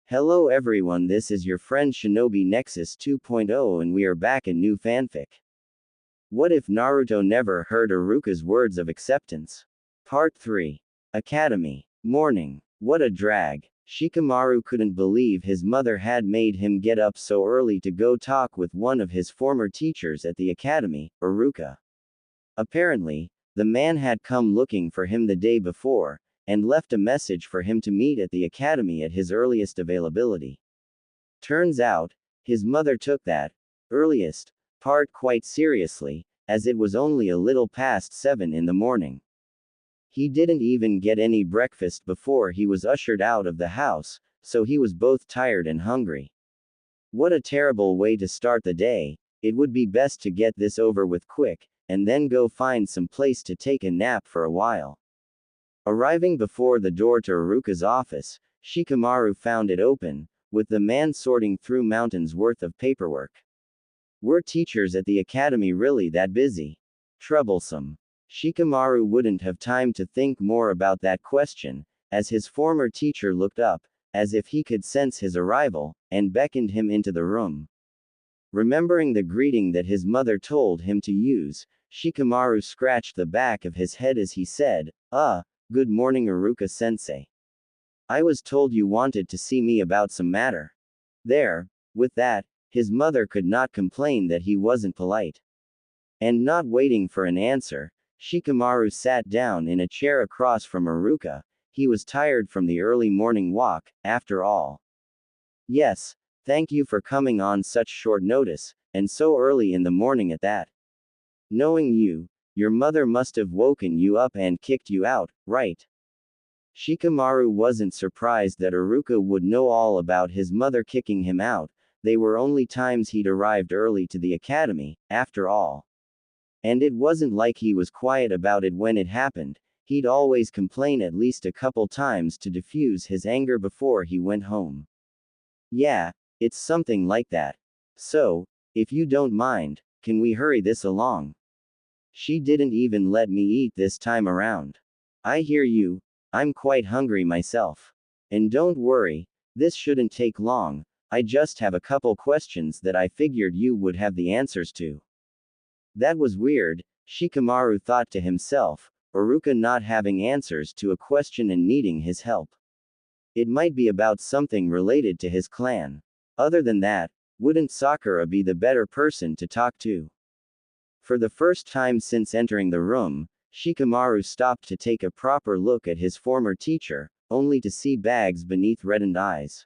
Hello everyone, this is your friend Shinobi Nexus 2.0 and we are back in new fanfic. What if Naruto never heard Iruka's words of acceptance? Part 3. Academy. Morning. What a drag. Shikamaru couldn't believe his mother had made him get up so early to go talk with one of his former teachers at the academy, Iruka. Apparently, the man had come looking for him the day before, and left a message for him to meet at the academy at his earliest availability. Turns out, his mother took that earliest part quite seriously, as it was only a little past 7 in the morning. He didn't even get any breakfast before he was ushered out of the house, so he was both tired and hungry. What a terrible way to start the day. It would be best to get this over with quick, and then go find some place to take a nap for a while. Arriving before the door to Iruka's office, Shikamaru found it open, with the man sorting through mountains worth of paperwork. Were teachers at the academy really that busy? Troublesome. Shikamaru wouldn't have time to think more about that question, as his former teacher looked up, as if he could sense his arrival, and beckoned him into the room. Remembering the greeting that his mother told him to use, Shikamaru scratched the back of his head as he said, "Good morning Iruka-sensei. I was told you wanted to see me about some matter." There, with that, his mother could not complain that he wasn't polite. And not waiting for an answer, Shikamaru sat down in a chair across from Iruka. He was tired from the early morning walk, after all. "Yes, thank you for coming on such short notice, and so early in the morning at that. Knowing you, your mother must have woken you up and kicked you out, right?" Shikamaru wasn't surprised that Iruka would know all about his mother kicking him out. They were only times he'd arrived early to the academy, after all. And it wasn't like he was quiet about it when it happened. He'd always complain at least a couple times to diffuse his anger before he went home. "Yeah, it's something like that. So, if you don't mind, can we hurry this along? She didn't even let me eat this time around." "I hear you. I'm quite hungry myself. And don't worry, this shouldn't take long. I just have a couple questions that I figured you would have the answers to." That was weird, Shikamaru thought to himself, Iruka not having answers to a question and needing his help. It might be about something related to his clan. Other than that, wouldn't Sakura be the better person to talk to? For the first time since entering the room, Shikamaru stopped to take a proper look at his former teacher, only to see bags beneath reddened eyes.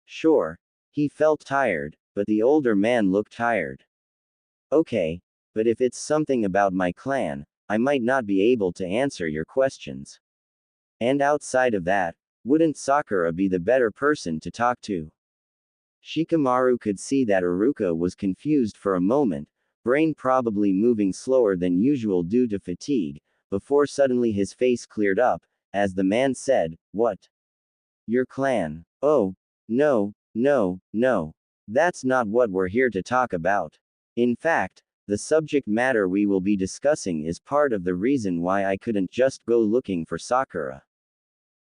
Sure, he felt tired, but the older man looked tired. "Okay, but if it's something about my clan, I might not be able to answer your questions. And outside of that, wouldn't Sakura be the better person to talk to?" Shikamaru could see that Iruka was confused for a moment, brain probably moving slower than usual due to fatigue, before suddenly his face cleared up, as the man said, "What? Your clan? Oh, no. That's not what we're here to talk about. In fact, the subject matter we will be discussing is part of the reason why I couldn't just go looking for Sakura."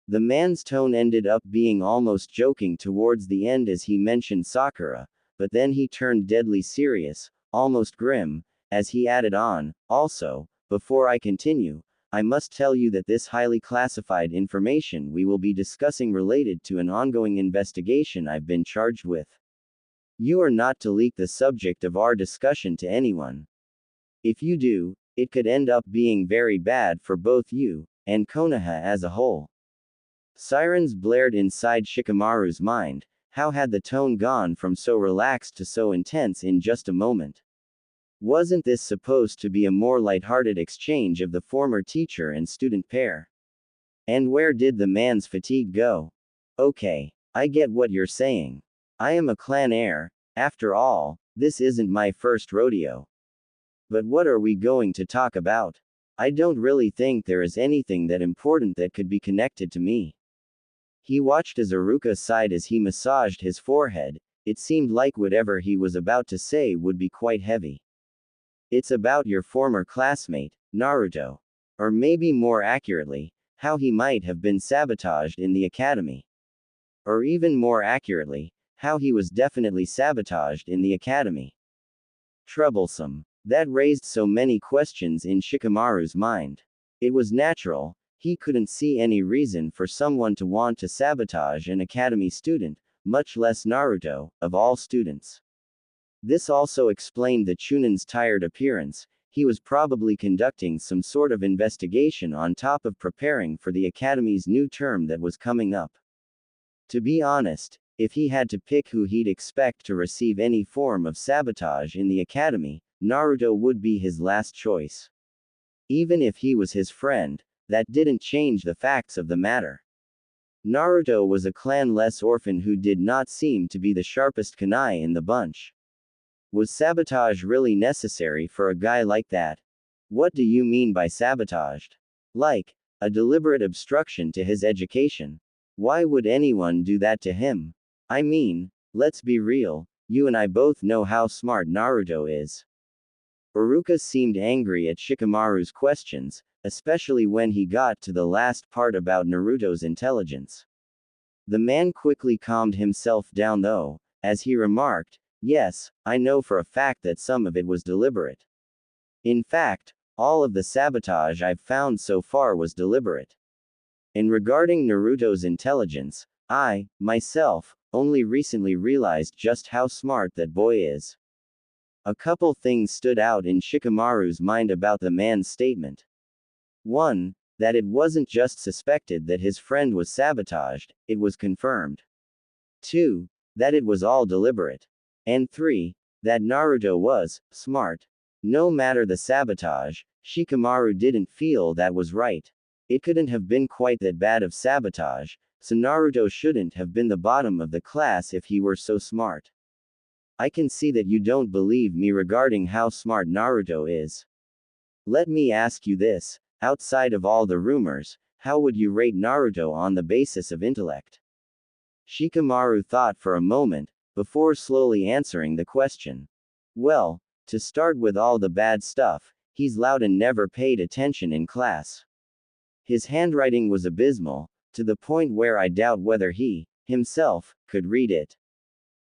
The man's tone ended up being almost joking towards the end as he mentioned Sakura, but then he turned deadly serious, almost grim, as he added on, "Also, before I continue, I must tell you that this highly classified information we will be discussing related to an ongoing investigation I've been charged with. You are not to leak the subject of our discussion to anyone. If you do, it could end up being very bad for both you and Konoha as a whole." Sirens blared inside Shikamaru's mind. How had the tone gone from so relaxed to so intense in just a moment? Wasn't this supposed to be a more lighthearted exchange of the former teacher and student pair? And where did the man's fatigue go? "Okay, I get what you're saying. I am a clan heir. After all, this isn't my first rodeo. But what are we going to talk about? I don't really think there is anything that important that could be connected to me." He watched as Iruka sighed as he massaged his forehead. It seemed like whatever he was about to say would be quite heavy. "It's about your former classmate, Naruto. Or maybe more accurately, how he might have been sabotaged in the academy." Or even more accurately, how he was definitely sabotaged in the academy. Troublesome. That raised so many questions in Shikamaru's mind. It was natural, he couldn't see any reason for someone to want to sabotage an academy student, much less Naruto, of all students. This also explained the Chunin's tired appearance. He was probably conducting some sort of investigation on top of preparing for the academy's new term that was coming up. To be honest, if he had to pick who he'd expect to receive any form of sabotage in the academy, Naruto would be his last choice. Even if he was his friend, that didn't change the facts of the matter. Naruto was a clanless orphan who did not seem to be the sharpest kunai in the bunch. Was sabotage really necessary for a guy like that? What do you mean by sabotaged? Like, a deliberate obstruction to his education. Why would anyone do that to him? I mean, let's be real, you and I both know how smart Naruto is. Iruka seemed angry at Shikamaru's questions, especially when he got to the last part about Naruto's intelligence. The man quickly calmed himself down though, as he remarked, "Yes, I know for a fact that some of it was deliberate. In fact, all of the sabotage I've found so far was deliberate. And regarding Naruto's intelligence, I, myself, only recently realized just how smart that boy is." A couple things stood out in Shikamaru's mind about the man's statement. 1. That it wasn't just suspected that his friend was sabotaged, it was confirmed. 2. That it was all deliberate. And 3. That Naruto was smart. No matter the sabotage, Shikamaru didn't feel that was right. It couldn't have been quite that bad of sabotage, so Naruto shouldn't have been the bottom of the class if he were so smart. I can see that you don't believe me regarding how smart Naruto is. Let me ask you this, outside of all the rumors, how would you rate Naruto on the basis of intellect? Shikamaru thought for a moment, before slowly answering the question. Well, to start with all the bad stuff, he's loud and never paid attention in class. His handwriting was abysmal, to the point where I doubt whether he, himself, could read it.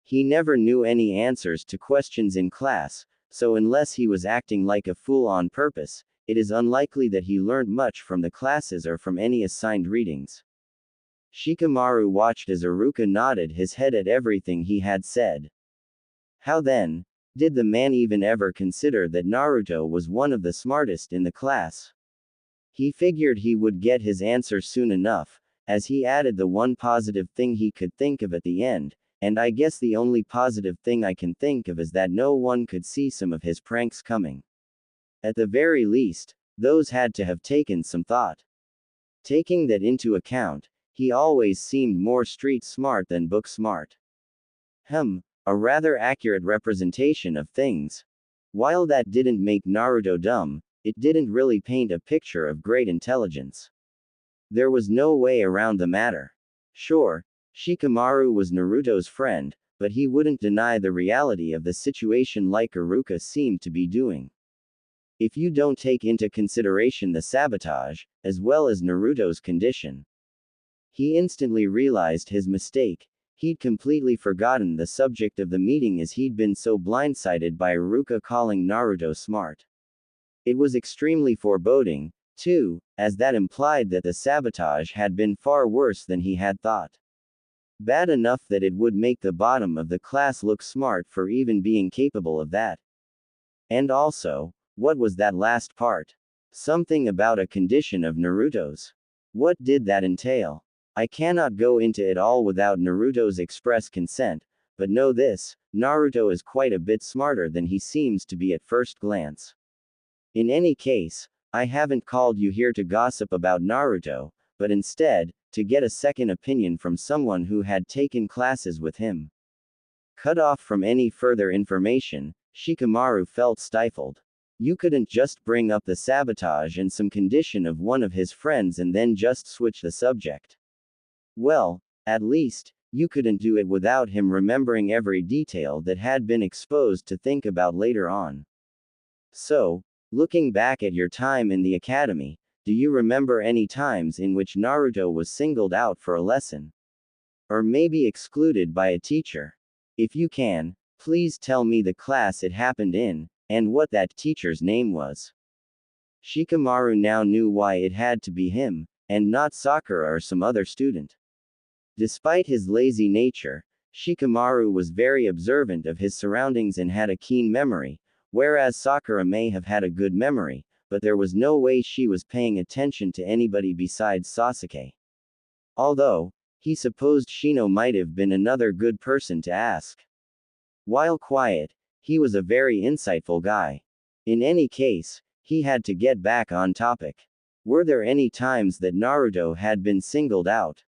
He never knew any answers to questions in class, so unless he was acting like a fool on purpose, it is unlikely that he learned much from the classes or from any assigned readings. Shikamaru watched as Iruka nodded his head at everything he had said. How then, did the man even ever consider that Naruto was one of the smartest in the class? He figured he would get his answer soon enough, as he added the one positive thing he could think of at the end, and I guess the only positive thing I can think of is that no one could see some of his pranks coming. At the very least, those had to have taken some thought. Taking that into account, he always seemed more street smart than book smart. A rather accurate representation of things. While that didn't make Naruto dumb, it didn't really paint a picture of great intelligence. There was no way around the matter. Sure, Shikamaru was Naruto's friend, but he wouldn't deny the reality of the situation like Iruka seemed to be doing. If you don't take into consideration the sabotage, as well as Naruto's condition. He instantly realized his mistake. He'd completely forgotten the subject of the meeting as he'd been so blindsided by Iruka calling Naruto smart. It was extremely foreboding, too, as that implied that the sabotage had been far worse than he had thought. Bad enough that it would make the bottom of the class look smart for even being capable of that. And also, what was that last part? Something about a condition of Naruto's. What did that entail? I cannot go into it all without Naruto's express consent, but know this, Naruto is quite a bit smarter than he seems to be at first glance. In any case, I haven't called you here to gossip about Naruto, but instead, to get a second opinion from someone who had taken classes with him. Cut off from any further information, Shikamaru felt stifled. You couldn't just bring up the sabotage and some condition of one of his friends and then just switch the subject. Well, at least, you couldn't do it without him remembering every detail that had been exposed to think about later on. So, looking back at your time in the academy, do you remember any times in which Naruto was singled out for a lesson? Or maybe excluded by a teacher. If you can, please tell me the class it happened in, and what that teacher's name was. Shikamaru now knew why it had to be him, and not Sakura or some other student. Despite his lazy nature, Shikamaru was very observant of his surroundings and had a keen memory, whereas Sakura may have had a good memory, but there was no way she was paying attention to anybody besides Sasuke. Although, he supposed Shino might have been another good person to ask. While quiet, he was a very insightful guy. In any case, he had to get back on topic. Were there any times that Naruto had been singled out?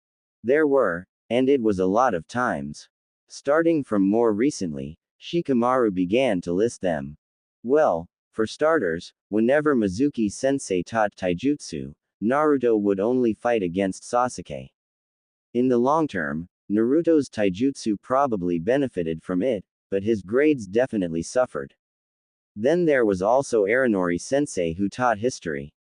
There were, and it was a lot of times. Starting from more recently, Shikamaru began to list them. Well, for starters, whenever Mizuki-sensei taught taijutsu, Naruto would only fight against Sasuke. In the long term, Naruto's taijutsu probably benefited from it, but his grades definitely suffered. Then there was also Aranori-sensei who taught history.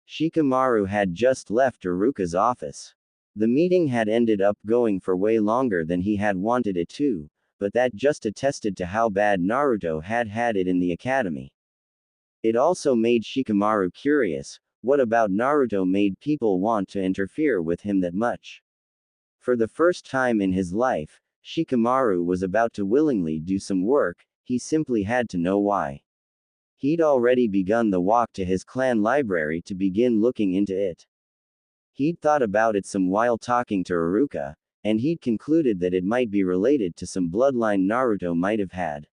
Shikamaru had just left Iruka's office. The meeting had ended up going for way longer than he had wanted it to, but that just attested to how bad Naruto had it in the academy. It also made Shikamaru curious, what about Naruto made people want to interfere with him that much? For the first time in his life, Shikamaru was about to willingly do some work, he simply had to know why. He'd already begun the walk to his clan library to begin looking into it. He'd thought about it some while talking to Iruka, and he'd concluded that it might be related to some bloodline Naruto might have had.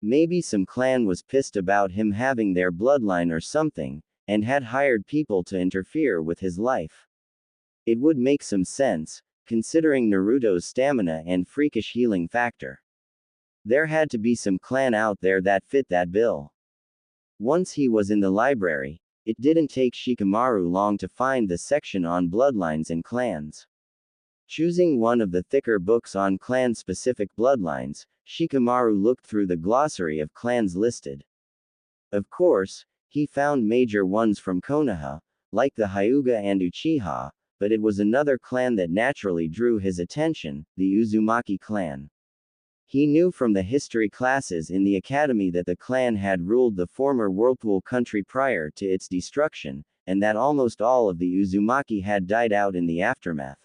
Maybe some clan was pissed about him having their bloodline or something, and had hired people to interfere with his life. It would make some sense, considering Naruto's stamina and freakish healing factor. There had to be some clan out there that fit that bill. Once he was in the library, it didn't take Shikamaru long to find the section on bloodlines and clans. Choosing one of the thicker books on clan-specific bloodlines, Shikamaru looked through the glossary of clans listed. Of course, he found major ones from Konoha, like the Hyuga and Uchiha, but it was another clan that naturally drew his attention, the Uzumaki clan. He knew from the history classes in the academy that the clan had ruled the former Whirlpool country prior to its destruction, and that almost all of the Uzumaki had died out in the aftermath.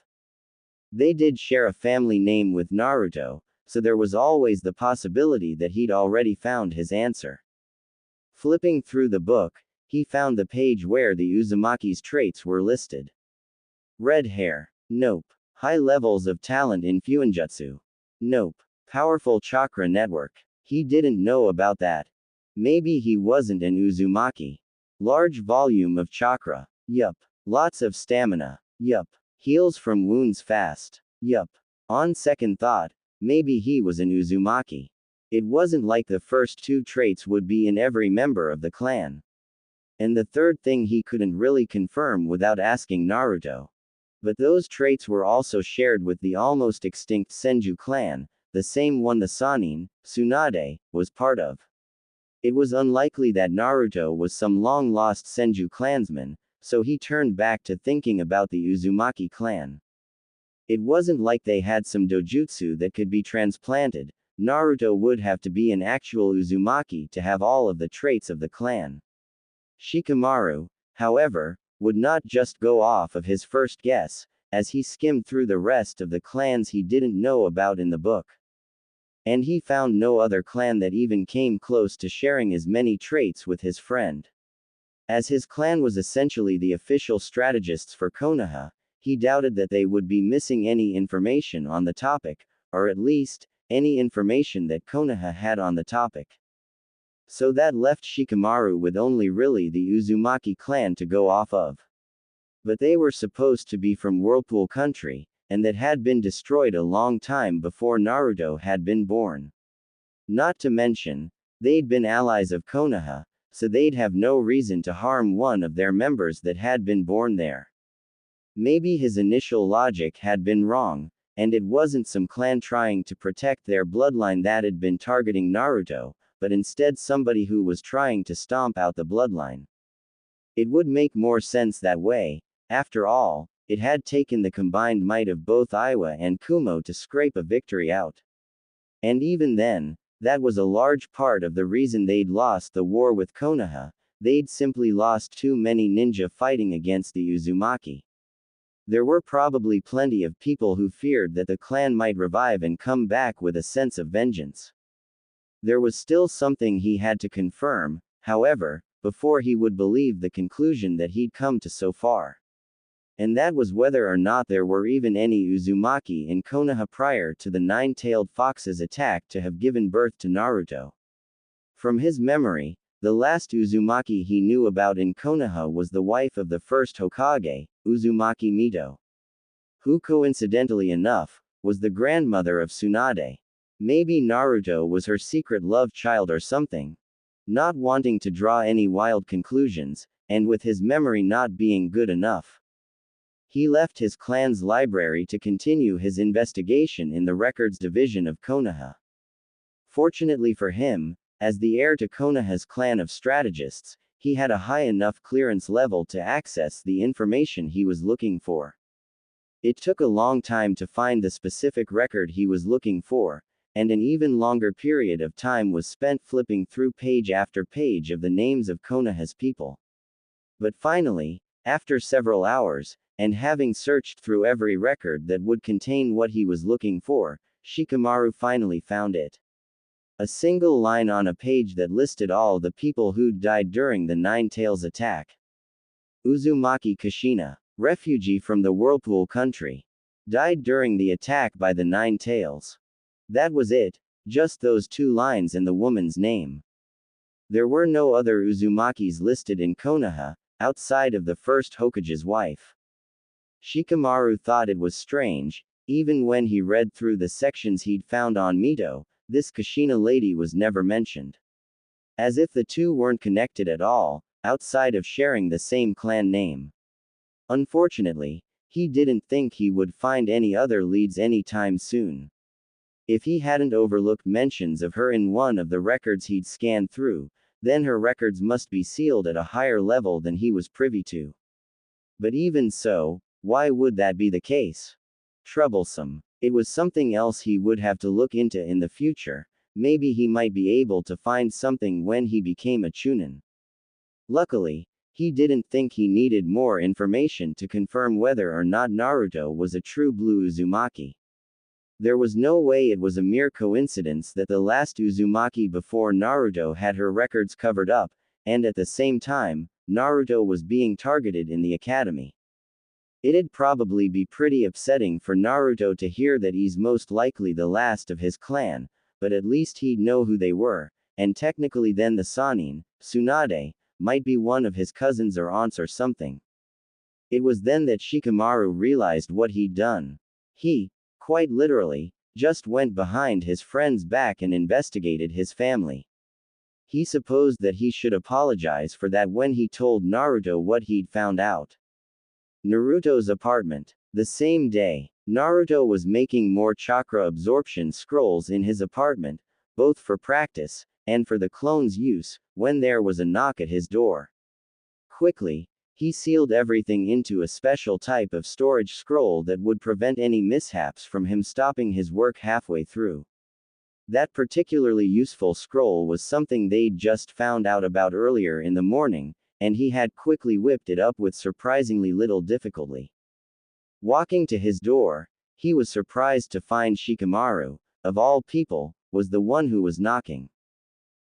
They did share a family name with Naruto, so there was always the possibility that he'd already found his answer. Flipping through the book, he found the page where the Uzumaki's traits were listed. Red hair. Nope. High levels of talent in Fuinjutsu. Nope. Powerful chakra network. He didn't know about that. Maybe he wasn't an Uzumaki. Large volume of chakra. Yup. Lots of stamina. Yup. Heals from wounds fast. Yup. On second thought, maybe he was an Uzumaki. It wasn't like the first two traits would be in every member of the clan. And the third thing he couldn't really confirm without asking Naruto. But those traits were also shared with the almost extinct Senju clan, the same one the Sannin, Tsunade, was part of. It was unlikely that Naruto was some long-lost Senju clansman, so he turned back to thinking about the Uzumaki clan. It wasn't like they had some dojutsu that could be transplanted. Naruto would have to be an actual Uzumaki to have all of the traits of the clan. Shikamaru, however, would not just go off of his first guess, as he skimmed through the rest of the clans he didn't know about in the book. And he found no other clan that even came close to sharing as many traits with his friend. As his clan was essentially the official strategists for Konoha, he doubted that they would be missing any information on the topic, or at least, any information that Konoha had on the topic. So that left Shikamaru with only really the Uzumaki clan to go off of. But they were supposed to be from Whirlpool country, and that had been destroyed a long time before Naruto had been born. Not to mention, they'd been allies of Konoha, so they'd have no reason to harm one of their members that had been born there. Maybe his initial logic had been wrong, and it wasn't some clan trying to protect their bloodline that had been targeting Naruto, but instead somebody who was trying to stomp out the bloodline. It would make more sense that way. After all, it had taken the combined might of both Iwa and Kumo to scrape a victory out. And even then, that was a large part of the reason they'd lost the war with Konoha. They'd simply lost too many ninja fighting against the Uzumaki. There were probably plenty of people who feared that the clan might revive and come back with a sense of vengeance. There was still something he had to confirm, however, before he would believe the conclusion that he'd come to so far. And that was whether or not there were even any Uzumaki in Konoha prior to the nine-tailed fox's attack to have given birth to Naruto. From his memory, the last Uzumaki he knew about in Konoha was the wife of the first Hokage, Uzumaki Mito, who coincidentally enough, was the grandmother of Tsunade. Maybe Naruto was her secret love child or something. Not wanting to draw any wild conclusions, and with his memory not being good enough, he left his clan's library to continue his investigation in the records division of Konoha. Fortunately for him, as the heir to Konoha's clan of strategists, he had a high enough clearance level to access the information he was looking for. It took a long time to find the specific record he was looking for, and an even longer period of time was spent flipping through page after page of the names of Konoha's people. But finally, after several hours, and having searched through every record that would contain what he was looking for, Shikamaru finally found it. A single line on a page that listed all the people who'd died during the Nine Tails attack. Uzumaki Kushina, refugee from the Whirlpool country, died during the attack by the Nine Tails. That was it, just those two lines and the woman's name. There were no other Uzumakis listed in Konoha, outside of the first Hokage's wife. Shikamaru thought it was strange, even when he read through the sections he'd found on Mito, this Kushina lady was never mentioned. As if the two weren't connected at all, outside of sharing the same clan name. Unfortunately, he didn't think he would find any other leads anytime soon. If he hadn't overlooked mentions of her in one of the records he'd scanned through, then her records must be sealed at a higher level than he was privy to. But even so, why would that be the case? Troublesome. It was something else he would have to look into in the future. Maybe he might be able to find something when he became a Chunin. Luckily, he didn't think he needed more information to confirm whether or not Naruto was a true blue Uzumaki. There was no way it was a mere coincidence that the last Uzumaki before Naruto had her records covered up, and at the same time, Naruto was being targeted in the academy. It'd probably be pretty upsetting for Naruto to hear that he's most likely the last of his clan, but at least he'd know who they were, and technically then the Sannin, Tsunade, might be one of his cousins or aunts or something. It was then that Shikamaru realized what he'd done. He, quite literally, just went behind his friend's back and investigated his family. He supposed that he should apologize for that when he told Naruto what he'd found out. Naruto's apartment. The same day, Naruto was making more chakra absorption scrolls in his apartment, both for practice, and for the clone's use, when there was a knock at his door. Quickly, he sealed everything into a special type of storage scroll that would prevent any mishaps from him stopping his work halfway through. That particularly useful scroll was something they'd just found out about earlier in the morning, and he had quickly whipped it up with surprisingly little difficulty. Walking to his door, he was surprised to find Shikamaru, of all people, was the one who was knocking.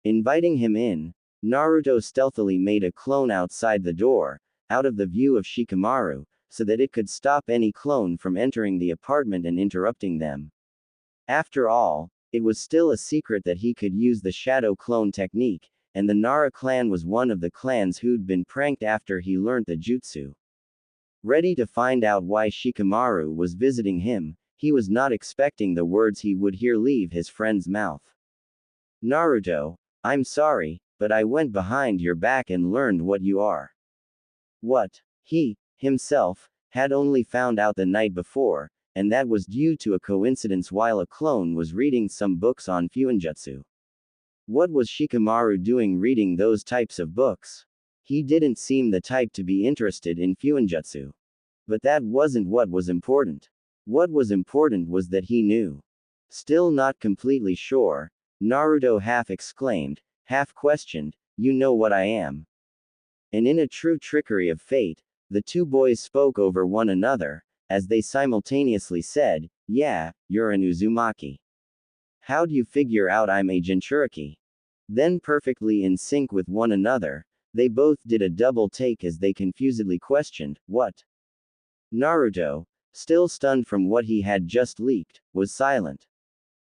Inviting him in, Naruto stealthily made a clone outside the door, out of the view of Shikamaru, so that it could stop any clone from entering the apartment and interrupting them. After all, it was still a secret that he could use the shadow clone technique, and the Nara clan was one of the clans who'd been pranked after he learnt the jutsu. Ready to find out why Shikamaru was visiting him, he was not expecting the words he would hear leave his friend's mouth. Naruto, I'm sorry, but I went behind your back and learned what you are. What? He, himself, had only found out the night before, and that was due to a coincidence while a clone was reading some books on Fuinjutsu. What was Shikamaru doing reading those types of books? He didn't seem the type to be interested in Fuinjutsu. But that wasn't what was important. What was important was that he knew. Still not completely sure, Naruto half exclaimed, half questioned, "You know what I am?" And in a true trickery of fate, the two boys spoke over one another, as they simultaneously said, "Yeah, you're an Uzumaki. How'd you figure out I'm a Jinchuriki?" Then, perfectly in sync with one another, they both did a double take as they confusedly questioned, "What?" Naruto, still stunned from what he had just leaked, was silent.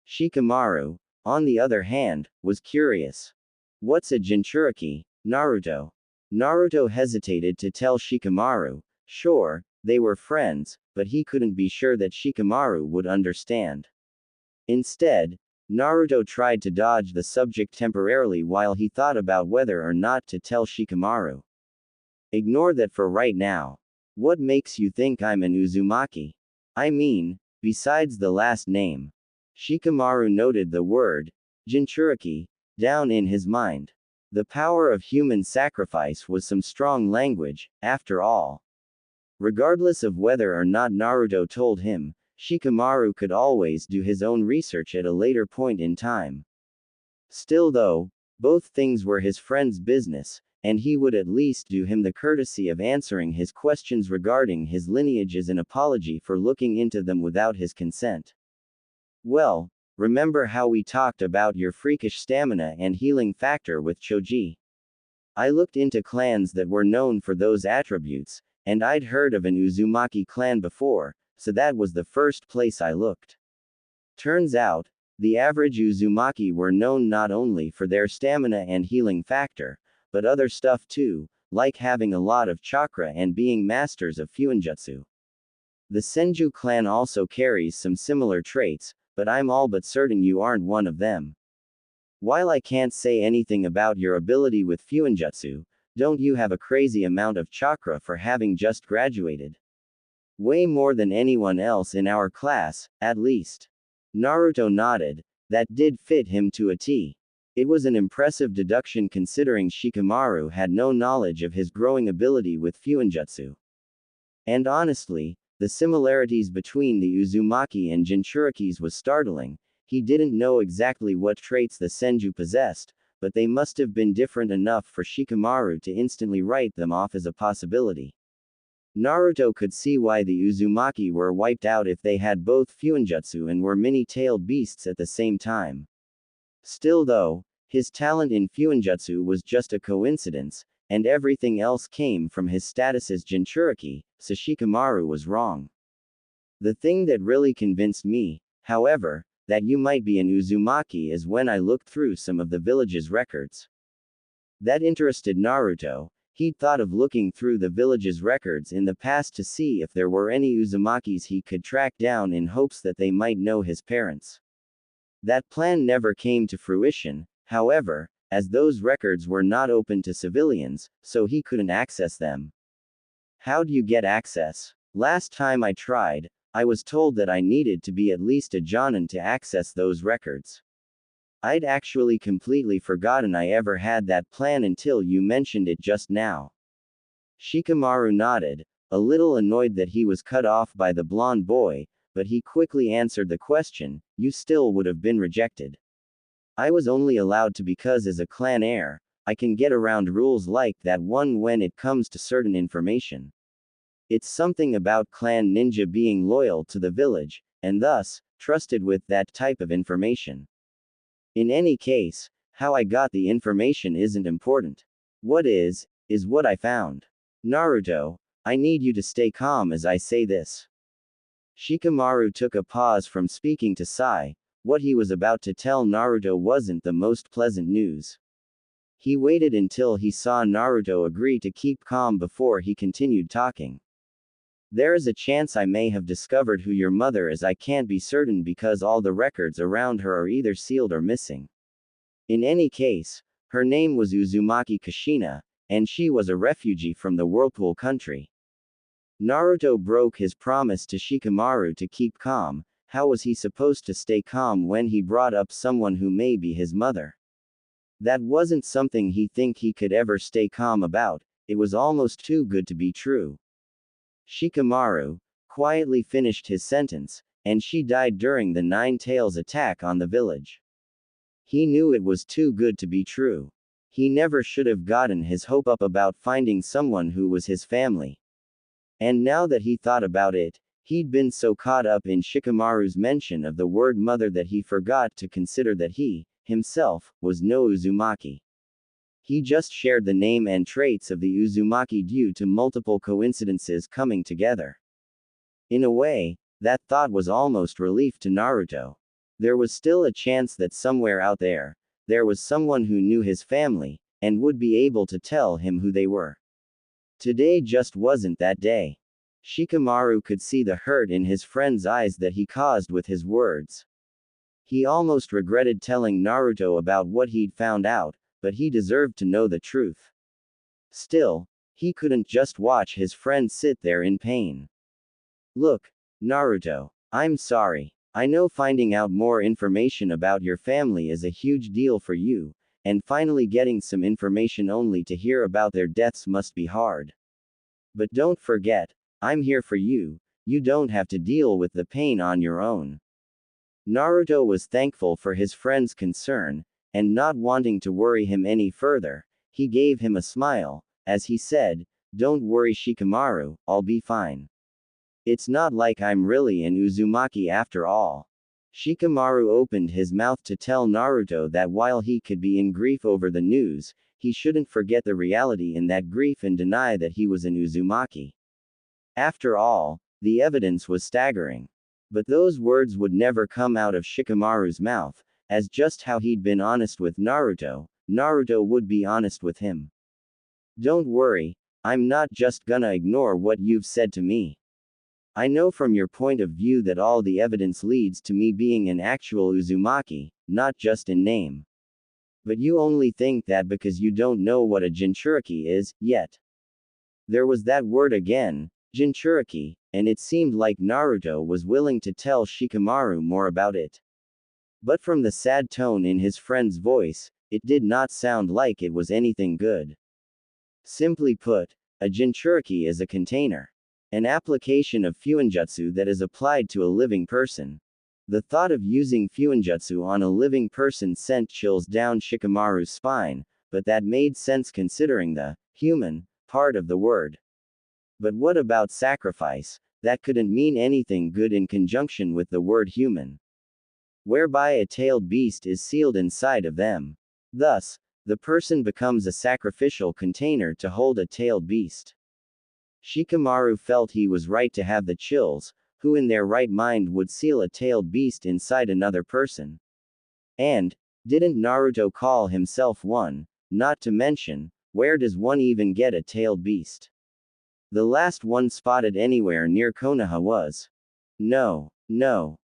Shikamaru, on the other hand, was curious. "What's a Jinchuriki, Naruto?" Naruto hesitated to tell Shikamaru. Sure, they were friends, but he couldn't be sure that Shikamaru would understand. Instead, Naruto tried to dodge the subject temporarily while he thought about whether or not to tell Shikamaru. "Ignore that for right now. What makes you think I'm an Uzumaki? I mean, besides the last name." Shikamaru noted the word, Jinchuriki, down in his mind. The power of human sacrifice was some strong language, after all. Regardless of whether or not Naruto told him, Shikamaru could always do his own research at a later point in time. Still though, both things were his friend's business, and he would at least do him the courtesy of answering his questions regarding his lineage as an apology for looking into them without his consent. "Well, remember how we talked about your freakish stamina and healing factor with Choji? I looked into clans that were known for those attributes, and I'd heard of an Uzumaki clan before, so that was the first place I looked. Turns out, the average Uzumaki were known not only for their stamina and healing factor, but other stuff too, like having a lot of chakra and being masters of Fuinjutsu. The Senju clan also carries some similar traits, but I'm all but certain you aren't one of them. While I can't say anything about your ability with Fuinjutsu, don't you have a crazy amount of chakra for having just graduated? Way more than anyone else in our class, at least." Naruto nodded. That did fit him to a T. It was an impressive deduction considering Shikamaru had no knowledge of his growing ability with Fuinjutsu. And honestly, the similarities between the Uzumaki and Jinchurikis was startling. He didn't know exactly what traits the Senju possessed, but they must have been different enough for Shikamaru to instantly write them off as a possibility. Naruto could see why the Uzumaki were wiped out if they had both Fuinjutsu and were many-tailed beasts at the same time. Still though, his talent in Fuinjutsu was just a coincidence, and everything else came from his status as Jinchuriki, so Shikamaru was wrong. The thing that really convinced me, however, that you might be an Uzumaki is when I looked through some of the village's records. That interested Naruto. He'd thought of looking through the village's records in the past to see if there were any Uzumakis he could track down in hopes that they might know his parents. That plan never came to fruition, however, as those records were not open to civilians, so he couldn't access them. "How'd you get access?" "Last time I tried, I was told that I needed to be at least a Jonin to access those records. I'd actually completely forgotten I ever had that plan until you mentioned it just now." Shikamaru nodded, a little annoyed that he was cut off by the blonde boy, but he quickly answered the question. "You still would have been rejected. I was only allowed to because as a clan heir, I can get around rules like that one when it comes to certain information. It's something about clan ninja being loyal to the village, and thus, trusted with that type of information. In any case, how I got the information isn't important. What is what I found. Naruto, I need you to stay calm as I say this." Shikamaru took a pause from speaking to Sai. What he was about to tell Naruto wasn't the most pleasant news. He waited until he saw Naruto agree to keep calm before he continued talking. "There is a chance I may have discovered who your mother is. I can't be certain because all the records around her are either sealed or missing. In any case, her name was Uzumaki Kushina, and she was a refugee from the Whirlpool country." Naruto broke his promise to Shikamaru to keep calm. How was he supposed to stay calm when he brought up someone who may be his mother? That wasn't something he could ever stay calm about. It was almost too good to be true. Shikamaru quietly finished his sentence, and she died during the Nine Tails attack on the village. He knew it was too good to be true. He never should have gotten his hope up about finding someone who was his family. And now that he thought about it, he'd been so caught up in Shikamaru's mention of the word mother that he forgot to consider that he, himself, was no Uzumaki. He just shared the name and traits of the Uzumaki due to multiple coincidences coming together. In a way, that thought was almost relief to Naruto. There was still a chance that somewhere out there was someone who knew his family, and would be able to tell him who they were. Today just wasn't that day. Shikamaru could see the hurt in his friend's eyes that he caused with his words. He almost regretted telling Naruto about what he'd found out, but he deserved to know the truth. Still, he couldn't just watch his friend sit there in pain. Look, Naruto, I'm sorry. I know finding out more information about your family is a huge deal for you, and finally getting some information only to hear about their deaths must be hard. But don't forget, I'm here for you, you don't have to deal with the pain on your own. Naruto was thankful for his friend's concern, and not wanting to worry him any further, he gave him a smile, as he said, "Don't worry Shikamaru, I'll be fine. It's not like I'm really an Uzumaki after all." Shikamaru opened his mouth to tell Naruto that while he could be in grief over the news, he shouldn't forget the reality in that grief and deny that he was an Uzumaki. After all, the evidence was staggering. But those words would never come out of Shikamaru's mouth, as just how he'd been honest with Naruto, Naruto would be honest with him. Don't worry, I'm not just gonna ignore what you've said to me. I know from your point of view that all the evidence leads to me being an actual Uzumaki, not just in name. But you only think that because you don't know what a Jinchuriki is, yet. There was that word again, Jinchuriki, and it seemed like Naruto was willing to tell Shikamaru more about it. But from the sad tone in his friend's voice, it did not sound like it was anything good. Simply put, a Jinchuriki is a container. An application of Fuinjutsu that is applied to a living person. The thought of using Fuinjutsu on a living person sent chills down Shikamaru's spine, but that made sense considering the human part of the word. But what about sacrifice? That couldn't mean anything good in conjunction with the word human. Whereby a tailed beast is sealed inside of them. Thus, the person becomes a sacrificial container to hold a tailed beast. Shikamaru felt he was right to have the chills, who in their right mind would seal a tailed beast inside another person. And, didn't Naruto call himself one? Not to mention, where does one even get a tailed beast? The last one spotted anywhere near Konoha was. No,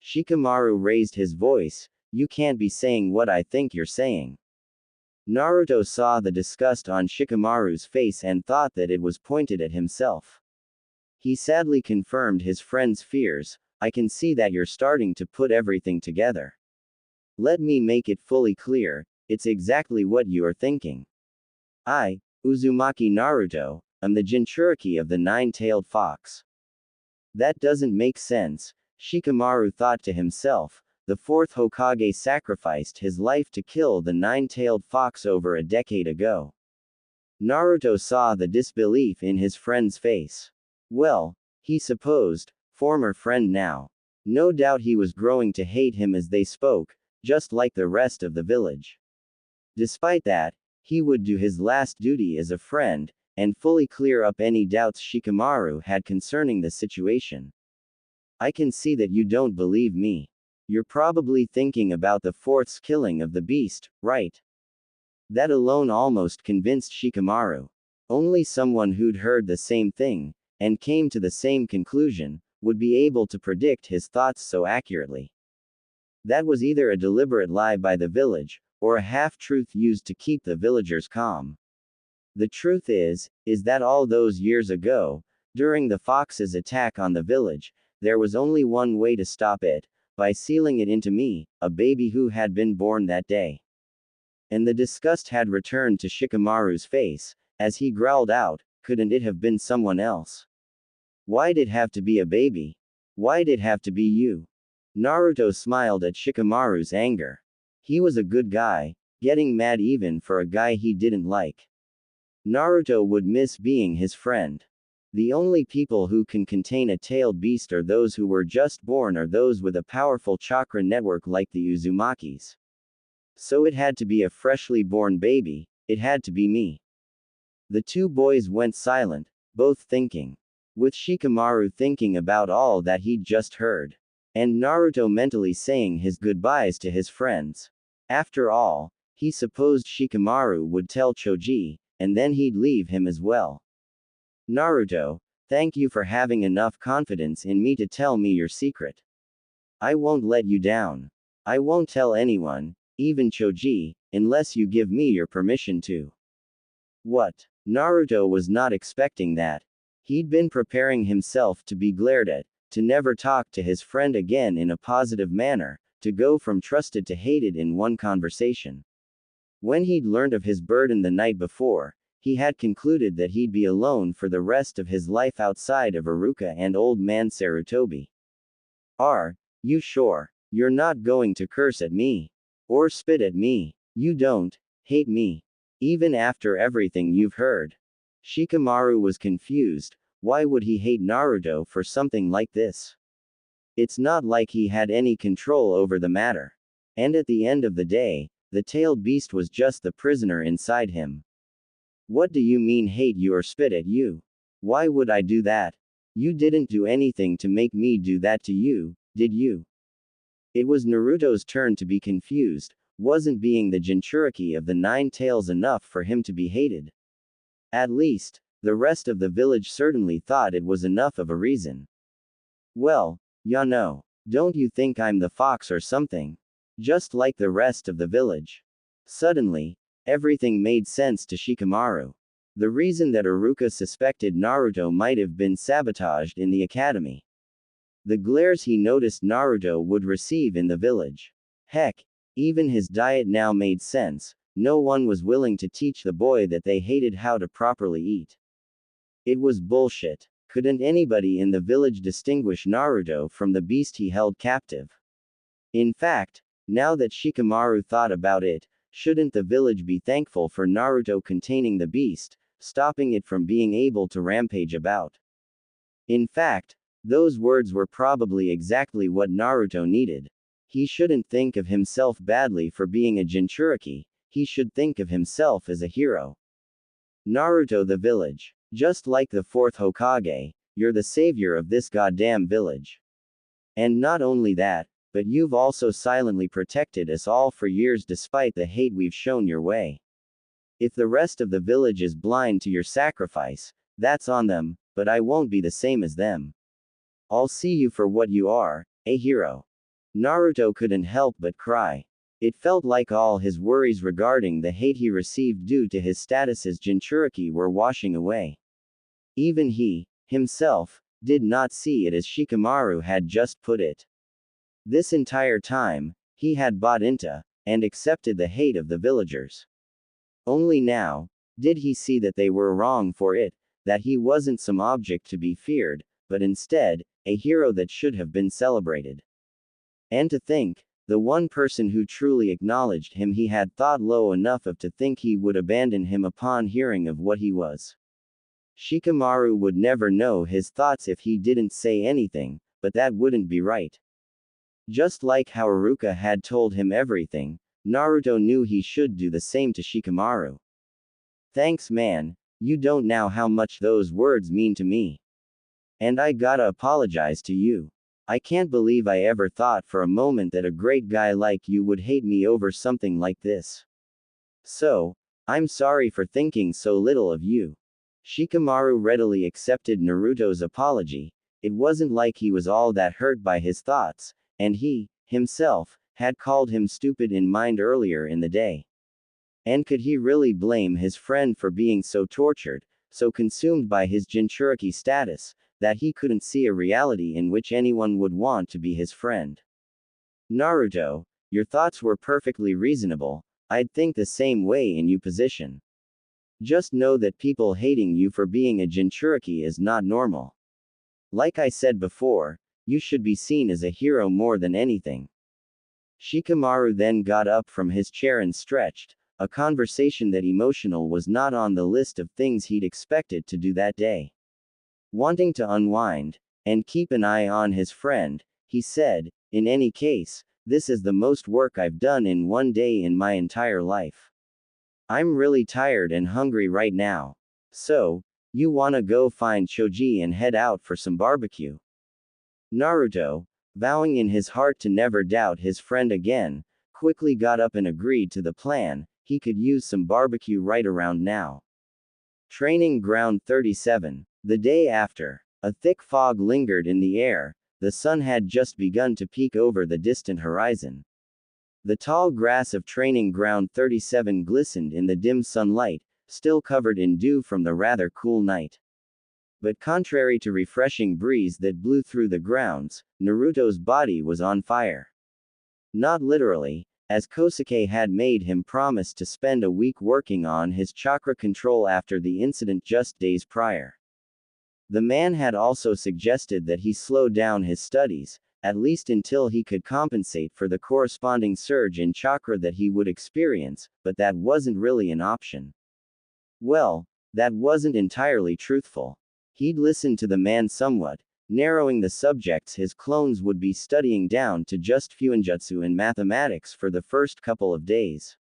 Shikamaru raised his voice, you can't be saying what I think you're saying. Naruto saw the disgust on Shikamaru's face and thought that it was pointed at himself. He sadly confirmed his friend's fears, I can see that you're starting to put everything together. Let me make it fully clear, it's exactly what you are thinking. I, Uzumaki Naruto, am the Jinchuriki of the nine-tailed fox. That doesn't make sense, Shikamaru thought to himself. The fourth Hokage sacrificed his life to kill the nine-tailed fox over a decade ago. Naruto saw the disbelief in his friend's face. Well, he supposed, former friend now. No doubt he was growing to hate him as they spoke, just like the rest of the village. Despite that, he would do his last duty as a friend, and fully clear up any doubts Shikamaru had concerning the situation. I can see that you don't believe me. You're probably thinking about the fourth's killing of the beast, right? That alone almost convinced Shikamaru. Only someone who'd heard the same thing, and came to the same conclusion, would be able to predict his thoughts so accurately. That was either a deliberate lie by the village, or a half-truth used to keep the villagers calm. The truth is that all those years ago, during the fox's attack on the village, there was only one way to stop it, by sealing it into me, a baby who had been born that day. And the disgust had returned to Shikamaru's face, as he growled out, couldn't it have been someone else? Why'd it have to be a baby? Why'd it have to be you? Naruto smiled at Shikamaru's anger. He was a good guy, getting mad even for a guy he didn't like. Naruto would miss being his friend. The only people who can contain a tailed beast are those who were just born or those with a powerful chakra network like the Uzumakis. So it had to be a freshly born baby, it had to be me. The two boys went silent, both thinking. With Shikamaru thinking about all that he'd just heard. And Naruto mentally saying his goodbyes to his friends. After all, he supposed Shikamaru would tell Choji, and then he'd leave him as well. Naruto, thank you for having enough confidence in me to tell me your secret. I won't let you down. I won't tell anyone, even Choji, unless you give me your permission to. What? Naruto was not expecting that. He'd been preparing himself to be glared at, to never talk to his friend again in a positive manner, to go from trusted to hated in one conversation. When he'd learned of his burden the night before, he had concluded that he'd be alone for the rest of his life outside of Iruka and old man Sarutobi. Are you sure you're not going to curse at me? Or spit at me? You don't hate me, even after everything you've heard? Shikamaru was confused. Why would he hate Naruto for something like this? It's not like he had any control over the matter. And at the end of the day, the tailed beast was just the prisoner inside him. What do you mean hate you or spit at you? Why would I do that? You didn't do anything to make me do that to you, did you? It was Naruto's turn to be confused. Wasn't being the Jinchuriki of the Nine Tails enough for him to be hated? At least, the rest of the village certainly thought it was enough of a reason. Well, ya know, don't you think I'm the fox or something? Just like the rest of the village. Suddenly, everything made sense to Shikamaru. The reason that Iruka suspected Naruto might have been sabotaged in the academy. The glares he noticed Naruto would receive in the village. Heck, even his diet now made sense. No one was willing to teach the boy that they hated how to properly eat. It was bullshit. Couldn't anybody in the village distinguish Naruto from the beast he held captive? In fact, now that Shikamaru thought about it, shouldn't the village be thankful for Naruto containing the beast, stopping it from being able to rampage about? In fact, those words were probably exactly what Naruto needed. He shouldn't think of himself badly for being a Jinchuriki. He should think of himself as a hero. Naruto the village. Just like the fourth Hokage, you're the savior of this goddamn village. And not only that, but you've also silently protected us all for years despite the hate we've shown your way. If the rest of the village is blind to your sacrifice, that's on them, but I won't be the same as them. I'll see you for what you are, a hero. Naruto couldn't help but cry. It felt like all his worries regarding the hate he received due to his status as Jinchuriki were washing away. Even he, himself, did not see it as Shikamaru had just put it. This entire time, he had bought into, and accepted the hate of the villagers. Only now, did he see that they were wrong for it, that he wasn't some object to be feared, but instead, a hero that should have been celebrated. And to think, the one person who truly acknowledged him he had thought low enough of to think he would abandon him upon hearing of what he was. Shikamaru would never know his thoughts if he didn't say anything, but that wouldn't be right. Just like how Iruka had told him everything, Naruto knew he should do the same to Shikamaru. Thanks man, you don't know how much those words mean to me. And I gotta apologize to you. I can't believe I ever thought for a moment that a great guy like you would hate me over something like this. So, I'm sorry for thinking so little of you. Shikamaru readily accepted Naruto's apology. It wasn't like he was all that hurt by his thoughts, and he, himself, had called him stupid in mind earlier in the day. And could he really blame his friend for being so tortured, so consumed by his Jinchuriki status, that he couldn't see a reality in which anyone would want to be his friend? Naruto, your thoughts were perfectly reasonable. I'd think the same way in your position. Just know that people hating you for being a Jinchuriki is not normal. Like I said before, you should be seen as a hero more than anything. Shikamaru then got up from his chair and stretched, a conversation that emotional was not on the list of things he'd expected to do that day. Wanting to unwind, and keep an eye on his friend, he said, "In any case, this is the most work I've done in one day in my entire life. I'm really tired and hungry right now. So, you wanna go find Choji and head out for some barbecue?" Naruto, vowing in his heart to never doubt his friend again, quickly got up and agreed to the plan. He could use some barbecue right around now. Training Ground 37. The day after, a thick fog lingered in the air. The sun had just begun to peek over the distant horizon. The tall grass of Training Ground 37 glistened in the dim sunlight, still covered in dew from the rather cool night. But contrary to refreshing breeze that blew through the grounds, Naruto's body was on fire. Not literally, as Kosuke had made him promise to spend a week working on his chakra control after the incident just days prior. The man had also suggested that he slow down his studies, at least until he could compensate for the corresponding surge in chakra that he would experience, but that wasn't really an option. Well, that wasn't entirely truthful. He'd listened to the man somewhat, narrowing the subjects his clones would be studying down to just Fuinjutsu and mathematics for the first couple of days.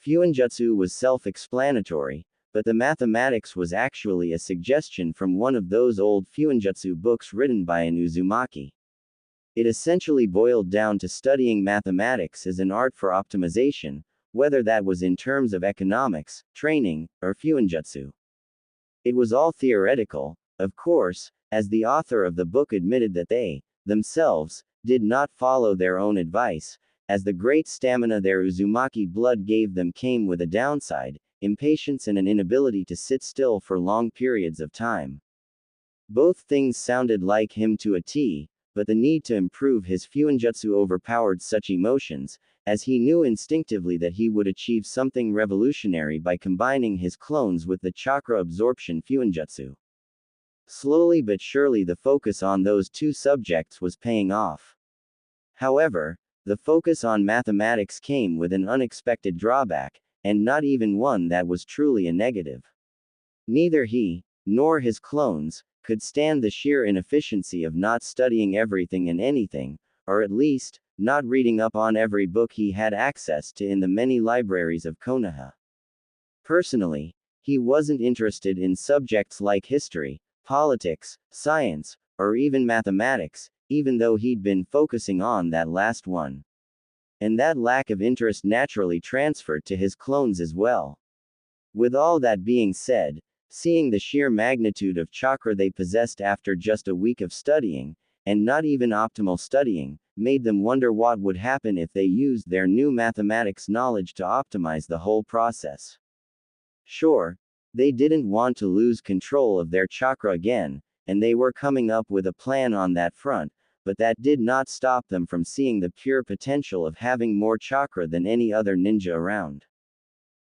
Fuinjutsu was self-explanatory, but the mathematics was actually a suggestion from one of those old Fuinjutsu books written by an Uzumaki. It essentially boiled down to studying mathematics as an art for optimization, whether that was in terms of economics, training, or Fuinjutsu. It was all theoretical, of course, as the author of the book admitted that they, themselves, did not follow their own advice, as the great stamina their Uzumaki blood gave them came with a downside: impatience and an inability to sit still for long periods of time. Both things sounded like him to a T, but the need to improve his Fuinjutsu overpowered such emotions, as he knew instinctively that he would achieve something revolutionary by combining his clones with the chakra absorption Fuinjutsu. Slowly but surely the focus on those two subjects was paying off. However, the focus on mathematics came with an unexpected drawback, and not even one that was truly a negative. Neither he, nor his clones, could stand the sheer inefficiency of not studying everything and anything, or at least, not reading up on every book he had access to in the many libraries of Konoha. Personally, he wasn't interested in subjects like history, politics, science, or even mathematics, even though he'd been focusing on that last one. And that lack of interest naturally transferred to his clones as well. With all that being said, seeing the sheer magnitude of chakra they possessed after just a week of studying, and not even optimal studying, made them wonder what would happen if they used their new mathematics knowledge to optimize the whole process. Sure, they didn't want to lose control of their chakra again, and they were coming up with a plan on that front, but that did not stop them from seeing the pure potential of having more chakra than any other ninja around.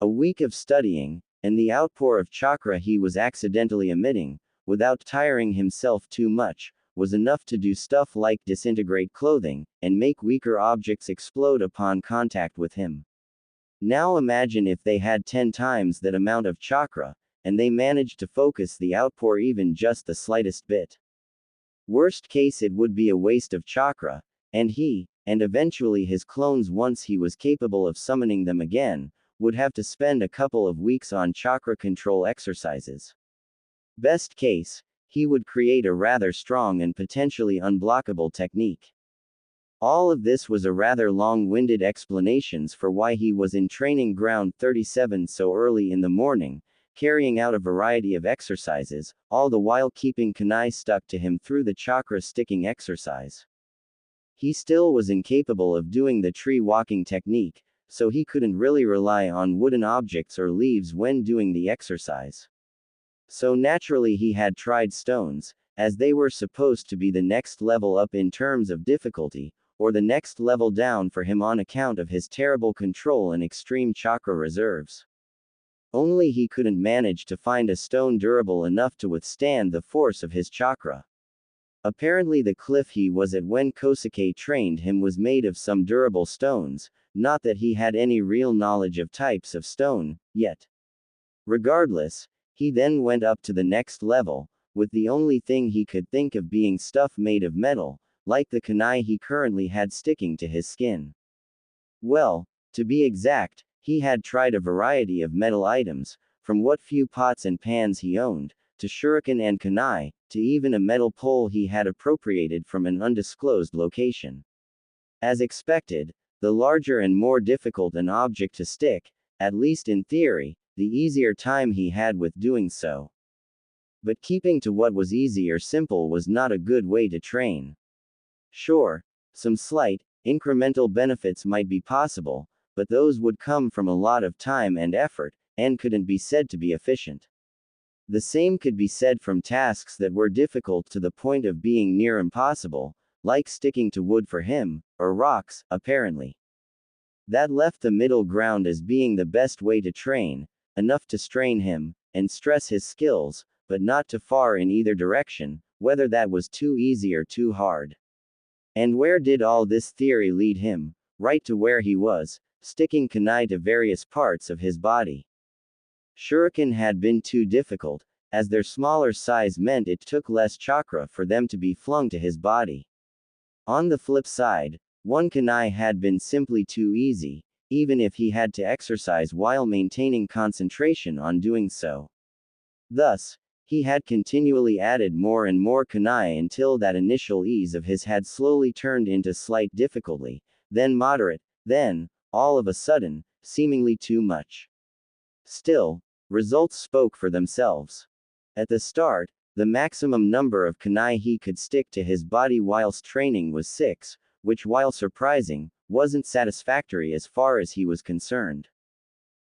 A week of studying, and the outpour of chakra he was accidentally emitting, without tiring himself too much, was enough to do stuff like disintegrate clothing, and make weaker objects explode upon contact with him. Now imagine if they had 10 times that amount of chakra, and they managed to focus the outpour even just the slightest bit. Worst case, it would be a waste of chakra, and he, and eventually his clones once he was capable of summoning them again, would have to spend a couple of weeks on chakra control exercises. Best case, he would create a rather strong and potentially unblockable technique. All of this was a rather long-winded explanations for why he was in Training Ground 37 so early in the morning, carrying out a variety of exercises, all the while keeping kunai stuck to him through the chakra sticking exercise. He still was incapable of doing the tree walking technique, so he couldn't really rely on wooden objects or leaves when doing the exercise. So naturally he had tried stones, as they were supposed to be the next level up in terms of difficulty, or the next level down for him on account of his terrible control and extreme chakra reserves. Only he couldn't manage to find a stone durable enough to withstand the force of his chakra. Apparently the cliff he was at when Kosuke trained him was made of some durable stones, not that he had any real knowledge of types of stone, yet. Regardless, he then went up to the next level, with the only thing he could think of being stuff made of metal, like the kunai he currently had sticking to his skin. Well, to be exact, he had tried a variety of metal items, from what few pots and pans he owned, to shuriken and kunai, to even a metal pole he had appropriated from an undisclosed location. As expected, the larger and more difficult an object to stick, at least in theory, the easier time he had with doing so. But keeping to what was easy or simple was not a good way to train. Sure, some slight, incremental benefits might be possible, but those would come from a lot of time and effort, and couldn't be said to be efficient. The same could be said from tasks that were difficult to the point of being near impossible, like sticking to wood for him, or rocks, apparently. That left the middle ground as being the best way to train, enough to strain him, and stress his skills, but not too far in either direction, whether that was too easy or too hard. And where did all this theory lead him? Right to where he was, sticking kunai to various parts of his body. Shuriken had been too difficult, as their smaller size meant it took less chakra for them to be flung to his body. On the flip side, one kunai had been simply too easy, even if he had to exercise while maintaining concentration on doing so. Thus, he had continually added more and more kunai until that initial ease of his had slowly turned into slight difficulty, then moderate, then, all of a sudden, seemingly too much. Still, results spoke for themselves. At the start, the maximum number of kunai he could stick to his body whilst training was 6, which, while surprising, wasn't satisfactory as far as he was concerned.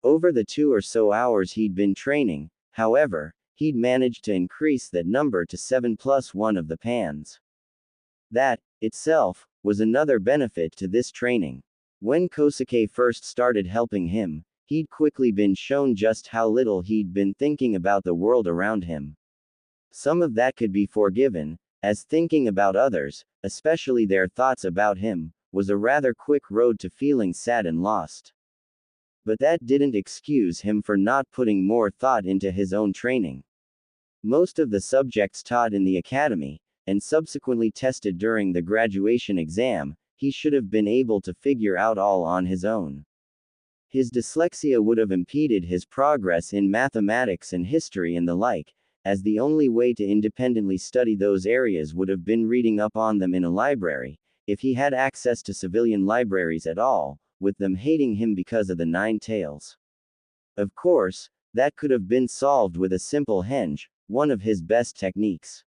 Over the 2 or so hours he'd been training, however, he'd managed to increase that number to 7 plus 1 of the pans. That, itself, was another benefit to this training. When Kosuke first started helping him, he'd quickly been shown just how little he'd been thinking about the world around him. Some of that could be forgiven, as thinking about others, especially their thoughts about him, was a rather quick road to feeling sad and lost. But that didn't excuse him for not putting more thought into his own training. Most of the subjects taught in the academy, and subsequently tested during the graduation exam, he should have been able to figure out all on his own. His dyslexia would have impeded his progress in mathematics and history and the like, as the only way to independently study those areas would have been reading up on them in a library, if he had access to civilian libraries at all, with them hating him because of the 9 tails. Of course, that could have been solved with a simple henge, one of his best techniques.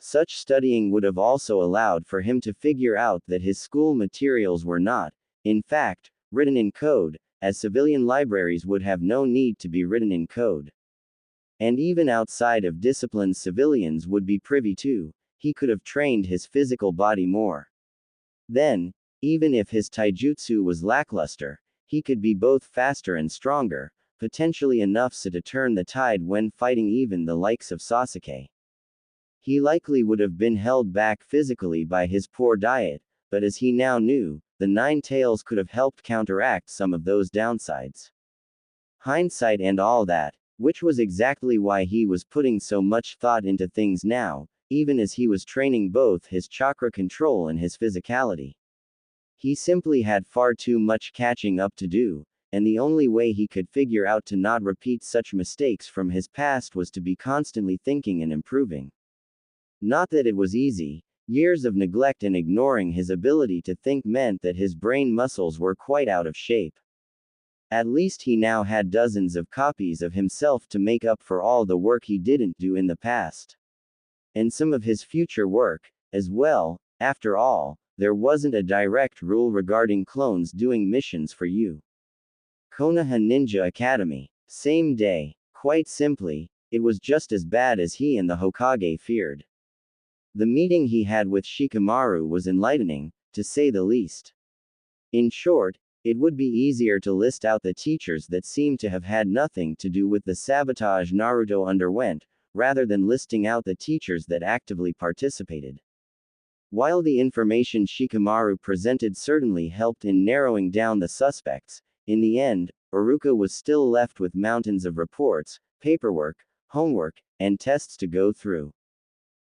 Such studying would have also allowed for him to figure out that his school materials were not, in fact, written in code, as civilian libraries would have no need to be written in code. And even outside of disciplines civilians would be privy to, he could have trained his physical body more. Then, even if his taijutsu was lackluster, he could be both faster and stronger, potentially enough so to turn the tide when fighting even the likes of Sasuke. He likely would have been held back physically by his poor diet, but as he now knew, the 9 tails could have helped counteract some of those downsides. Hindsight and all that, which was exactly why he was putting so much thought into things now, even as he was training both his chakra control and his physicality. He simply had far too much catching up to do, and the only way he could figure out to not repeat such mistakes from his past was to be constantly thinking and improving. Not that it was easy. Years of neglect and ignoring his ability to think meant that his brain muscles were quite out of shape. At least he now had dozens of copies of himself to make up for all the work he didn't do in the past. And some of his future work, as well. After all, there wasn't a direct rule regarding clones doing missions for you. Konoha Ninja Academy. Same day. Quite simply, it was just as bad as he and the Hokage feared. The meeting he had with Shikamaru was enlightening, to say the least. In short, it would be easier to list out the teachers that seemed to have had nothing to do with the sabotage Naruto underwent, rather than listing out the teachers that actively participated. While the information Shikamaru presented certainly helped in narrowing down the suspects, in the end, Iruka was still left with mountains of reports, paperwork, homework, and tests to go through.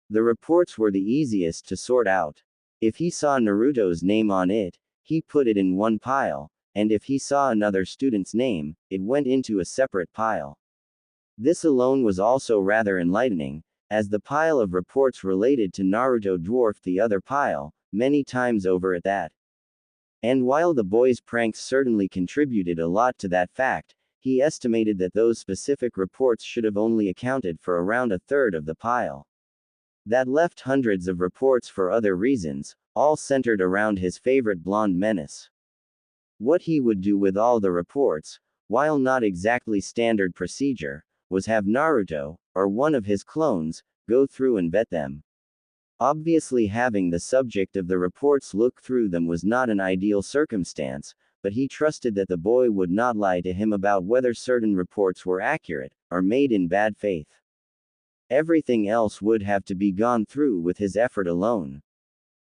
The reports were the easiest to sort out. If he saw Naruto's name on it, he put it in one pile, and if he saw another student's name, it went into a separate pile. This alone was also rather enlightening, as the pile of reports related to Naruto dwarfed the other pile, many times over at that. And while the boy's pranks certainly contributed a lot to that fact, he estimated that those specific reports should have only accounted for around a third of the pile. That left hundreds of reports for other reasons, all centered around his favorite blonde menace. What he would do with all the reports, while not exactly standard procedure, was have Naruto, or one of his clones, go through and vet them. Obviously, having the subject of the reports look through them was not an ideal circumstance, but he trusted that the boy would not lie to him about whether certain reports were accurate, or made in bad faith. Everything else would have to be gone through with his effort alone.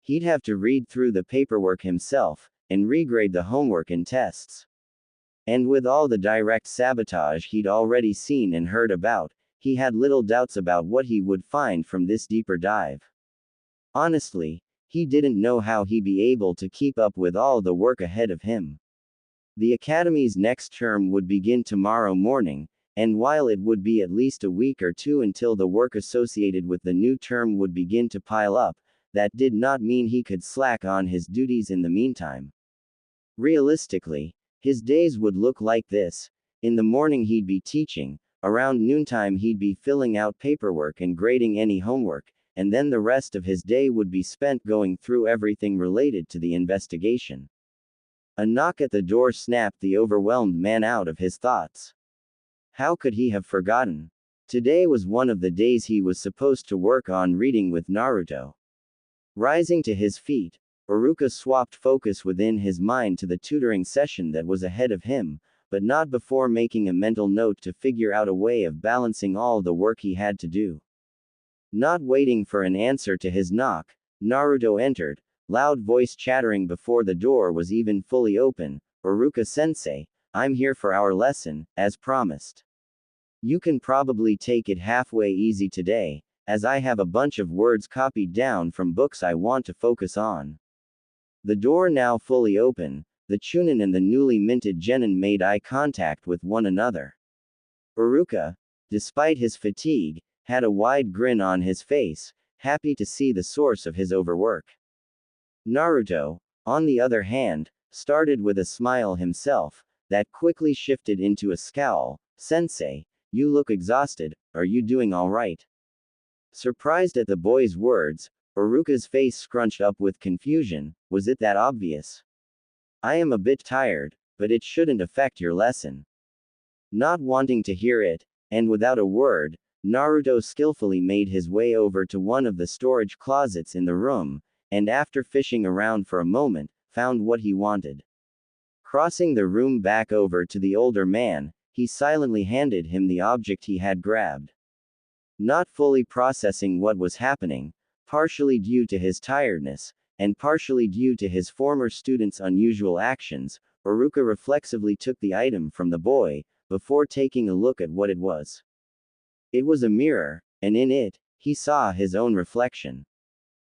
He'd have to read through the paperwork himself, and regrade the homework and tests. And with all the direct sabotage he'd already seen and heard about, he had little doubts about what he would find from this deeper dive. Honestly, he didn't know how he'd be able to keep up with all the work ahead of him. The academy's next term would begin tomorrow morning, and while it would be at least a week or two until the work associated with the new term would begin to pile up, that did not mean he could slack on his duties in the meantime. Realistically, his days would look like this. In the morning he'd be teaching, around noontime he'd be filling out paperwork and grading any homework, and then the rest of his day would be spent going through everything related to the investigation. A knock at the door snapped the overwhelmed man out of his thoughts. How could he have forgotten? Today was one of the days he was supposed to work on reading with Naruto. Rising to his feet, Iruka swapped focus within his mind to the tutoring session that was ahead of him, but not before making a mental note to figure out a way of balancing all the work he had to do. Not waiting for an answer to his knock, Naruto entered, loud voice chattering before the door was even fully open. Iruka-sensei, I'm here for our lesson, as promised. You can probably take it halfway easy today, as I have a bunch of words copied down from books I want to focus on. The door now fully open, the Chunin and the newly minted genin made eye contact with one another. Iruka, despite his fatigue, had a wide grin on his face, happy to see the source of his overwork. Naruto, on the other hand, started with a smile himself, that quickly shifted into a scowl. Sensei, you look exhausted, are you doing all right? Surprised at the boy's words, Iruka's face scrunched up with confusion. Was it that obvious? I am a bit tired, but it shouldn't affect your lesson. Not wanting to hear it, and without a word, Naruto skillfully made his way over to one of the storage closets in the room, and after fishing around for a moment, found what he wanted. Crossing the room back over to the older man, he silently handed him the object he had grabbed. Not fully processing what was happening, partially due to his tiredness, and partially due to his former student's unusual actions, Iruka reflexively took the item from the boy, before taking a look at what it was. It was a mirror, and in it, he saw his own reflection.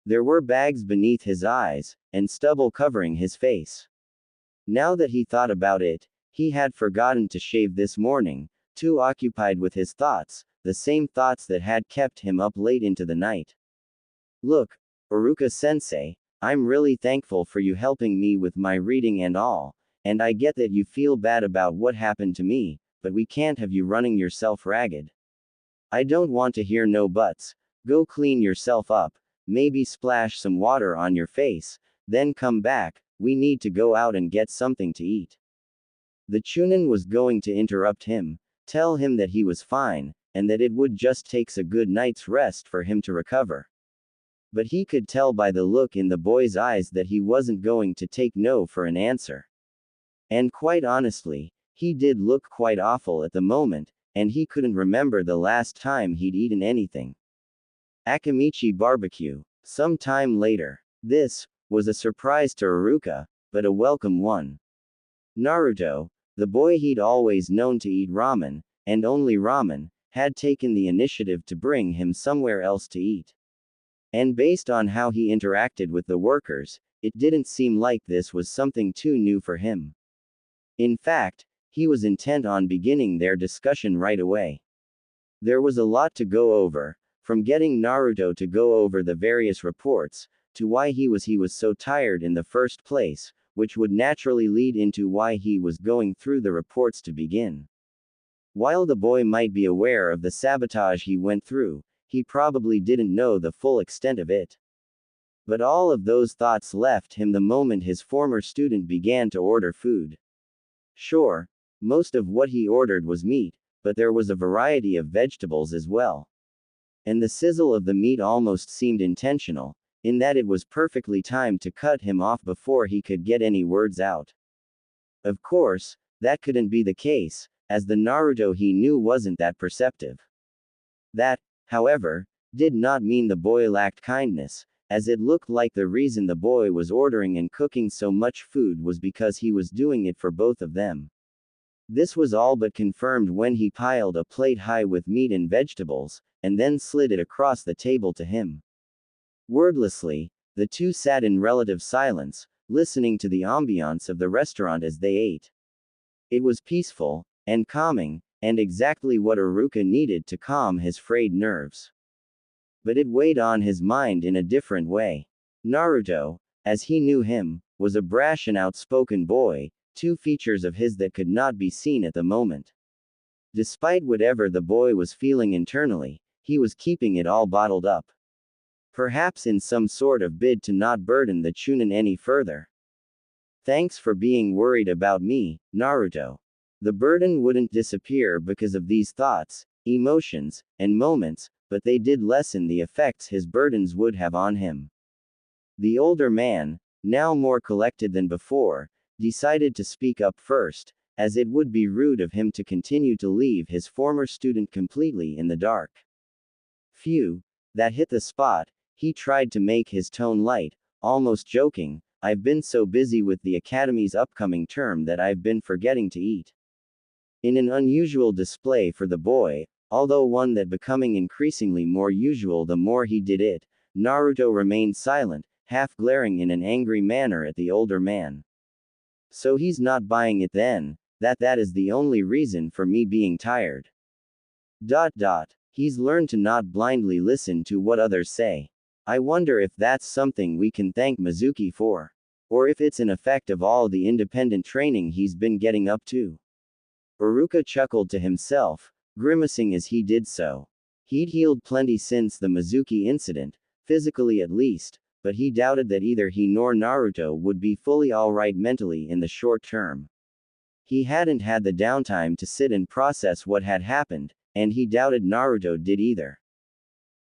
There were bags beneath his eyes, and stubble covering his face. Now that he thought about it, he had forgotten to shave this morning, too occupied with his thoughts, the same thoughts that had kept him up late into the night. Look, Iruka-sensei, I'm really thankful for you helping me with my reading and all, and I get that you feel bad about what happened to me, but we can't have you running yourself ragged. I don't want to hear no buts. Go clean yourself up, maybe splash some water on your face, then come back. We need to go out and get something to eat. The Chunin was going to interrupt him, tell him that he was fine, and that it would just take a good night's rest for him to recover. But he could tell by the look in the boy's eyes that he wasn't going to take no for an answer. And quite honestly, he did look quite awful at the moment, and he couldn't remember the last time he'd eaten anything. Akimichi barbecue. Some time later. This was a surprise to Iruka, but a welcome one. Naruto, the boy he'd always known to eat ramen, and only ramen, had taken the initiative to bring him somewhere else to eat. And based on how he interacted with the workers, it didn't seem like this was something too new for him. In fact, he was intent on beginning their discussion right away. There was a lot to go over, from getting Naruto to go over the various reports, to why he was so tired in the first place, which would naturally lead into why he was going through the reports to begin. While the boy might be aware of the sabotage he went through, he probably didn't know the full extent of it. But all of those thoughts left him the moment his former student began to order food. Sure, most of what he ordered was meat, but there was a variety of vegetables as well. And the sizzle of the meat almost seemed intentional, in that it was perfectly timed to cut him off before he could get any words out. Of course, that couldn't be the case, as the Naruto he knew wasn't that perceptive. That, however, did not mean the boy lacked kindness, as it looked like the reason the boy was ordering and cooking so much food was because he was doing it for both of them. This was all but confirmed when he piled a plate high with meat and vegetables, and then slid it across the table to him. Wordlessly, the two sat in relative silence, listening to the ambiance of the restaurant as they ate. It was peaceful, and calming, and exactly what Iruka needed to calm his frayed nerves. But it weighed on his mind in a different way. Naruto, as he knew him, was a brash and outspoken boy, two features of his that could not be seen at the moment. Despite whatever the boy was feeling internally, he was keeping it all bottled up. Perhaps in some sort of bid to not burden the Chunin any further. Thanks for being worried about me, Naruto. The burden wouldn't disappear because of these thoughts, emotions, and moments, but they did lessen the effects his burdens would have on him. The older man, now more collected than before, decided to speak up first, as it would be rude of him to continue to leave his former student completely in the dark. Phew, that hit the spot. He tried to make his tone light, almost joking. I've been so busy with the academy's upcoming term that I've been forgetting to eat. In an unusual display for the boy, although one that becoming increasingly more usual the more he did it, Naruto remained silent, half glaring in an angry manner at the older man. So he's not buying it then, that is the only reason for me being tired. He's learned to not blindly listen to what others say. I wonder if that's something we can thank Mizuki for. Or if it's an effect of all the independent training he's been getting up to. Iruka chuckled to himself, grimacing as he did so. He'd healed plenty since the Mizuki incident, physically at least, but he doubted that either he nor Naruto would be fully alright mentally in the short term. He hadn't had the downtime to sit and process what had happened, and he doubted Naruto did either.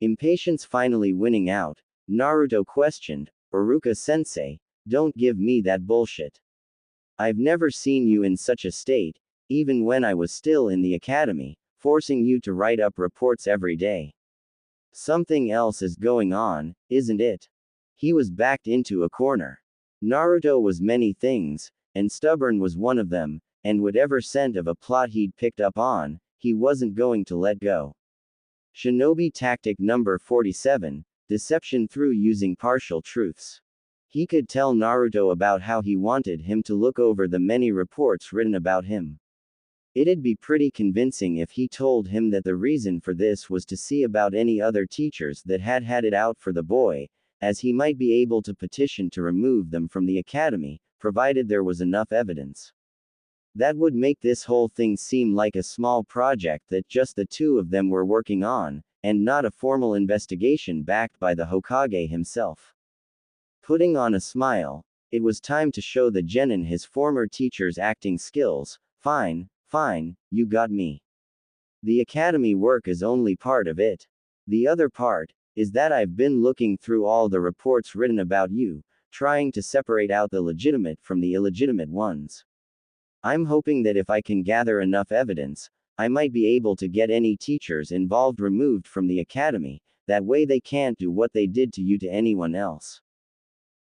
Impatience finally winning out, Naruto questioned, Iruka-sensei, don't give me that bullshit. I've never seen you in such a state, even when I was still in the academy, forcing you to write up reports every day. Something else is going on, isn't it? He was backed into a corner. Naruto was many things, and stubborn was one of them, and whatever scent of a plot he'd picked up on, he wasn't going to let go. Shinobi tactic number 47, deception through using partial truths. He could tell Naruto about how he wanted him to look over the many reports written about him. It'd be pretty convincing if he told him that the reason for this was to see about any other teachers that had it out for the boy, as he might be able to petition to remove them from the academy, provided there was enough evidence. That would make this whole thing seem like a small project that just the two of them were working on, and not a formal investigation backed by the Hokage himself. Putting on a smile, it was time to show the genin his former teacher's acting skills. Fine, you got me. The academy work is only part of it. The other part is that I've been looking through all the reports written about you, trying to separate out the legitimate from the illegitimate ones. I'm hoping that if I can gather enough evidence, I might be able to get any teachers involved removed from the academy, that way they can't do what they did to you to anyone else.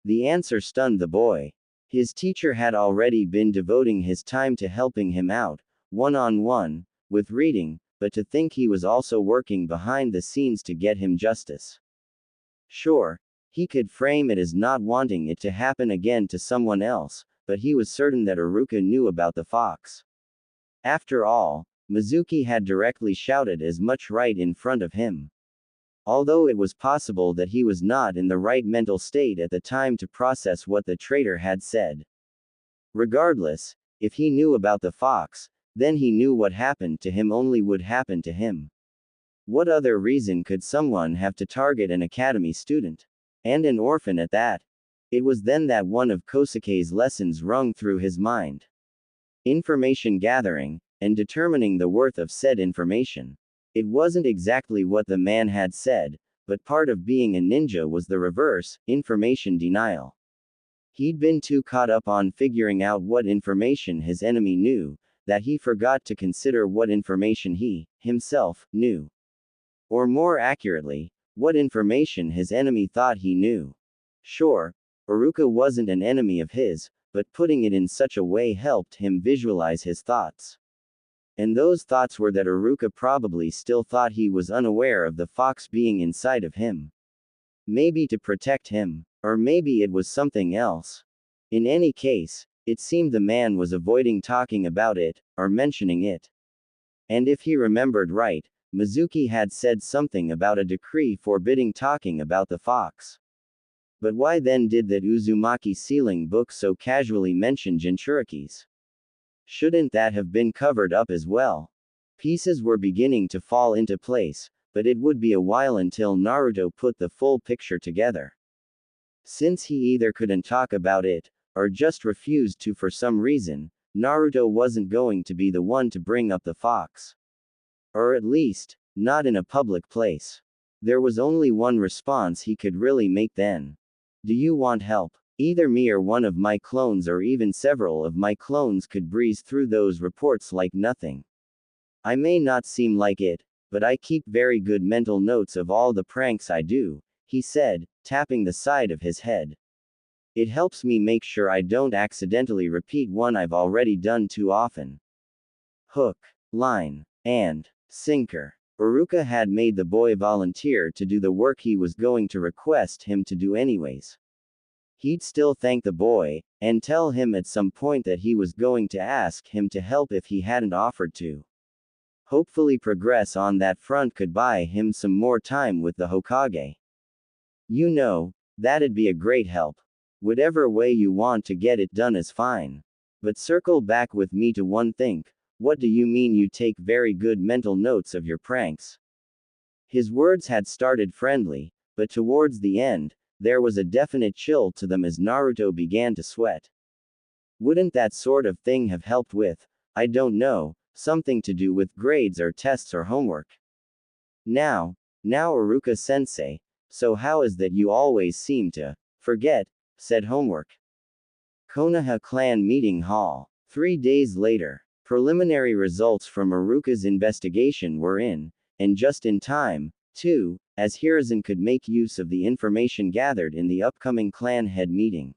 The answer stunned the boy. His teacher had already been devoting his time to helping him out, one-on-one, with reading, but to think he was also working behind the scenes to get him justice. Sure, he could frame it as not wanting it to happen again to someone else, but he was certain that Iruka knew about the fox. After all, Mizuki had directly shouted as much right in front of him. Although it was possible that he was not in the right mental state at the time to process what the traitor had said. Regardless, if he knew about the fox, then he knew what happened to him only would happen to him. What other reason could someone have to target an academy student? And an orphan at that? It was then that one of Kosuke's lessons rung through his mind. Information gathering, and determining the worth of said information. It wasn't exactly what the man had said, but part of being a ninja was the reverse, information denial. He'd been too caught up on figuring out what information his enemy knew, that he forgot to consider what information he, himself, knew. Or more accurately, what information his enemy thought he knew. Sure, Iruka wasn't an enemy of his, but putting it in such a way helped him visualize his thoughts. And those thoughts were that Iruka probably still thought he was unaware of the fox being inside of him. Maybe to protect him, or maybe it was something else. In any case, it seemed the man was avoiding talking about it, or mentioning it. And if he remembered right, Mizuki had said something about a decree forbidding talking about the fox. But why then did that Uzumaki sealing book so casually mention Jinchuriki's? Shouldn't that have been covered up as well? Pieces were beginning to fall into place, but it would be a while until Naruto put the full picture together. Since he either couldn't talk about it, or just refused to for some reason, Naruto wasn't going to be the one to bring up the fox. Or at least, not in a public place. There was only one response he could really make then. Do you want help? Either me or one of my clones or even several of my clones could breeze through those reports like nothing. I may not seem like it, but I keep very good mental notes of all the pranks I do, he said, tapping the side of his head. It helps me make sure I don't accidentally repeat one I've already done too often. Hook, line, and sinker. Iruka had made the boy volunteer to do the work he was going to request him to do anyways. He'd still thank the boy, and tell him at some point that he was going to ask him to help if he hadn't offered to. Hopefully progress on that front could buy him some more time with the Hokage. You know, that'd be a great help. Whatever way you want to get it done is fine. But circle back with me to one thing. What do you mean you take very good mental notes of your pranks? His words had started friendly, but towards the end, there was a definite chill to them as Naruto began to sweat. Wouldn't that sort of thing have helped with, I don't know, something to do with grades or tests or homework? Now Iruka-sensei, so how is that you always seem to forget said homework? Konoha Clan Meeting Hall. 3 days later, preliminary results from Iruka's investigation were in, and just in time, too, as Hiruzen could make use of the information gathered in the upcoming clan head meeting.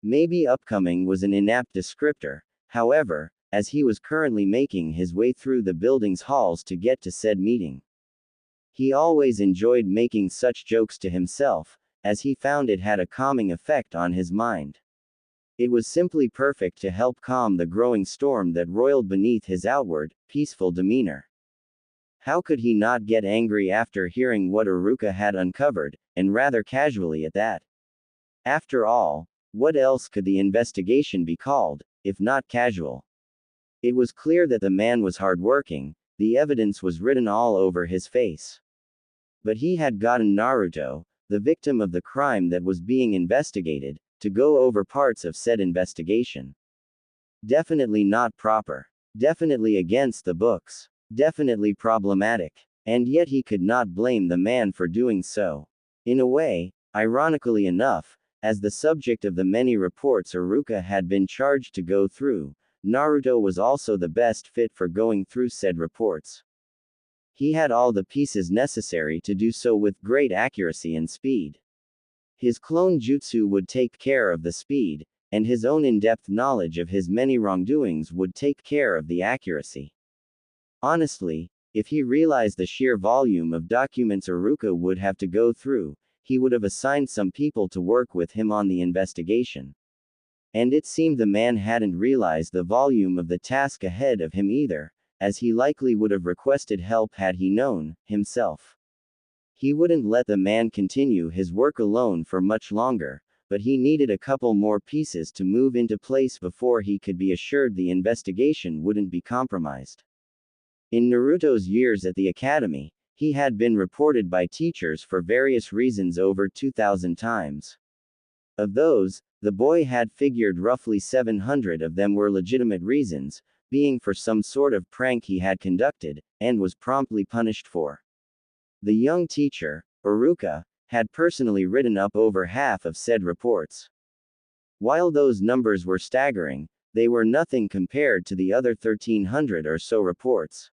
Maybe upcoming was an inapt descriptor, however, as he was currently making his way through the building's halls to get to said meeting. He always enjoyed making such jokes to himself, as he found it had a calming effect on his mind. It was simply perfect to help calm the growing storm that roiled beneath his outward, peaceful demeanor. How could he not get angry after hearing what Iruka had uncovered, and rather casually at that? After all, what else could the investigation be called, if not casual? It was clear that the man was hardworking, the evidence was written all over his face. But he had gotten Naruto, the victim of the crime that was being investigated, to go over parts of said investigation. Definitely not proper. Definitely against the books. Definitely problematic. And yet he could not blame the man for doing so. In a way, ironically enough, as the subject of the many reports Iruka had been charged to go through, Naruto was also the best fit for going through said reports. He had all the pieces necessary to do so with great accuracy and speed. His clone jutsu would take care of the speed, and his own in-depth knowledge of his many wrongdoings would take care of the accuracy. Honestly, if he realized the sheer volume of documents Iruka would have to go through, he would have assigned some people to work with him on the investigation. And it seemed the man hadn't realized the volume of the task ahead of him either, as he likely would have requested help had he known, himself. He wouldn't let the man continue his work alone for much longer, but he needed a couple more pieces to move into place before he could be assured the investigation wouldn't be compromised. In Naruto's years at the academy, he had been reported by teachers for various reasons over 2,000 times. Of those, the boy had figured roughly 700 of them were legitimate reasons, being for some sort of prank he had conducted, and was promptly punished for. The young teacher, Iruka, had personally written up over half of said reports. While those numbers were staggering, they were nothing compared to the other 1,300 or so reports.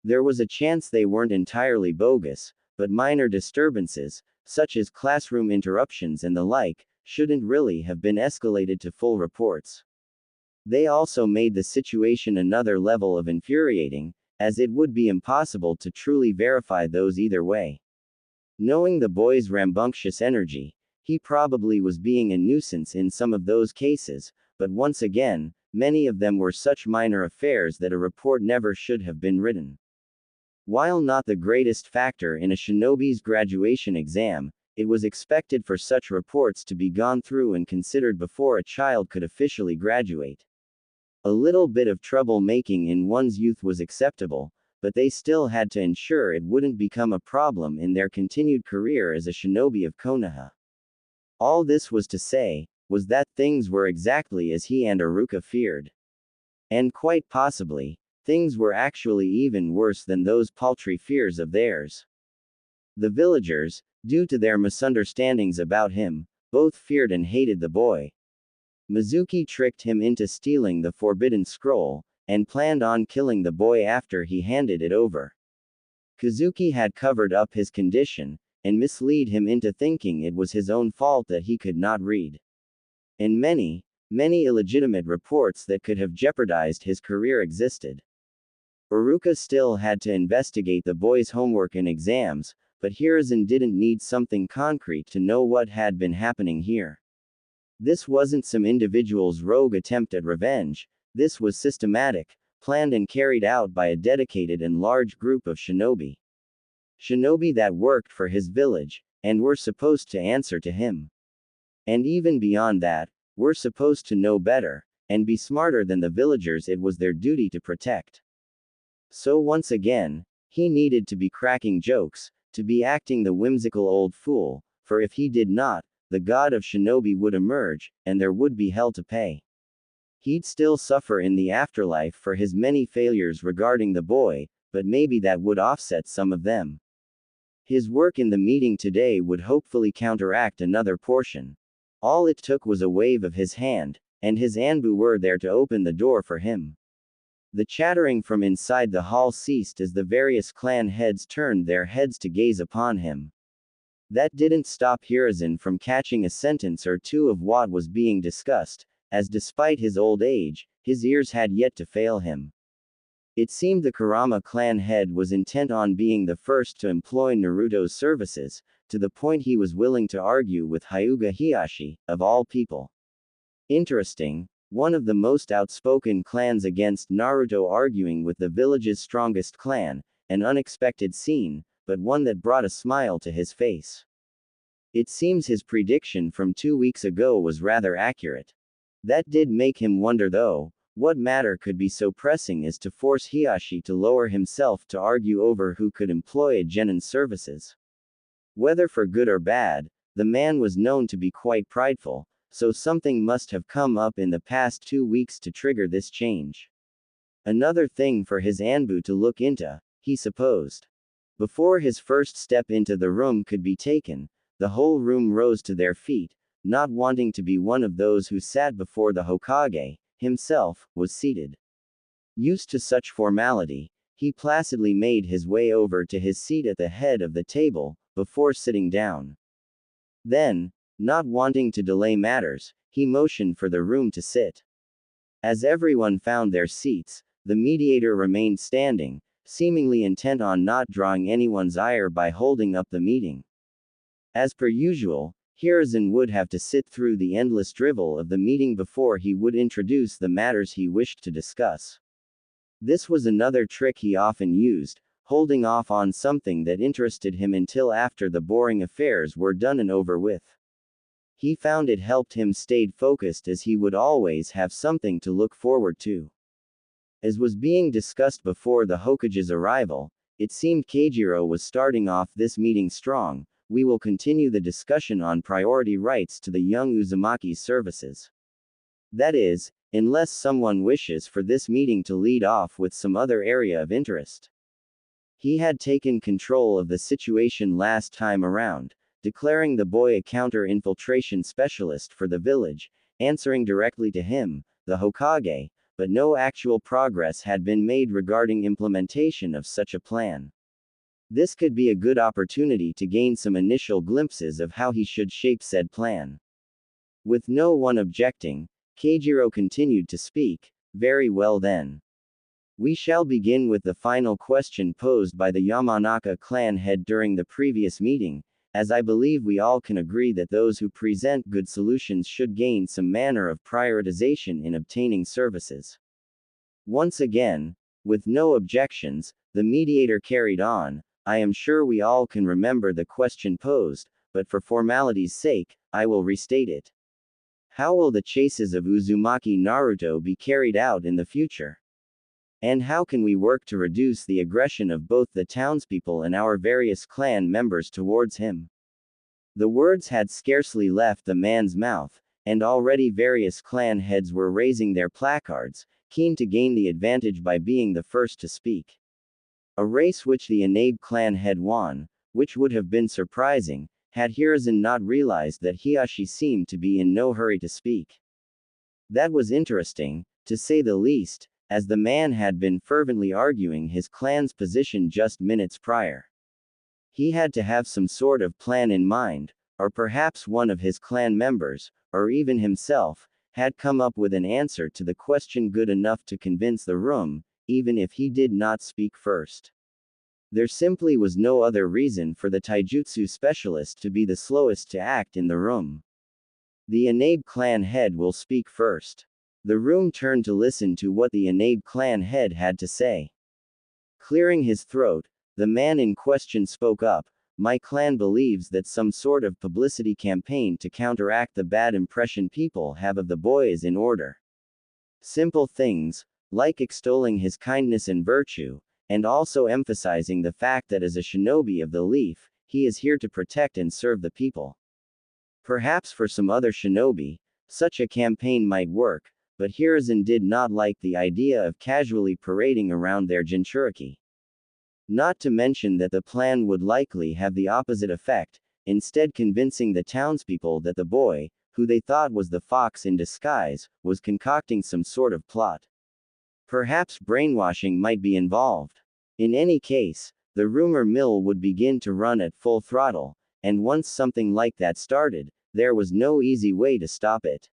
There was a chance they weren't entirely bogus, but minor disturbances, such as classroom interruptions and the like, shouldn't really have been escalated to full reports. They also made the situation another level of infuriating, as it would be impossible to truly verify those either way. Knowing the boy's rambunctious energy, he probably was being a nuisance in some of those cases, but once again, many of them were such minor affairs that a report never should have been written. While not the greatest factor in a shinobi's graduation exam, it was expected for such reports to be gone through and considered before a child could officially graduate. A little bit of troublemaking in one's youth was acceptable, but they still had to ensure it wouldn't become a problem in their continued career as a shinobi of Konoha. All this was to say, was that things were exactly as he and Iruka feared. And quite possibly, things were actually even worse than those paltry fears of theirs. The villagers, due to their misunderstandings about him, both feared and hated the boy. Mizuki tricked him into stealing the forbidden scroll, and planned on killing the boy after he handed it over. Kazuki had covered up his condition, and misled him into thinking it was his own fault that he could not read. And many illegitimate reports that could have jeopardized his career existed. Iruka still had to investigate the boy's homework and exams, but Hiruzen didn't need something concrete to know what had been happening here. This wasn't some individual's rogue attempt at revenge, this was systematic, planned and carried out by a dedicated and large group of shinobi. Shinobi that worked for his village, and were supposed to answer to him. And even beyond that, were supposed to know better, and be smarter than the villagers it was their duty to protect. So once again, he needed to be cracking jokes, to be acting the whimsical old fool, for if he did not, the god of shinobi would emerge, and there would be hell to pay. He'd still suffer in the afterlife for his many failures regarding the boy, but maybe that would offset some of them. His work in the meeting today would hopefully counteract another portion. All it took was a wave of his hand, and his Anbu were there to open the door for him. The chattering from inside the hall ceased as the various clan heads turned their heads to gaze upon him. That didn't stop Hiruzen from catching a sentence or two of what was being discussed, as despite his old age, his ears had yet to fail him. It seemed the Kurama clan head was intent on being the first to employ Naruto's services, to the point he was willing to argue with Hyuga Hiyashi, of all people. Interesting, one of the most outspoken clans against Naruto arguing with the village's strongest clan, an unexpected scene, but one that brought a smile to his face. It seems his prediction from 2 weeks ago was rather accurate. That did make him wonder though, what matter could be so pressing as to force Hiyashi to lower himself to argue over who could employ a genin's services. Whether for good or bad, the man was known to be quite prideful, so something must have come up in the past 2 weeks to trigger this change. Another thing for his Anbu to look into, he supposed. Before his first step into the room could be taken, the whole room rose to their feet, not wanting to be one of those who sat before the Hokage, himself, was seated. Used to such formality, he placidly made his way over to his seat at the head of the table, before sitting down. Then, not wanting to delay matters, he motioned for the room to sit. As everyone found their seats, the mediator remained standing, seemingly intent on not drawing anyone's ire by holding up the meeting. As per usual, Hiruzen would have to sit through the endless drivel of the meeting before he would introduce the matters he wished to discuss. This was another trick he often used, holding off on something that interested him until after the boring affairs were done and over with. He found it helped him stay focused as he would always have something to look forward to. As was being discussed before the Hokage's arrival, it seemed Keijiro was starting off this meeting strong. We will continue the discussion on priority rights to the young Uzumaki's services. That is, unless someone wishes for this meeting to lead off with some other area of interest. He had taken control of the situation last time around, declaring the boy a counter-infiltration specialist for the village, answering directly to him, the Hokage, but no actual progress had been made regarding implementation of such a plan. This could be a good opportunity to gain some initial glimpses of how he should shape said plan. With no one objecting, Keijiro continued to speak. Very well then. We shall begin with the final question posed by the Yamanaka clan head during the previous meeting, as I believe we all can agree that those who present good solutions should gain some manner of prioritization in obtaining services. Once again, with no objections, the mediator carried on. I am sure we all can remember the question posed, but for formality's sake, I will restate it. How will the chases of Uzumaki Naruto be carried out in the future? And how can we work to reduce the aggression of both the townspeople and our various clan members towards him? The words had scarcely left the man's mouth, and already various clan heads were raising their placards, keen to gain the advantage by being the first to speak. A race which the Inabe clan had won, which would have been surprising, had Hiruzen not realized that Hiashi seemed to be in no hurry to speak. That was interesting, to say the least, as the man had been fervently arguing his clan's position just minutes prior. He had to have some sort of plan in mind, or perhaps one of his clan members, or even himself, had come up with an answer to the question good enough to convince the room, even if he did not speak first. There simply was no other reason for the taijutsu specialist to be the slowest to act in the room. The Inabe clan head will speak first. The room turned to listen to what the Inabe clan head had to say. Clearing his throat, the man in question spoke up. My clan believes that some sort of publicity campaign to counteract the bad impression people have of the boy is in order. Simple things, like extolling his kindness and virtue, and also emphasizing the fact that as a shinobi of the leaf, he is here to protect and serve the people. Perhaps for some other shinobi, such a campaign might work, but Hiruzen did not like the idea of casually parading around their Jinchuriki. Not to mention that the plan would likely have the opposite effect, instead convincing the townspeople that the boy, who they thought was the fox in disguise, was concocting some sort of plot. Perhaps brainwashing might be involved. In any case, the rumor mill would begin to run at full throttle, and once something like that started, there was no easy way to stop it.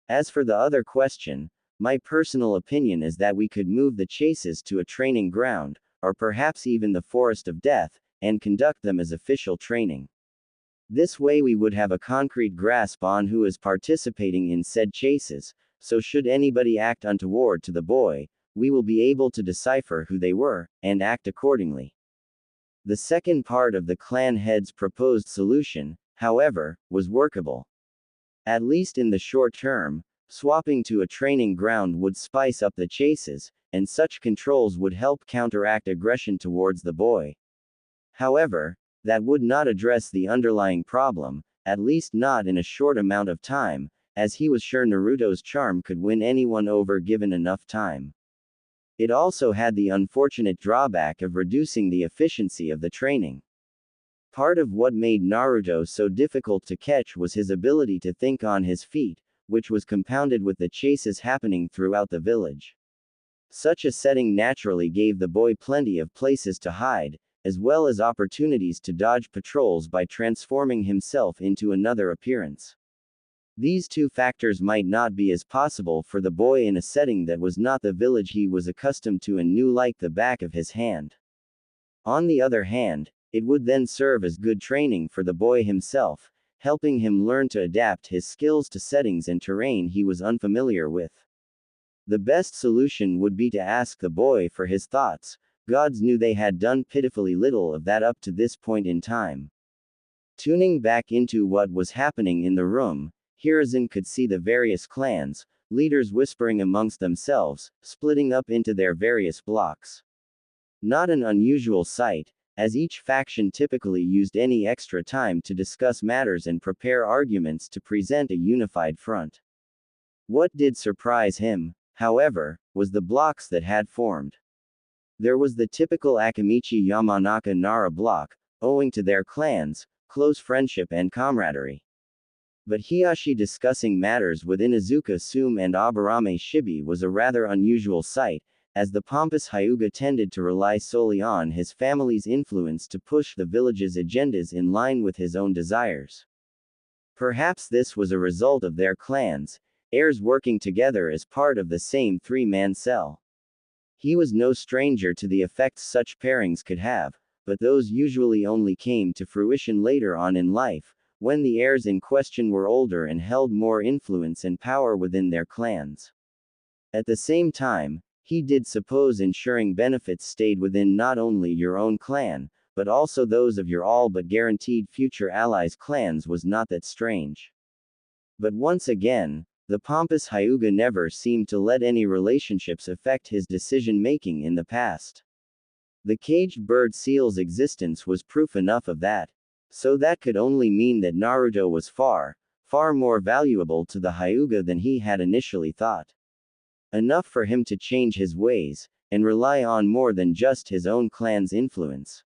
As for the other question, my personal opinion is that we could move the chases to a training ground, or perhaps even the Forest of Death, and conduct them as official training. This way we would have a concrete grasp on who is participating in said chases, so should anybody act untoward to the boy, we will be able to decipher who they were, and act accordingly. The second part of the clan head's proposed solution, however, was workable. At least in the short term, swapping to a training ground would spice up the chases, and such controls would help counteract aggression towards the boy. However, that would not address the underlying problem, at least not in a short amount of time, as he was sure Naruto's charm could win anyone over given enough time. It also had the unfortunate drawback of reducing the efficiency of the training. Part of what made Naruto so difficult to catch was his ability to think on his feet, which was compounded with the chases happening throughout the village. Such a setting naturally gave the boy plenty of places to hide, as well as opportunities to dodge patrols by transforming himself into another appearance. These two factors might not be as possible for the boy in a setting that was not the village he was accustomed to and knew like the back of his hand. On the other hand, it would then serve as good training for the boy himself, helping him learn to adapt his skills to settings and terrain he was unfamiliar with. The best solution would be to ask the boy for his thoughts. Gods knew they had done pitifully little of that up to this point in time. Tuning back into what was happening in the room, Hiruzen could see the various clans, leaders whispering amongst themselves, splitting up into their various blocks. Not an unusual sight, as each faction typically used any extra time to discuss matters and prepare arguments to present a unified front. What did surprise him, however, was the blocks that had formed. There was the typical Akamichi Yamanaka Nara block, owing to their clans, close friendship and camaraderie. But Hiyashi discussing matters with Inuzuka Sume and Aburame Shibi was a rather unusual sight, as the pompous Hyuga tended to rely solely on his family's influence to push the village's agendas in line with his own desires. Perhaps this was a result of their clans, heirs working together as part of the same three-man cell. He was no stranger to the effects such pairings could have, but those usually only came to fruition later on in life, when the heirs in question were older and held more influence and power within their clans. At the same time, he did suppose ensuring benefits stayed within not only your own clan, but also those of your all but guaranteed future allies' clans was not that strange. But once again, the pompous Hyuga never seemed to let any relationships affect his decision-making in the past. The caged bird seal's existence was proof enough of that. So that could only mean that Naruto was far, far more valuable to the Hyuga than he had initially thought. Enough for him to change his ways, and rely on more than just his own clan's influence.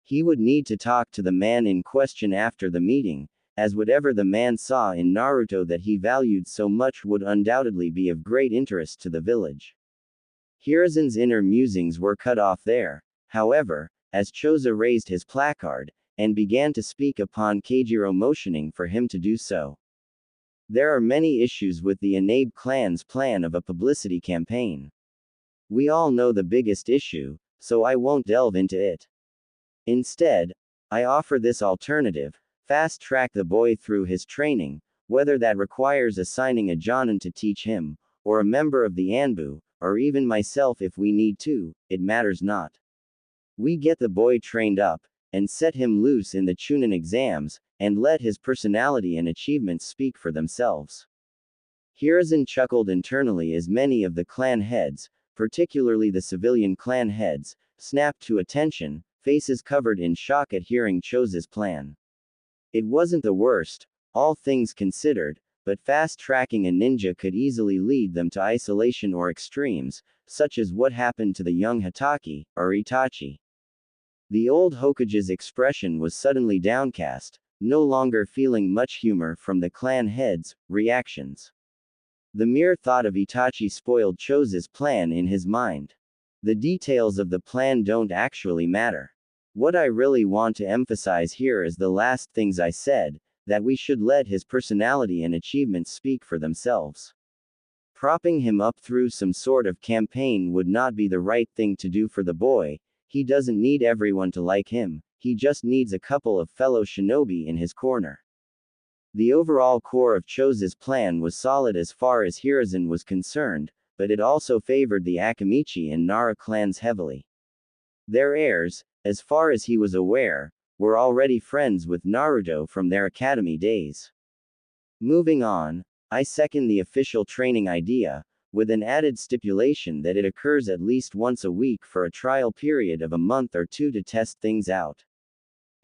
He would need to talk to the man in question after the meeting, as whatever the man saw in Naruto that he valued so much would undoubtedly be of great interest to the village. Hiruzen's inner musings were cut off there, however, as Choza raised his placard, and began to speak upon Keijiro motioning for him to do so. There are many issues with the Inabe clan's plan of a publicity campaign. We all know the biggest issue, so I won't delve into it. Instead, I offer this alternative: fast-track the boy through his training, whether that requires assigning a Jonin to teach him, or a member of the Anbu, or even myself if we need to, it matters not. We get the boy trained up, and set him loose in the Chunin exams, and let his personality and achievements speak for themselves. Hiruzen chuckled internally as many of the clan heads, particularly the civilian clan heads, snapped to attention, faces covered in shock at hearing Choza's plan. It wasn't the worst, all things considered, but fast-tracking a ninja could easily lead them to isolation or extremes, such as what happened to the young Hatake, or Itachi. The old Hokage's expression was suddenly downcast, no longer feeling much humor from the clan heads' reactions. The mere thought of Itachi spoiled Choza's plan in his mind. The details of the plan don't actually matter. What I really want to emphasize here is the last things I said, that we should let his personality and achievements speak for themselves. Propping him up through some sort of campaign would not be the right thing to do for the boy. He doesn't need everyone to like him, he just needs a couple of fellow shinobi in his corner. The overall core of Choza's plan was solid as far as Hiruzen was concerned, but it also favored the Akamichi and Nara clans heavily. Their heirs, as far as he was aware, were already friends with Naruto from their academy days. Moving on, I second the official training idea, with an added stipulation that it occurs at least once a week for a trial period of a month or two to test things out.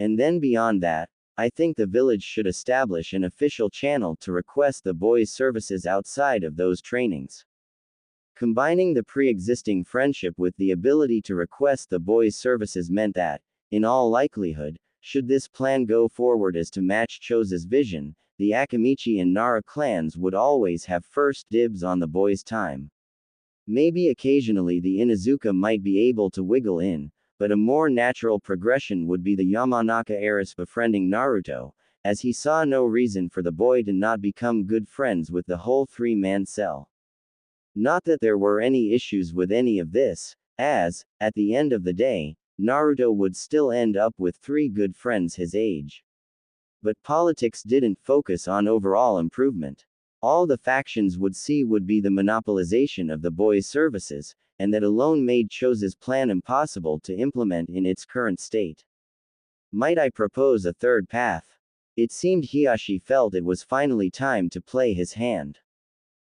And then beyond that, I think the village should establish an official channel to request the boys' services outside of those trainings. Combining the pre-existing friendship with the ability to request the boys' services meant that, in all likelihood, should this plan go forward as to match Choza's vision, the Akamichi and Nara clans would always have first dibs on the boy's time. Maybe occasionally the Inuzuka might be able to wiggle in, but a more natural progression would be the Yamanaka heiress befriending Naruto, as he saw no reason for the boy to not become good friends with the whole three-man cell. Not that there were any issues with any of this, as, at the end of the day, Naruto would still end up with 3 good friends his age. But politics didn't focus on overall improvement. All the factions would see would be the monopolization of the boy's services, and that alone made Chose's plan impossible to implement in its current state. Might I propose a third path? It seemed Hiashi felt it was finally time to play his hand.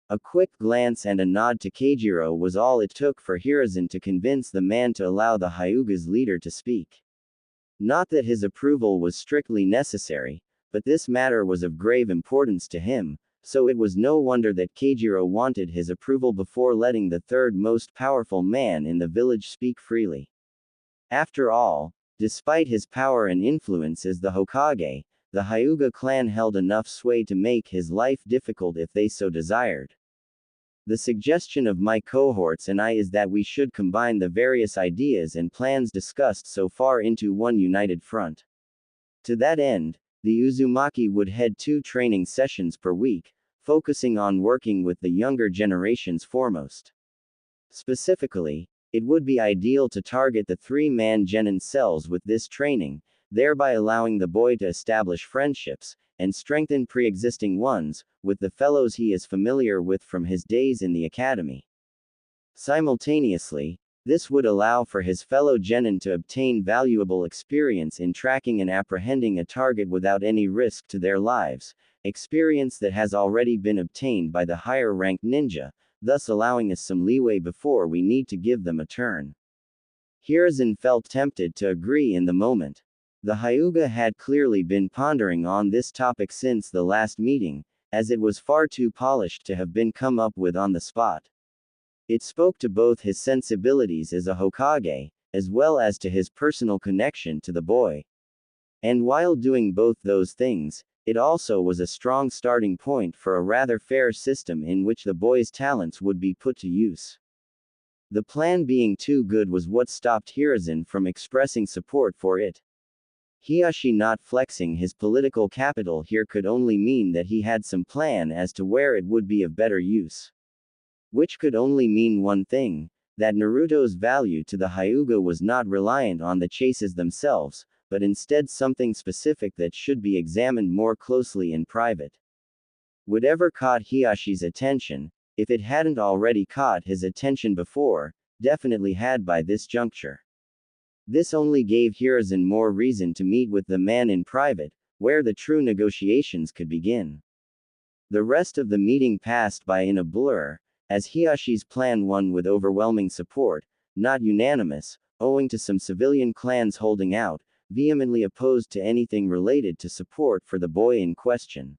A quick glance and a nod to Keijiro was all it took for Hiruzen to convince the man to allow the Hyuga's leader to speak. Not that his approval was strictly necessary, but this matter was of grave importance to him, so it was no wonder that Keijiro wanted his approval before letting the third most powerful man in the village speak freely. After all, despite his power and influence as the Hokage, the Hyuga clan held enough sway to make his life difficult if they so desired. The suggestion of my cohorts and I is that we should combine the various ideas and plans discussed so far into one united front. To that end, the Uzumaki would head 2 training sessions per week, focusing on working with the younger generations foremost. Specifically, it would be ideal to target the 3-man genin cells with this training, thereby allowing the boy to establish friendships, and strengthen pre-existing ones, with the fellows he is familiar with from his days in the academy. Simultaneously, this would allow for his fellow genin to obtain valuable experience in tracking and apprehending a target without any risk to their lives, experience that has already been obtained by the higher-ranked ninja, thus allowing us some leeway before we need to give them a turn. Hiruzen felt tempted to agree in the moment. The Hyuga had clearly been pondering on this topic since the last meeting, as it was far too polished to have been come up with on the spot. It spoke to both his sensibilities as a Hokage, as well as to his personal connection to the boy. And while doing both those things, it also was a strong starting point for a rather fair system in which the boy's talents would be put to use. The plan being too good was what stopped Hiruzen from expressing support for it. Hiashi not flexing his political capital here could only mean that he had some plan as to where it would be of better use. Which could only mean one thing, that Naruto's value to the Hyuga was not reliant on the chases themselves, but instead something specific that should be examined more closely in private. Whatever caught Hiashi's attention, if it hadn't already caught his attention before, definitely had by this juncture. This only gave Hiruzen more reason to meet with the man in private, where the true negotiations could begin. The rest of the meeting passed by in a blur, as Hiashi's plan won with overwhelming support, not unanimous, owing to some civilian clans holding out, vehemently opposed to anything related to support for the boy in question.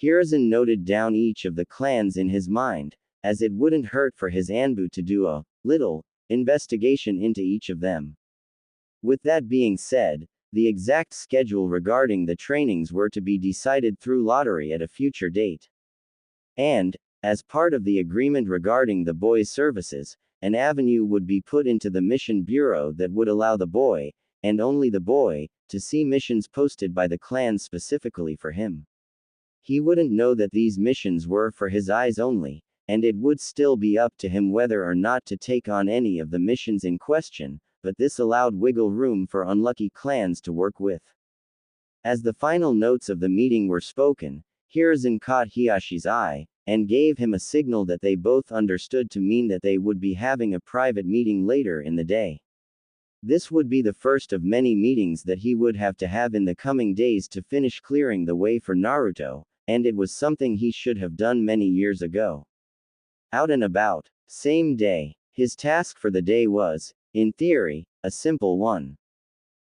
Hiruzen noted down each of the clans in his mind, as it wouldn't hurt for his Anbu to do a little investigation into each of them. With that being said, the exact schedule regarding the trainings were to be decided through lottery at a future date. And, as part of the agreement regarding the boy's services, an avenue would be put into the mission bureau that would allow the boy, and only the boy, to see missions posted by the clans specifically for him. He wouldn't know that these missions were for his eyes only, and it would still be up to him whether or not to take on any of the missions in question, but this allowed wiggle room for unlucky clans to work with. As the final notes of the meeting were spoken, Hiruzen caught Hiashi's eye, and gave him a signal that they both understood to mean that they would be having a private meeting later in the day. This would be the first of many meetings that he would have to have in the coming days to finish clearing the way for Naruto, and it was something he should have done many years ago. Out and about, same day, his task for the day was, in theory, a simple one.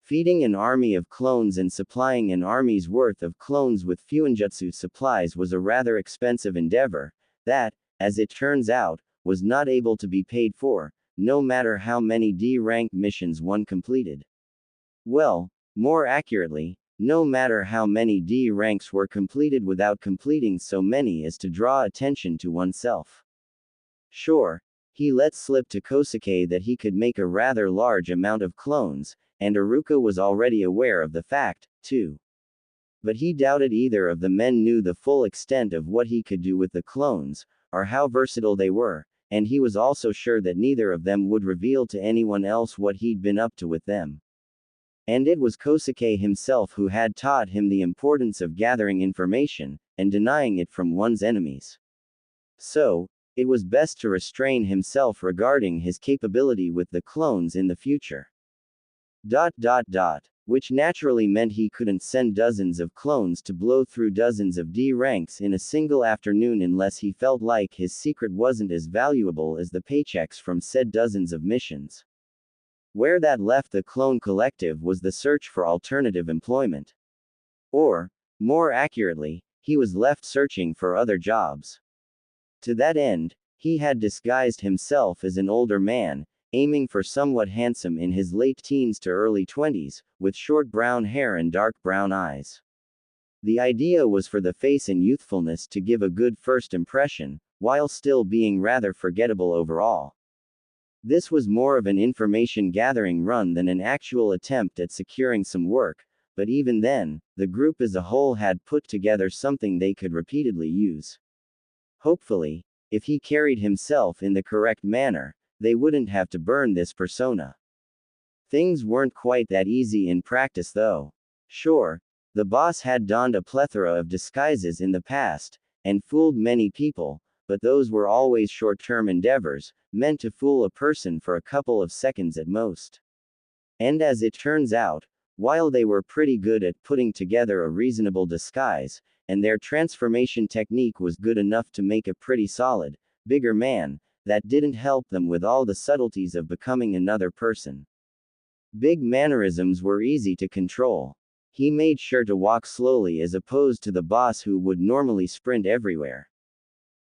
Feeding an army of clones and supplying an army's worth of clones with fuinjutsu supplies was a rather expensive endeavor, that, as it turns out, was not able to be paid for, no matter how many D-rank missions one completed. Well, more accurately, No matter how many D ranks were completed without completing so many as to draw attention to oneself. Sure, he let slip to Kosuke that he could make a rather large amount of clones, and Iruka was already aware of the fact, too. But he doubted either of the men knew the full extent of what he could do with the clones, or how versatile they were, and he was also sure that neither of them would reveal to anyone else what he'd been up to with them. And it was Kosuke himself who had taught him the importance of gathering information, and denying it from one's enemies. So, it was best to restrain himself regarding his capability with the clones in the future. Which naturally meant he couldn't send dozens of clones to blow through dozens of D ranks in a single afternoon unless he felt like his secret wasn't as valuable as the paychecks from said dozens of missions. Where that left the clone collective was the search for alternative employment. Or, more accurately, he was left searching for other jobs. To that end, he had disguised himself as an older man, aiming for somewhat handsome in his late teens to early 20s, with short brown hair and dark brown eyes. The idea was for the face and youthfulness to give a good first impression, while still being rather forgettable overall. This was more of an information gathering run than an actual attempt at securing some work, but even then, the group as a whole had put together something they could repeatedly use. Hopefully, if he carried himself in the correct manner, they wouldn't have to burn this persona. Things weren't quite that easy in practice though. Sure, the boss had donned a plethora of disguises in the past, and fooled many people, but those were always short-term endeavors, meant to fool a person for a couple of seconds at most. And as it turns out, while they were pretty good at putting together a reasonable disguise, and their transformation technique was good enough to make a pretty solid, bigger man, that didn't help them with all the subtleties of becoming another person. Big mannerisms were easy to control. He made sure to walk slowly as opposed to the boss who would normally sprint everywhere.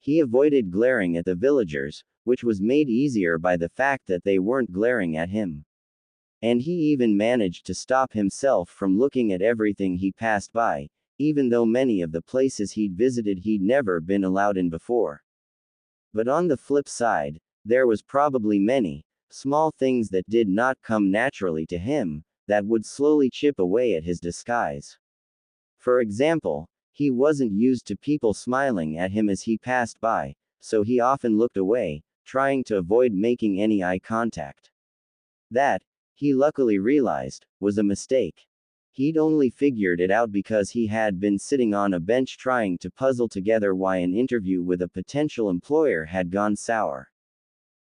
He avoided glaring at the villagers, which was made easier by the fact that they weren't glaring at him. And he even managed to stop himself from looking at everything he passed by, even though many of the places he'd visited he'd never been allowed in before. But on the flip side, there was probably many small things that did not come naturally to him, that would slowly chip away at his disguise. For example, he wasn't used to people smiling at him as he passed by, so he often looked away, trying to avoid making any eye contact. That, he luckily realized, was a mistake. He'd only figured it out because he had been sitting on a bench trying to puzzle together why an interview with a potential employer had gone sour.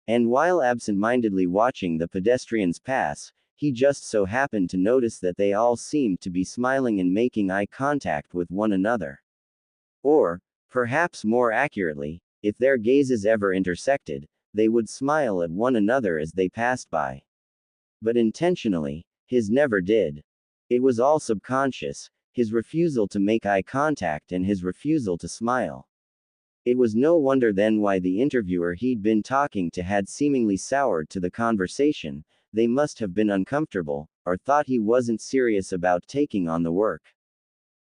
And while absent-mindedly watching the pedestrians pass, he just so happened to notice that they all seemed to be smiling and making eye contact with one another. Or, perhaps more accurately, if their gazes ever intersected, they would smile at one another as they passed by. But intentionally, his never did. It was all subconscious, his refusal to make eye contact and his refusal to smile. It was no wonder then why the interviewer he'd been talking to had seemingly soured to the conversation. They must have been uncomfortable, or thought he wasn't serious about taking on the work.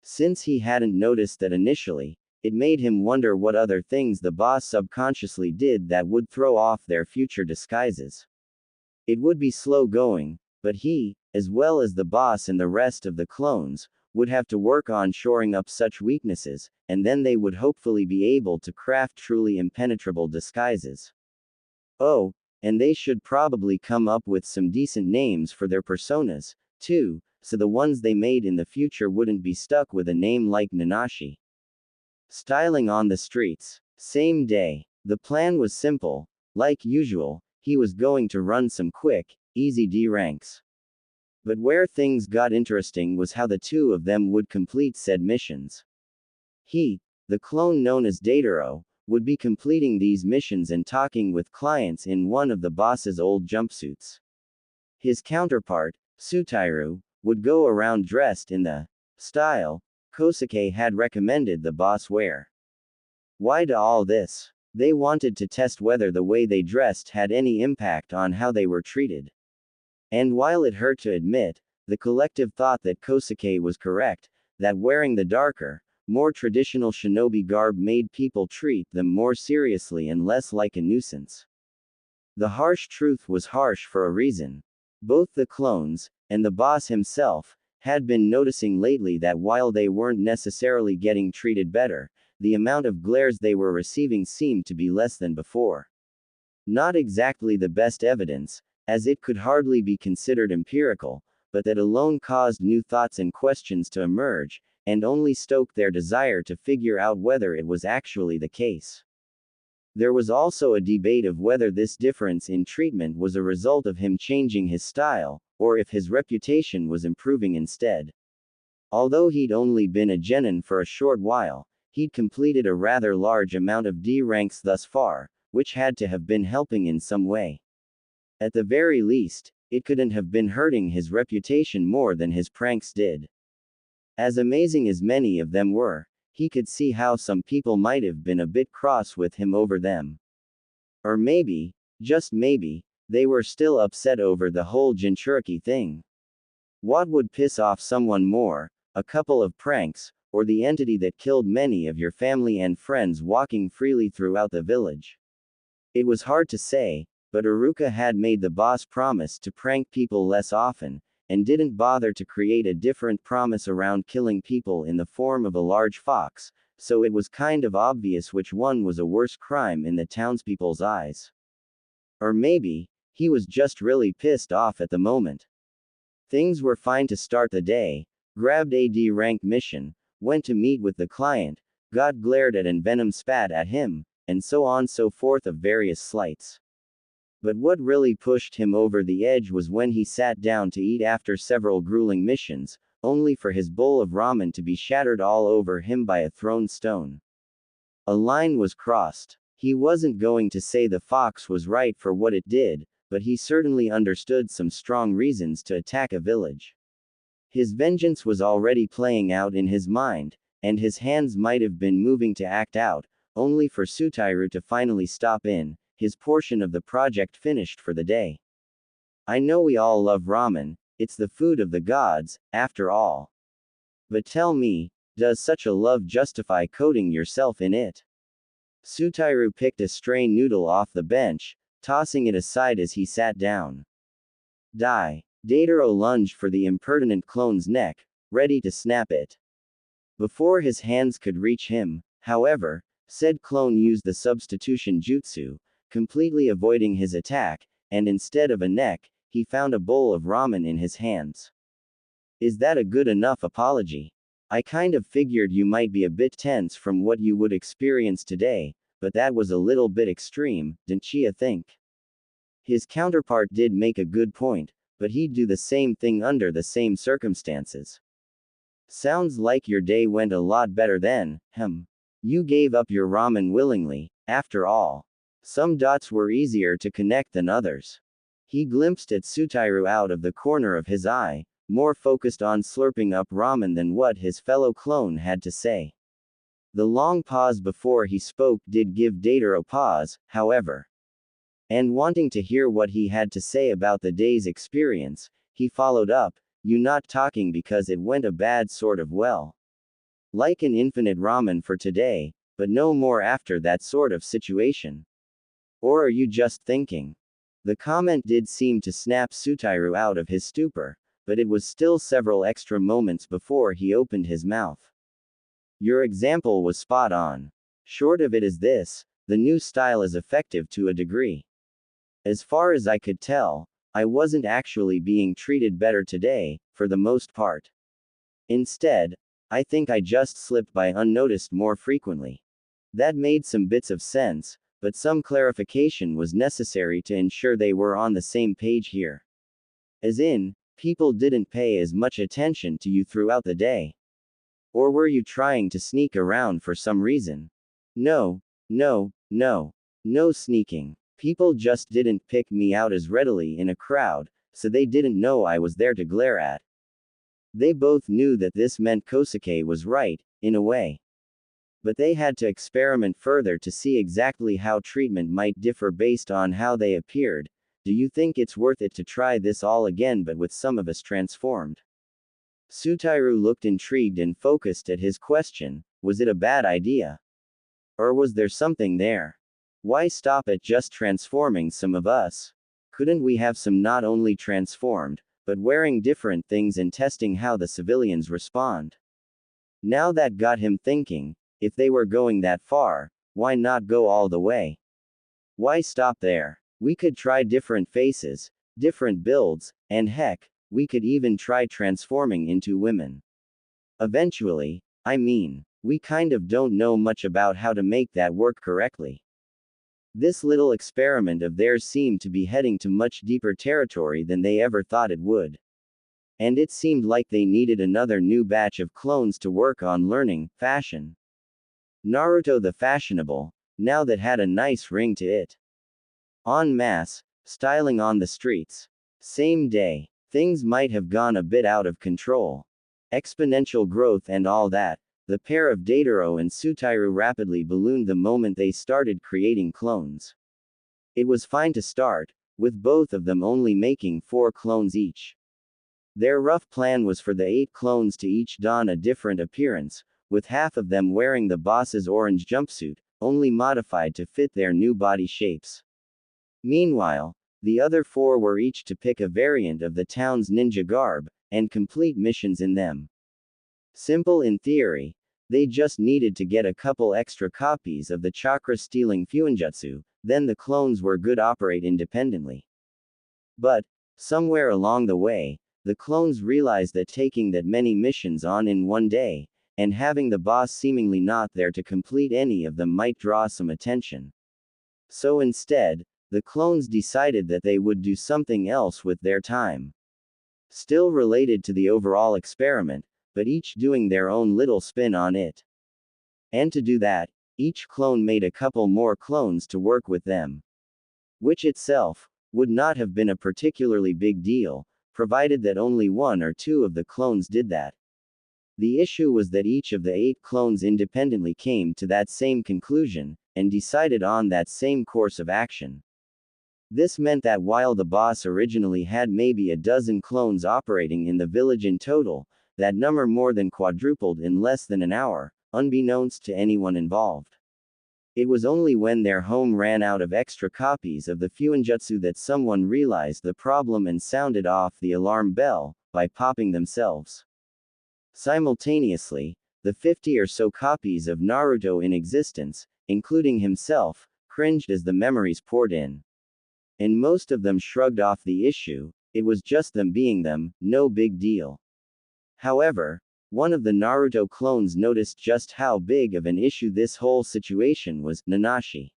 Since he hadn't noticed that initially, it made him wonder what other things the boss subconsciously did that would throw off their future disguises. It would be slow going, but he, as well as the boss and the rest of the clones, would have to work on shoring up such weaknesses, and then they would hopefully be able to craft truly impenetrable disguises. Oh, and they should probably come up with some decent names for their personas, too, so the ones they made in the future wouldn't be stuck with a name like Nanashi. Styling on the streets. Same day. The plan was simple. Like usual, he was going to run some quick, easy D ranks. But where things got interesting was how the two of them would complete said missions. He, the clone known as Dataro, would be completing these missions and talking with clients in one of the boss's old jumpsuits. His counterpart, Sutairu, would go around dressed in the style Kosuke had recommended the boss wear. Why do all this? They wanted to test whether the way they dressed had any impact on how they were treated. And while it hurt to admit, The collective thought that Kosuke was correct, that wearing the darker, more traditional shinobi garb made people treat them more seriously and less like a nuisance. The harsh truth was harsh for a reason. Both the clones, and the boss himself, had been noticing lately that while they weren't necessarily getting treated better, the amount of glares they were receiving seemed to be less than before. Not exactly the best evidence, as it could hardly be considered empirical, but that alone caused new thoughts and questions to emerge, and only stoked their desire to figure out whether it was actually the case. There was also a debate of whether this difference in treatment was a result of him changing his style, or if his reputation was improving instead. Although he'd only been a genin for a short while, he'd completed a rather large amount of D ranks thus far, which had to have been helping in some way. At the very least, it couldn't have been hurting his reputation more than his pranks did. As amazing as many of them were, he could see how some people might have been a bit cross with him over them. Or maybe, just maybe, they were still upset over the whole Jinchuriki thing. What would piss off someone more, a couple of pranks, or the entity that killed many of your family and friends walking freely throughout the village? It was hard to say, but Iruka had made the boss promise to prank people less often, and didn't bother to create a different promise around killing people in the form of a large fox, so it was kind of obvious which one was a worse crime in the townspeople's eyes. Or maybe, he was just really pissed off at the moment. Things were fine to start the day, grabbed a D rank mission, went to meet with the client, got glared at and venom spat at him, and so on so forth of various slights. But what really pushed him over the edge was when he sat down to eat after several grueling missions, only for his bowl of ramen to be shattered all over him by a thrown stone. A line was crossed. He wasn't going to say the fox was right for what it did, but he certainly understood some strong reasons to attack a village. His vengeance was already playing out in his mind, and his hands might have been moving to act out, only for Sutairu to finally stop in, his portion of the project finished for the day. I know we all love ramen, it's the food of the gods, after all. But tell me, does such a love justify coating yourself in it? Sutairu picked a stray noodle off the bench, tossing it aside as he sat down. Dataro lunged for the impertinent clone's neck, ready to snap it. Before his hands could reach him, however, said clone used the substitution jutsu, completely avoiding his attack, and instead of a neck, he found a bowl of ramen in his hands. Is that a good enough apology? I kind of figured you might be a bit tense from what you would experience today, but that was a little bit extreme, didn't you think? His counterpart did make a good point, but he'd do the same thing under the same circumstances. Sounds like your day went a lot better then, You gave up your ramen willingly, after all. Some dots were easier to connect than others. He glimpsed at Sutairu out of the corner of his eye, more focused on slurping up ramen than what his fellow clone had to say. The long pause before he spoke did give Dataro pause, however. And wanting to hear what he had to say about the day's experience, he followed up, you not talking because it went a bad sort of well. Like an infinite ramen for today, but no more after that sort of situation. Or are you just thinking? The comment did seem to snap Sutairu out of his stupor, but it was still several extra moments before he opened his mouth. Your example was spot on. Short of it is this, the new style is effective to a degree. As far as I could tell, I wasn't actually being treated better today, for the most part. Instead, I think I just slipped by unnoticed more frequently. That made some bits of sense, but some clarification was necessary to ensure they were on the same page here. As in, people didn't pay as much attention to you throughout the day. Or were you trying to sneak around for some reason? No sneaking. People just didn't pick me out as readily in a crowd, so they didn't know I was there to glare at. They both knew that this meant Kosuke was right, in a way. But they had to experiment further to see exactly how treatment might differ based on how they appeared, Do you think it's worth it to try this all again but with some of us transformed? Sutairu looked intrigued and focused at his question. Was it a bad idea? Or was there something there? Why stop at just transforming some of us? Couldn't we have some not only transformed, but wearing different things and testing how the civilians respond? Now that got him thinking, if they were going that far, why not go all the way? Why stop there? We could try different faces, different builds, and heck, we could even try transforming into women. Eventually, we kind of don't know much about how to make that work correctly. This little experiment of theirs seemed to be heading to much deeper territory than they ever thought it would. And it seemed like they needed another new batch of clones to work on learning fashion. Naruto the fashionable, now that had a nice ring to it. En masse, styling on the streets. Same day, things might have gone a bit out of control. Exponential growth and all that. The pair of Dataro and Sutairu rapidly ballooned the moment they started creating clones. It was fine to start, with both of them only making 4 clones each. Their rough plan was for the 8 clones to each don a different appearance, with half of them wearing the boss's orange jumpsuit, only modified to fit their new body shapes. Meanwhile, the other 4 were each to pick a variant of the town's ninja garb, and complete missions in them. Simple in theory, they just needed to get a couple extra copies of the chakra-stealing Fuinjutsu, then the clones were good operate independently. But, somewhere along the way, the clones realized that taking that many missions on in one day, and having the boss seemingly not there to complete any of them might draw some attention. So instead, the clones decided that they would do something else with their time. Still related to the overall experiment, but each doing their own little spin on it. And to do that, each clone made a couple more clones to work with them. Which itself would not have been a particularly big deal, provided that only 1 or 2 of the clones did that. The issue was that each of the 8 clones independently came to that same conclusion, and decided on that same course of action. This meant that while the boss originally had maybe a dozen clones operating in the village in total, that number more than quadrupled in less than an hour, unbeknownst to anyone involved. It was only when their home ran out of extra copies of the Fuinjutsu that someone realized the problem and sounded off the alarm bell, by popping themselves. Simultaneously, the 50 or so copies of Naruto in existence, including himself, cringed as the memories poured in. And most of them shrugged off the issue, it was just them being them, no big deal. However, one of the Naruto clones noticed just how big of an issue this whole situation was. Nanashi.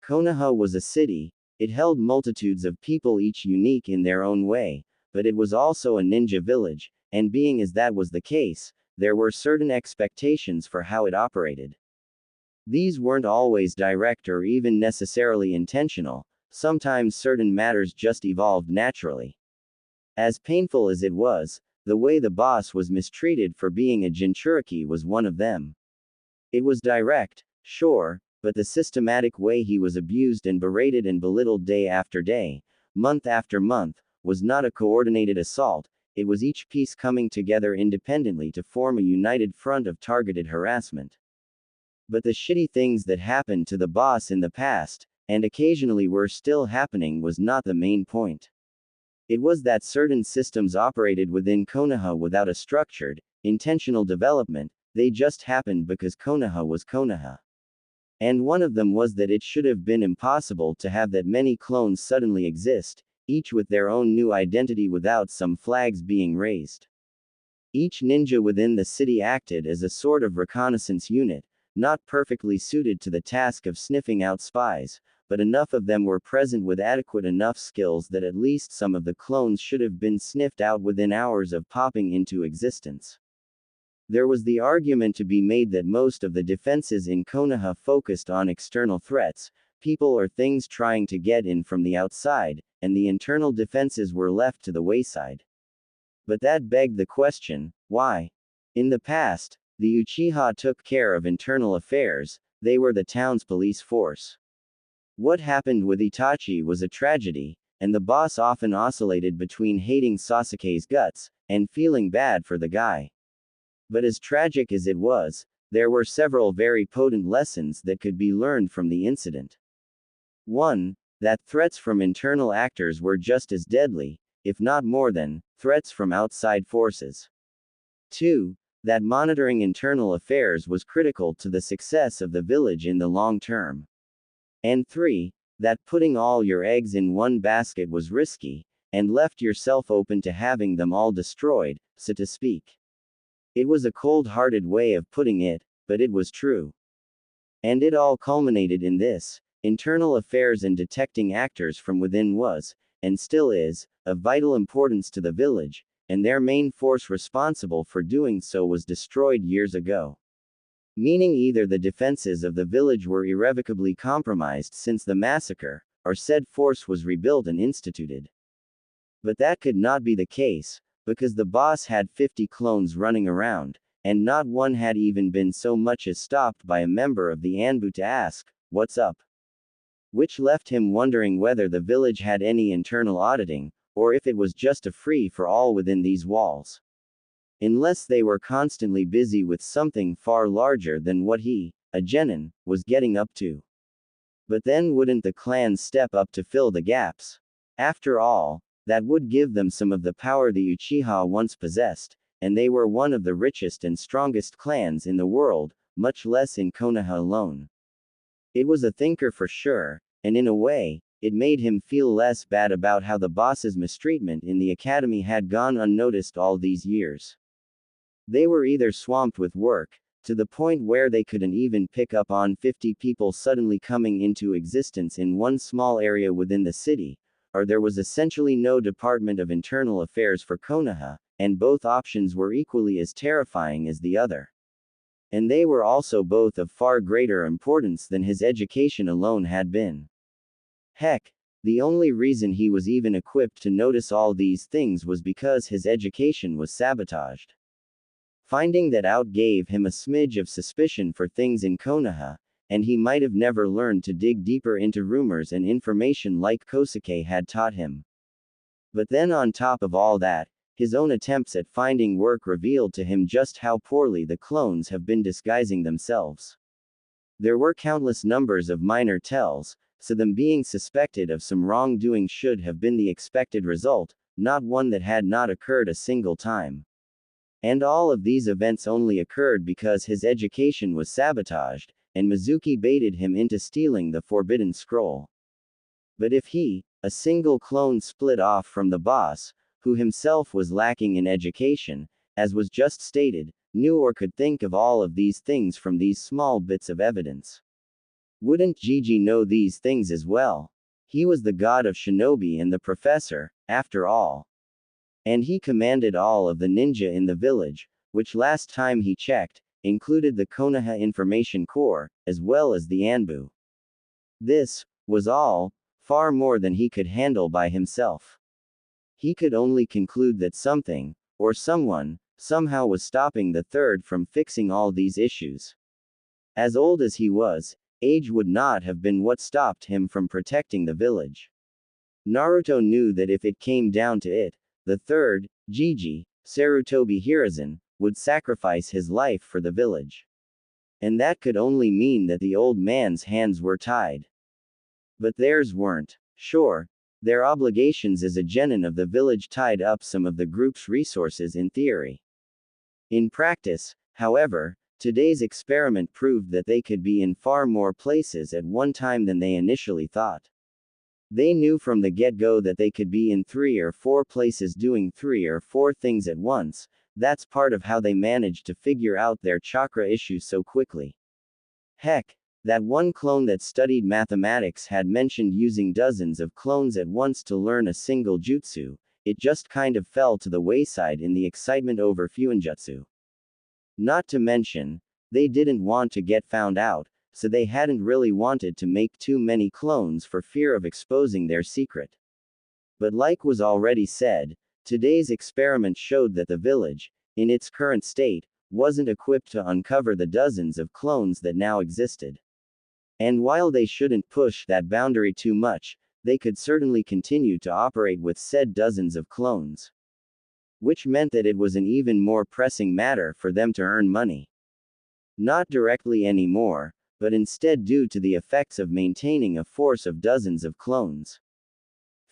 Konoha was a city, it held multitudes of people each unique in their own way, but it was also a ninja village, and being as that was the case, there were certain expectations for how it operated. These weren't always direct or even necessarily intentional, sometimes certain matters just evolved naturally. As painful as it was, the way the boss was mistreated for being a Jinchuriki was one of them. It was direct, sure, but the systematic way he was abused and berated and belittled day after day, month after month, was not a coordinated assault, it was each piece coming together independently to form a united front of targeted harassment. But the shitty things that happened to the boss in the past, and occasionally were still happening, was not the main point. It was that certain systems operated within Konoha without a structured, intentional development, they just happened because Konoha was Konoha. And one of them was that it should have been impossible to have that many clones suddenly exist, each with their own new identity without some flags being raised. Each ninja within the city acted as a sort of reconnaissance unit, not perfectly suited to the task of sniffing out spies, but enough of them were present with adequate enough skills that at least some of the clones should have been sniffed out within hours of popping into existence. There was the argument to be made that most of the defenses in Konoha focused on external threats, people or things trying to get in from the outside, and the internal defenses were left to the wayside. But that begged the question, why? In the past, the Uchiha took care of internal affairs, they were the town's police force. What happened with Itachi was a tragedy, and the boss often oscillated between hating Sasuke's guts and feeling bad for the guy. But as tragic as it was, there were several very potent lessons that could be learned from the incident. 1. That threats from internal actors were just as deadly, if not more than, threats from outside forces. 2. That monitoring internal affairs was critical to the success of the village in the long term. And 3. That putting all your eggs in one basket was risky, and left yourself open to having them all destroyed, so to speak. It was a cold-hearted way of putting it, but it was true. And it all culminated in this: internal affairs and detecting actors from within was, and still is, of vital importance to the village, and their main force responsible for doing so was destroyed years ago. Meaning either the defenses of the village were irrevocably compromised since the massacre, or said force was rebuilt and instituted. But that could not be the case, because the boss had 50 clones running around, and not one had even been so much as stopped by a member of the Anbu to ask, "What's up?" Which left him wondering whether the village had any internal auditing, or if it was just a free-for-all within these walls. Unless they were constantly busy with something far larger than what he, a genin, was getting up to. But then wouldn't the clans step up to fill the gaps? After all, that would give them some of the power the Uchiha once possessed, and they were one of the richest and strongest clans in the world, much less in Konoha alone. It was a thinker for sure, and in a way, it made him feel less bad about how the boss's mistreatment in the academy had gone unnoticed all these years. They were either swamped with work, to the point where they couldn't even pick up on 50 people suddenly coming into existence in one small area within the city, or there was essentially no Department of Internal Affairs for Konoha, and both options were equally as terrifying as the other. And they were also both of far greater importance than his education alone had been. Heck, the only reason he was even equipped to notice all these things was because his education was sabotaged. Finding that out gave him a smidge of suspicion for things in Konoha, and he might have never learned to dig deeper into rumors and information like Kosuke had taught him. But then on top of all that, his own attempts at finding work revealed to him just how poorly the clones have been disguising themselves. There were countless numbers of minor tells, so them being suspected of some wrongdoing should have been the expected result, not one that had not occurred a single time. And all of these events only occurred because his education was sabotaged, and Mizuki baited him into stealing the Forbidden Scroll. But if he, a single clone split off from the boss, who himself was lacking in education, as was just stated, knew or could think of all of these things from these small bits of evidence. Wouldn't Gigi know these things as well? He was the god of shinobi and the professor, after all. And he commanded all of the ninja in the village, which last time he checked, included the Konoha Information Corps, as well as the Anbu. This was all, far more than he could handle by himself. He could only conclude that something, or someone, somehow was stopping the third from fixing all these issues. As old as he was, age would not have been what stopped him from protecting the village. Naruto knew that if it came down to it, the third, Gigi, Sarutobi Hiruzen, would sacrifice his life for the village. And that could only mean that the old man's hands were tied. But theirs weren't. Sure, their obligations as a genin of the village tied up some of the group's resources in theory. In practice, however, today's experiment proved that they could be in far more places at one time than they initially thought. They knew from the get-go that they could be in 3 or 4 places doing 3 or 4 things at once. That's part of how they managed to figure out their chakra issue so quickly. Heck, that one clone that studied mathematics had mentioned using dozens of clones at once to learn a single jutsu. It just kind of fell to the wayside in the excitement over Fuinjutsu. Not to mention, they didn't want to get found out, so they hadn't really wanted to make too many clones for fear of exposing their secret. But like was already said, today's experiment showed that the village, in its current state, wasn't equipped to uncover the dozens of clones that now existed. And while they shouldn't push that boundary too much, they could certainly continue to operate with said dozens of clones. Which meant that it was an even more pressing matter for them to earn money. Not directly anymore, but instead due to the effects of maintaining a force of dozens of clones.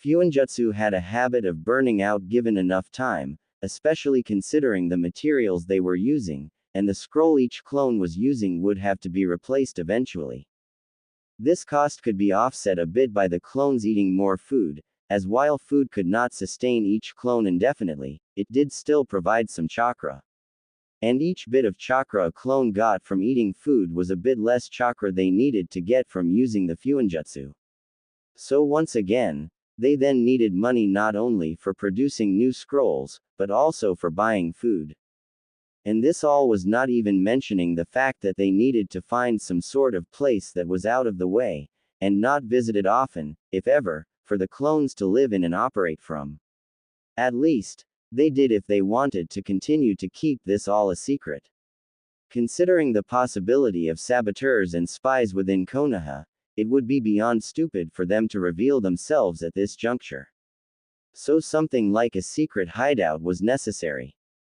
Fuinjutsu had a habit of burning out given enough time, especially considering the materials they were using, and the scroll each clone was using would have to be replaced eventually. This cost could be offset a bit by the clones eating more food, as while food could not sustain each clone indefinitely, it did still provide some chakra. And each bit of chakra a clone got from eating food was a bit less chakra they needed to get from using the Fuinjutsu. So once again, they then needed money not only for producing new scrolls, but also for buying food. And this all was not even mentioning the fact that they needed to find some sort of place that was out of the way, and not visited often, if ever, for the clones to live in and operate from. At least, they did if they wanted to continue to keep this all a secret. Considering the possibility of saboteurs and spies within Konoha, it would be beyond stupid for them to reveal themselves at this juncture. So something like a secret hideout was necessary.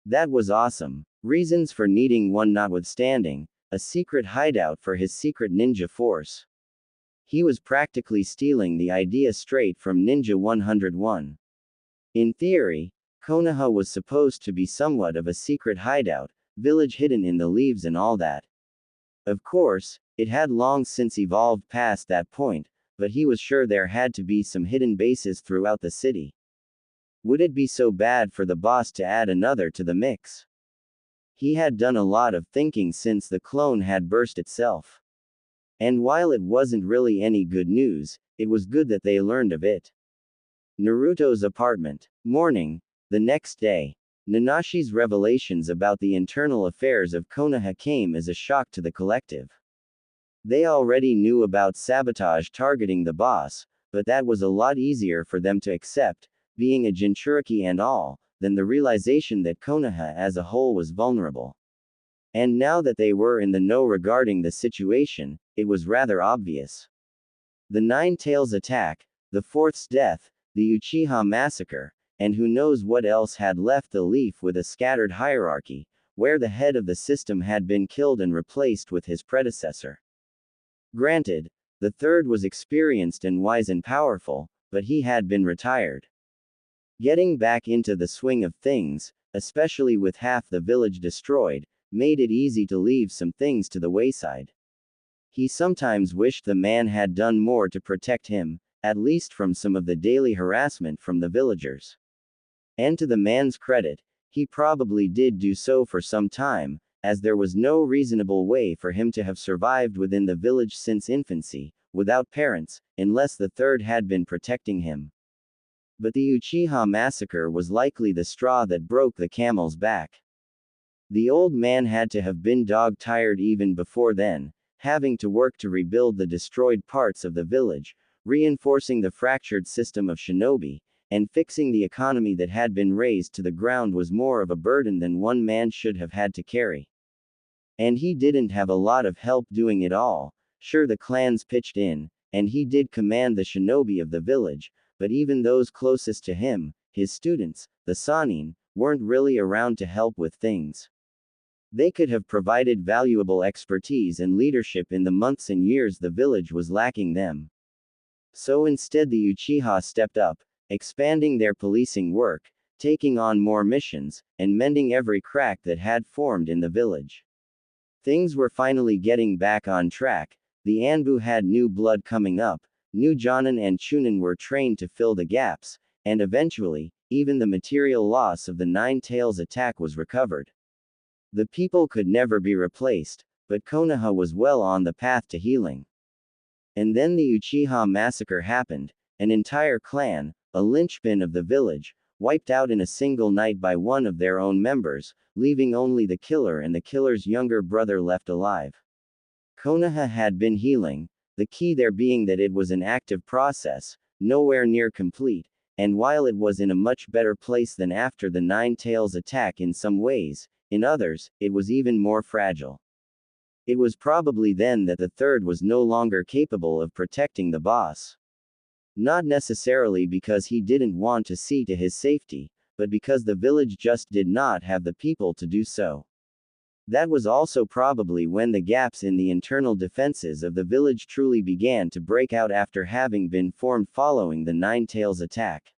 That was awesome. Reasons for needing one notwithstanding, a secret hideout for his secret ninja force. He was practically stealing the idea straight from Ninja 101. In theory, Konoha was supposed to be somewhat of a secret hideout, village hidden in the leaves and all that. Of course, it had long since evolved past that point, but he was sure there had to be some hidden bases throughout the city. Would it be so bad for the boss to add another to the mix? He had done a lot of thinking since the clone had burst itself. And while it wasn't really any good news, it was good that they learned of it. Naruto's apartment. Morning. The next day. Nanashi's revelations about the internal affairs of Konoha came as a shock to the collective. They already knew about sabotage targeting the boss, but that was a lot easier for them to accept, being a Jinchuriki and all, than the realization that Konoha as a whole was vulnerable. And now that they were in the know regarding the situation, it was rather obvious. The Nine Tails attack, the Fourth's death, the Uchiha massacre, and who knows what else had left the leaf with a scattered hierarchy, where the head of the system had been killed and replaced with his predecessor. Granted, the third was experienced and wise and powerful, but he had been retired. Getting back into the swing of things, especially with half the village destroyed, made it easy to leave some things to the wayside. He sometimes wished the man had done more to protect him, at least from some of the daily harassment from the villagers. And to the man's credit, he probably did do so for some time, as there was no reasonable way for him to have survived within the village since infancy, without parents, unless the third had been protecting him. But the Uchiha massacre was likely the straw that broke the camel's back. The old man had to have been dog-tired even before then, having to work to rebuild the destroyed parts of the village, reinforcing the fractured system of shinobi, and fixing the economy that had been razed to the ground was more of a burden than one man should have had to carry. And he didn't have a lot of help doing it all. Sure, the clans pitched in, and he did command the shinobi of the village, but even those closest to him, his students, the Sannin, weren't really around to help with things. They could have provided valuable expertise and leadership in the months and years the village was lacking them. So instead the Uchiha stepped up, expanding their policing work, taking on more missions, and mending every crack that had formed in the village. Things were finally getting back on track. The Anbu had new blood coming up, new Jonin and Chunin were trained to fill the gaps, and eventually, even the material loss of the Nine Tails attack was recovered. The people could never be replaced, but Konoha was well on the path to healing. And then the Uchiha massacre happened, an entire clan, a linchpin of the village, wiped out in a single night by one of their own members, leaving only the killer and the killer's younger brother left alive. Konoha had been healing, the key there being that it was an active process, nowhere near complete, and while it was in a much better place than after the Nine Tails attack in some ways, in others, it was even more fragile. It was probably then that the third was no longer capable of protecting the boss. Not necessarily because he didn't want to see to his safety, but because the village just did not have the people to do so. That was also probably when the gaps in the internal defenses of the village truly began to break out after having been formed following the Nine Tails attack.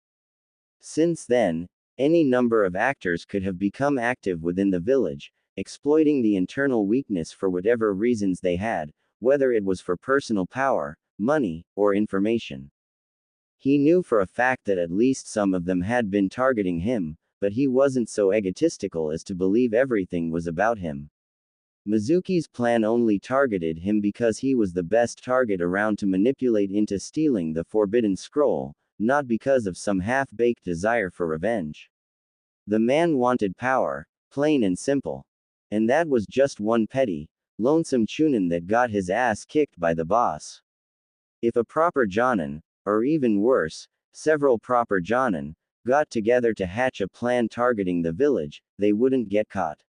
Since then, any number of actors could have become active within the village, exploiting the internal weakness for whatever reasons they had, whether it was for personal power, money, or information. He knew for a fact that at least some of them had been targeting him, but he wasn't so egotistical as to believe everything was about him. Mizuki's plan only targeted him because he was the best target around to manipulate into stealing the Forbidden Scroll, not because of some half-baked desire for revenge. The man wanted power, plain and simple. And that was just one petty, lonesome chunin that got his ass kicked by the boss. If a proper jonin, or even worse, several proper jonin, got together to hatch a plan targeting the village, they wouldn't get caught.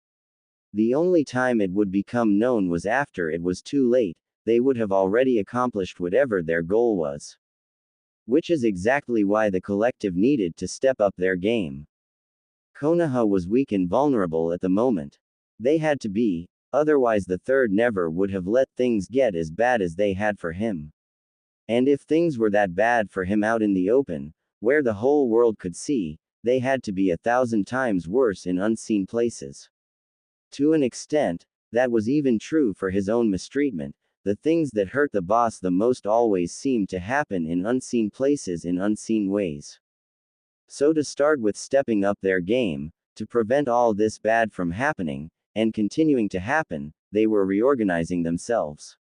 The only time it would become known was after it was too late, they would have already accomplished whatever their goal was. Which is exactly why the collective needed to step up their game. Konoha was weak and vulnerable at the moment. They had to be, otherwise the third never would have let things get as bad as they had for him. And if things were that bad for him out in the open, where the whole world could see, they had to be 1,000 times worse in unseen places. To an extent, that was even true for his own mistreatment. The things that hurt the boss the most always seemed to happen in unseen places in unseen ways. So to start with stepping up their game, to prevent all this bad from happening, and continuing to happen, they were reorganizing themselves.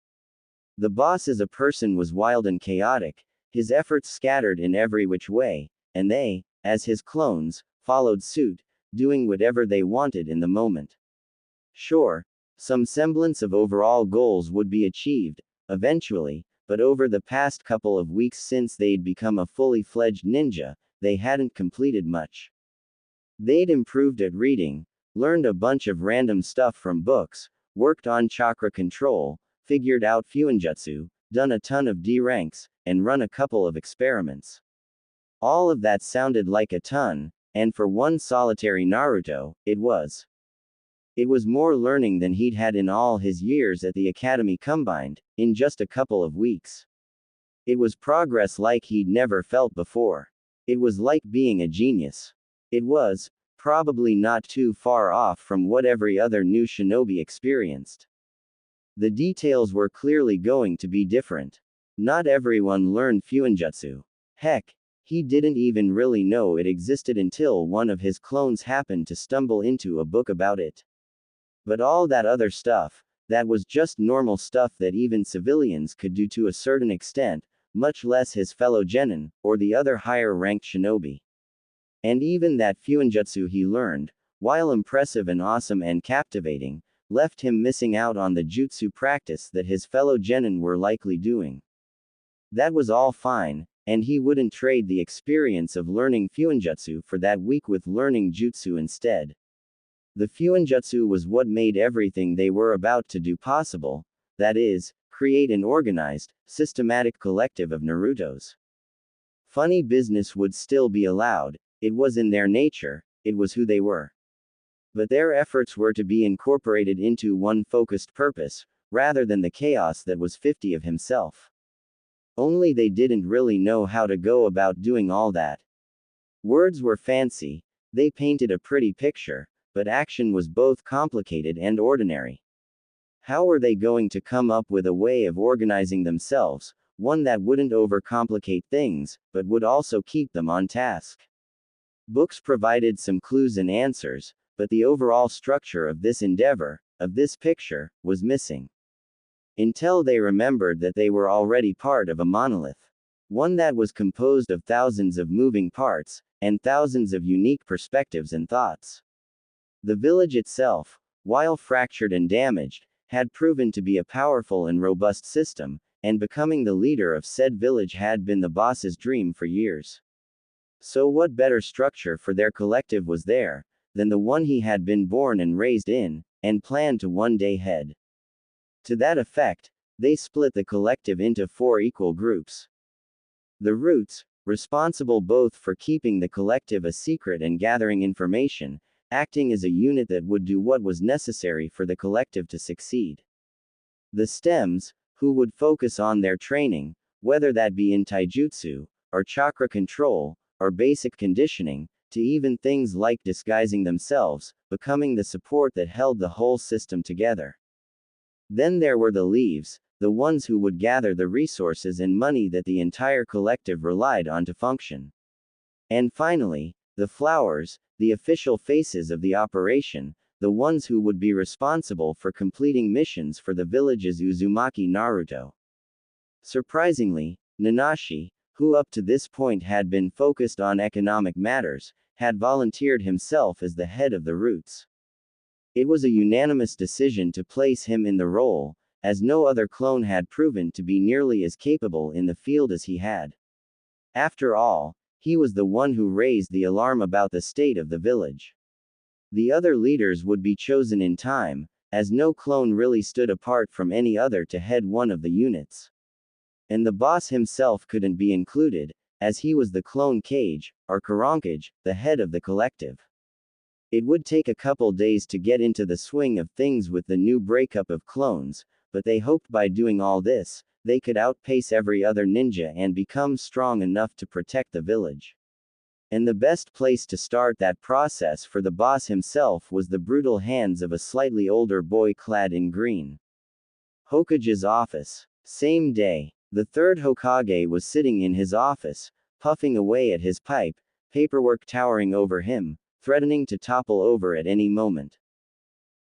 The boss as a person was wild and chaotic, his efforts scattered in every which way, and they, as his clones, followed suit, doing whatever they wanted in the moment. Sure, some semblance of overall goals would be achieved, eventually, but over the past couple of weeks since they'd become a fully fledged ninja, they hadn't completed much. They'd improved at reading, learned a bunch of random stuff from books, worked on chakra control, figured out fuinjutsu, done a ton of D ranks, and run a couple of experiments. All of that sounded like a ton, and for one solitary Naruto, it was. It was more learning than he'd had in all his years at the academy combined, in just a couple of weeks. It was progress like he'd never felt before. It was like being a genius. It was, probably not too far off from what every other new shinobi experienced. The details were clearly going to be different. Not everyone learned fuinjutsu. Heck, he didn't even really know it existed until one of his clones happened to stumble into a book about it. But all that other stuff, that was just normal stuff that even civilians could do to a certain extent, much less his fellow genin, or the other higher-ranked shinobi. And even that fuinjutsu he learned, while impressive and awesome and captivating, left him missing out on the jutsu practice that his fellow genin were likely doing. That was all fine, and he wouldn't trade the experience of learning fuinjutsu for that week with learning jutsu instead. The fuinjutsu was what made everything they were about to do possible, that is, create an organized, systematic collective of Narutos. Funny business would still be allowed, it was in their nature, it was who they were. But their efforts were to be incorporated into one focused purpose, rather than the chaos that was 50 of himself. Only they didn't really know how to go about doing all that. Words were fancy, they painted a pretty picture, but action was both complicated and ordinary. How were they going to come up with a way of organizing themselves, one that wouldn't overcomplicate things, but would also keep them on task? Books provided some clues and answers, but the overall structure of this endeavor, of this picture, was missing. Until they remembered that they were already part of a monolith. One that was composed of thousands of moving parts, and thousands of unique perspectives and thoughts. The village itself, while fractured and damaged, had proven to be a powerful and robust system, and becoming the leader of said village had been the boss's dream for years. So what better structure for their collective was there, than the one he had been born and raised in, and planned to one day head? To that effect, they split the collective into 4 equal groups. The roots, responsible both for keeping the collective a secret and gathering information, acting as a unit that would do what was necessary for the collective to succeed. The stems, who would focus on their training, whether that be in taijutsu, or chakra control, or basic conditioning, to even things like disguising themselves, becoming the support that held the whole system together. Then there were the leaves, the ones who would gather the resources and money that the entire collective relied on to function. And finally, the flowers, the official faces of the operation, the ones who would be responsible for completing missions for the village's Uzumaki Naruto. Surprisingly, Nanashi, who up to this point had been focused on economic matters, had volunteered himself as the head of the roots. It was a unanimous decision to place him in the role, as no other clone had proven to be nearly as capable in the field as he had. After all, he was the one who raised the alarm about the state of the village. The other leaders would be chosen in time, as no clone really stood apart from any other to head one of the units. And the boss himself couldn't be included, as he was the clone Kage, or Karankage, the head of the collective. It would take a couple days to get into the swing of things with the new breakup of clones, but they hoped by doing all this, they could outpace every other ninja and become strong enough to protect the village. And the best place to start that process for the boss himself was the brutal hands of a slightly older boy clad in green. Hokage's office. Same day, the third Hokage was sitting in his office, puffing away at his pipe, paperwork towering over him, threatening to topple over at any moment.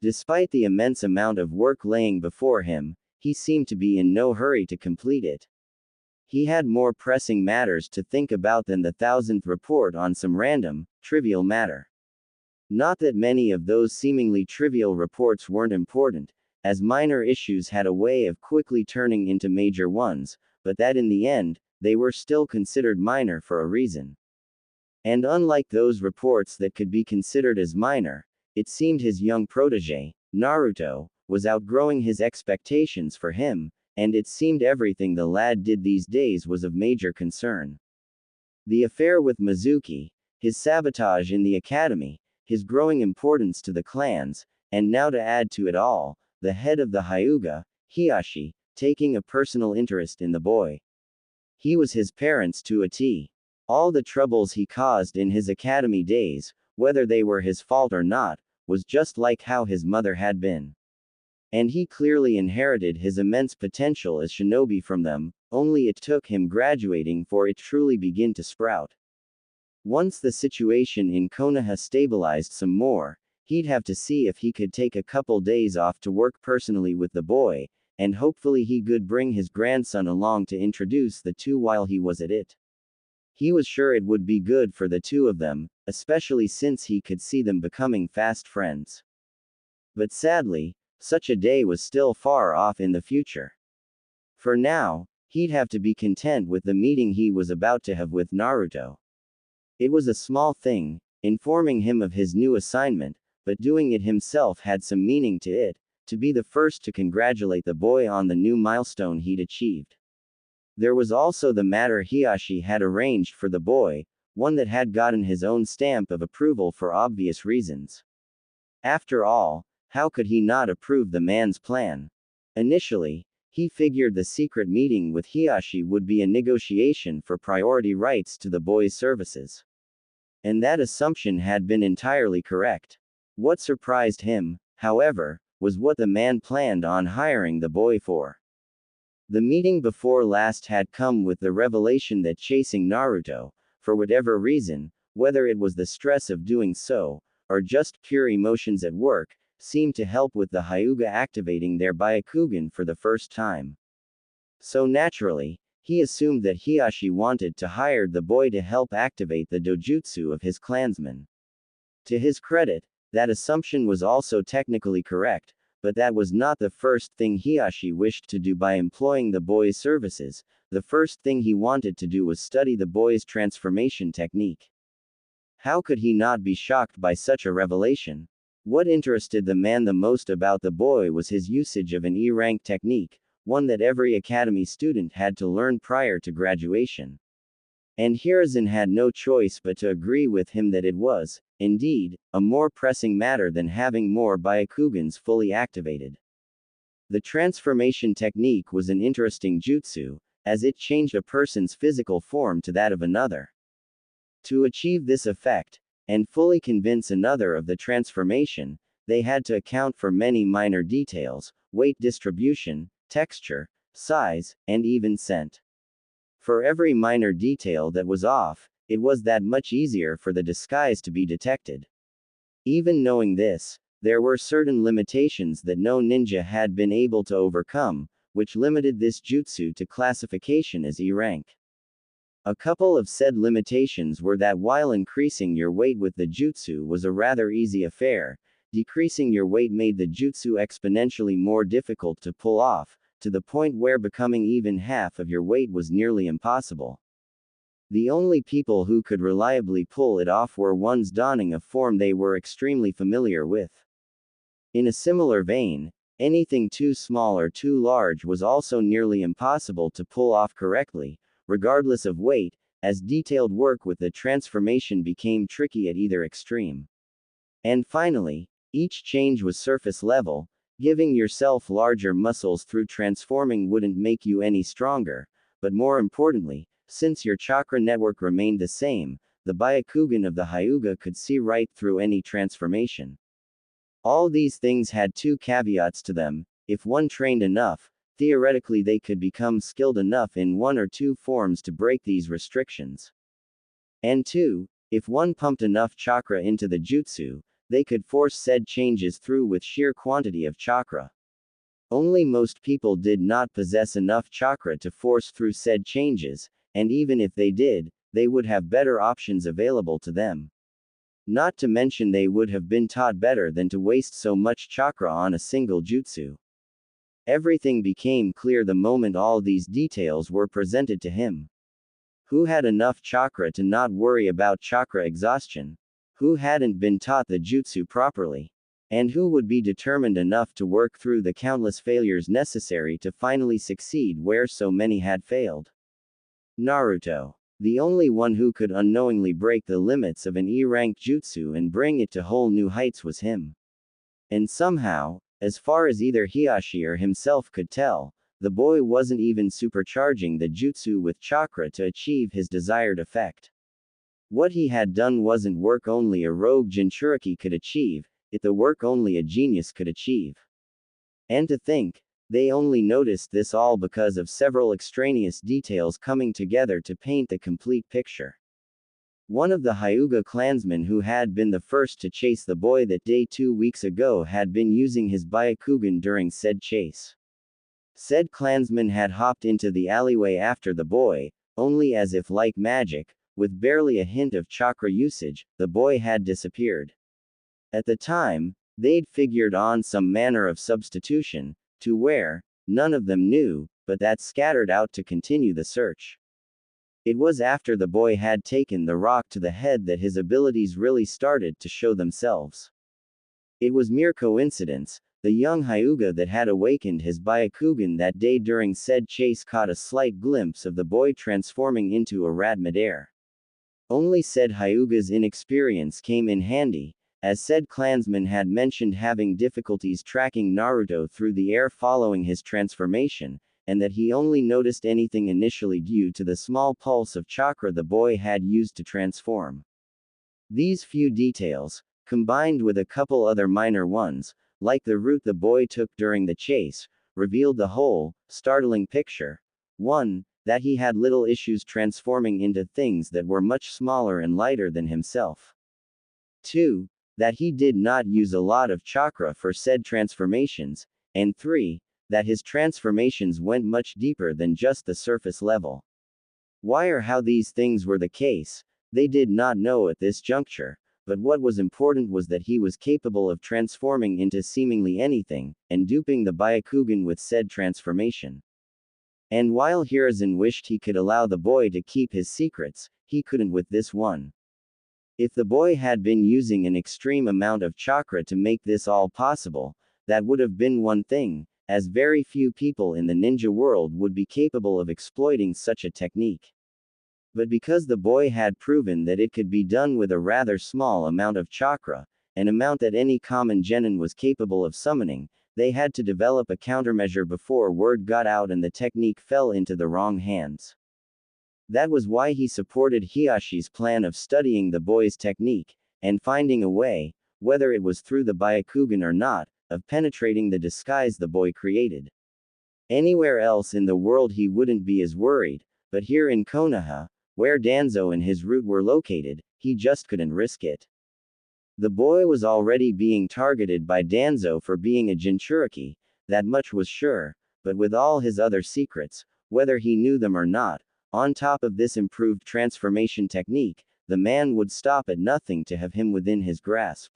Despite the immense amount of work laying before him, he seemed to be in no hurry to complete it. He had more pressing matters to think about than the 1000th report on some random, trivial matter. Not that many of those seemingly trivial reports weren't important, as minor issues had a way of quickly turning into major ones, but that in the end, they were still considered minor for a reason. And unlike those reports that could be considered as minor, it seemed his young protege, Naruto, was outgrowing his expectations for him, and it seemed everything the lad did these days was of major concern. The affair with Mizuki, his sabotage in the academy, his growing importance to the clans, and now to add to it all, the head of the Hyuga, Hiashi, taking a personal interest in the boy. He was his parents to a T. All the troubles he caused in his academy days, whether they were his fault or not, was just like how his mother had been. And he clearly inherited his immense potential as shinobi from them, only it took him graduating for it truly begin to sprout. Once the situation in Konoha stabilized some more, he'd have to see if he could take a couple days off to work personally with the boy, and hopefully he could bring his grandson along to introduce the two while he was at it. He was sure it would be good for the two of them, especially since he could see them becoming fast friends. But sadly, such a day was still far off in the future. For now, he'd have to be content with the meeting he was about to have with Naruto. It was a small thing, informing him of his new assignment, but doing it himself had some meaning to it, to be the first to congratulate the boy on the new milestone he'd achieved. There was also the matter Hiashi had arranged for the boy, one that had gotten his own stamp of approval for obvious reasons. After all, how could he not approve the man's plan? Initially, he figured the secret meeting with Hiashi would be a negotiation for priority rights to the boy's services. And that assumption had been entirely correct. What surprised him, however, was what the man planned on hiring the boy for. The meeting before last had come with the revelation that chasing Naruto, for whatever reason, whether it was the stress of doing so, or just pure emotions at work, seemed to help with the Hyuga activating their Byakugan for the first time. So naturally, he assumed that Hiashi wanted to hire the boy to help activate the dojutsu of his clansmen. To his credit, that assumption was also technically correct, but that was not the first thing Hiashi wished to do by employing the boy's services. The first thing he wanted to do was study the boy's transformation technique. How could he not be shocked by such a revelation? What interested the man the most about the boy was his usage of an E-rank technique, one that every academy student had to learn prior to graduation. And Hiruzen had no choice but to agree with him that it was, indeed, a more pressing matter than having more Byakugans fully activated. The transformation technique was an interesting jutsu, as it changed a person's physical form to that of another. To achieve this effect, and fully convince another of the transformation, they had to account for many minor details, weight distribution, texture, size, and even scent. For every minor detail that was off, it was that much easier for the disguise to be detected. Even knowing this, there were certain limitations that no ninja had been able to overcome, which limited this jutsu to classification as E rank. A couple of said limitations were that while increasing your weight with the jutsu was a rather easy affair, decreasing your weight made the jutsu exponentially more difficult to pull off, to the point where becoming even half of your weight was nearly impossible. The only people who could reliably pull it off were ones donning a form they were extremely familiar with. In a similar vein, anything too small or too large was also nearly impossible to pull off correctly, regardless of weight, as detailed work with the transformation became tricky at either extreme. And finally, each change was surface level. Giving yourself larger muscles through transforming wouldn't make you any stronger, but more importantly, since your chakra network remained the same, the Byakugan of the Hyuga could see right through any transformation. All these things had two caveats to them: if one trained enough, theoretically they could become skilled enough in one or two forms to break these restrictions. And two, if one pumped enough chakra into the jutsu, they could force said changes through with sheer quantity of chakra. Only most people did not possess enough chakra to force through said changes, and even if they did, they would have better options available to them. Not to mention they would have been taught better than to waste so much chakra on a single jutsu. Everything became clear the moment all these details were presented to him. Who had enough chakra to not worry about chakra exhaustion? Who hadn't been taught the jutsu properly? And who would be determined enough to work through the countless failures necessary to finally succeed where so many had failed? Naruto. The only one who could unknowingly break the limits of an E-rank jutsu and bring it to whole new heights was him. And somehow, as far as either Hiyashi or himself could tell, the boy wasn't even supercharging the jutsu with chakra to achieve his desired effect. What he had done wasn't work only a rogue Jinchuriki could achieve, it the work only a genius could achieve. And to think, they only noticed this all because of several extraneous details coming together to paint the complete picture. One of the Hyuga clansmen who had been the first to chase the boy that day 2 weeks ago had been using his Byakugan during said chase. Said clansman had hopped into the alleyway after the boy, only as if like magic, with barely a hint of chakra usage, the boy had disappeared. At the time, they'd figured on some manner of substitution, to where, none of them knew, but that scattered out to continue the search. It was after the boy had taken the rock to the head that his abilities really started to show themselves. It was mere coincidence, the young Hyuga that had awakened his Byakugan that day during said chase caught a slight glimpse of the boy transforming into a rat midair. Only said Hyuga's inexperience came in handy, as said clansman had mentioned having difficulties tracking Naruto through the air following his transformation, and that he only noticed anything initially due to the small pulse of chakra the boy had used to transform. These few details, combined with a couple other minor ones, like the route the boy took during the chase, revealed the whole, startling picture. 1. That he had little issues transforming into things that were much smaller and lighter than himself. 2. That he did not use a lot of chakra for said transformations, and 3. That his transformations went much deeper than just the surface level. Why or how these things were the case, they did not know at this juncture, but what was important was that he was capable of transforming into seemingly anything, and duping the Byakugan with said transformation. And while Hiruzen wished he could allow the boy to keep his secrets, he couldn't with this one. If the boy had been using an extreme amount of chakra to make this all possible, that would have been one thing, as very few people in the ninja world would be capable of exploiting such a technique. But because the boy had proven that it could be done with a rather small amount of chakra, an amount that any common genin was capable of summoning, they had to develop a countermeasure before word got out and the technique fell into the wrong hands. That was why he supported Hiyashi's plan of studying the boy's technique, and finding a way, whether it was through the Byakugan or not, of penetrating the disguise the boy created. Anywhere else in the world he wouldn't be as worried, but here in Konoha, where Danzo and his route were located, he just couldn't risk it. The boy was already being targeted by Danzo for being a Jinchuriki, that much was sure, but with all his other secrets, whether he knew them or not, on top of this improved transformation technique, the man would stop at nothing to have him within his grasp.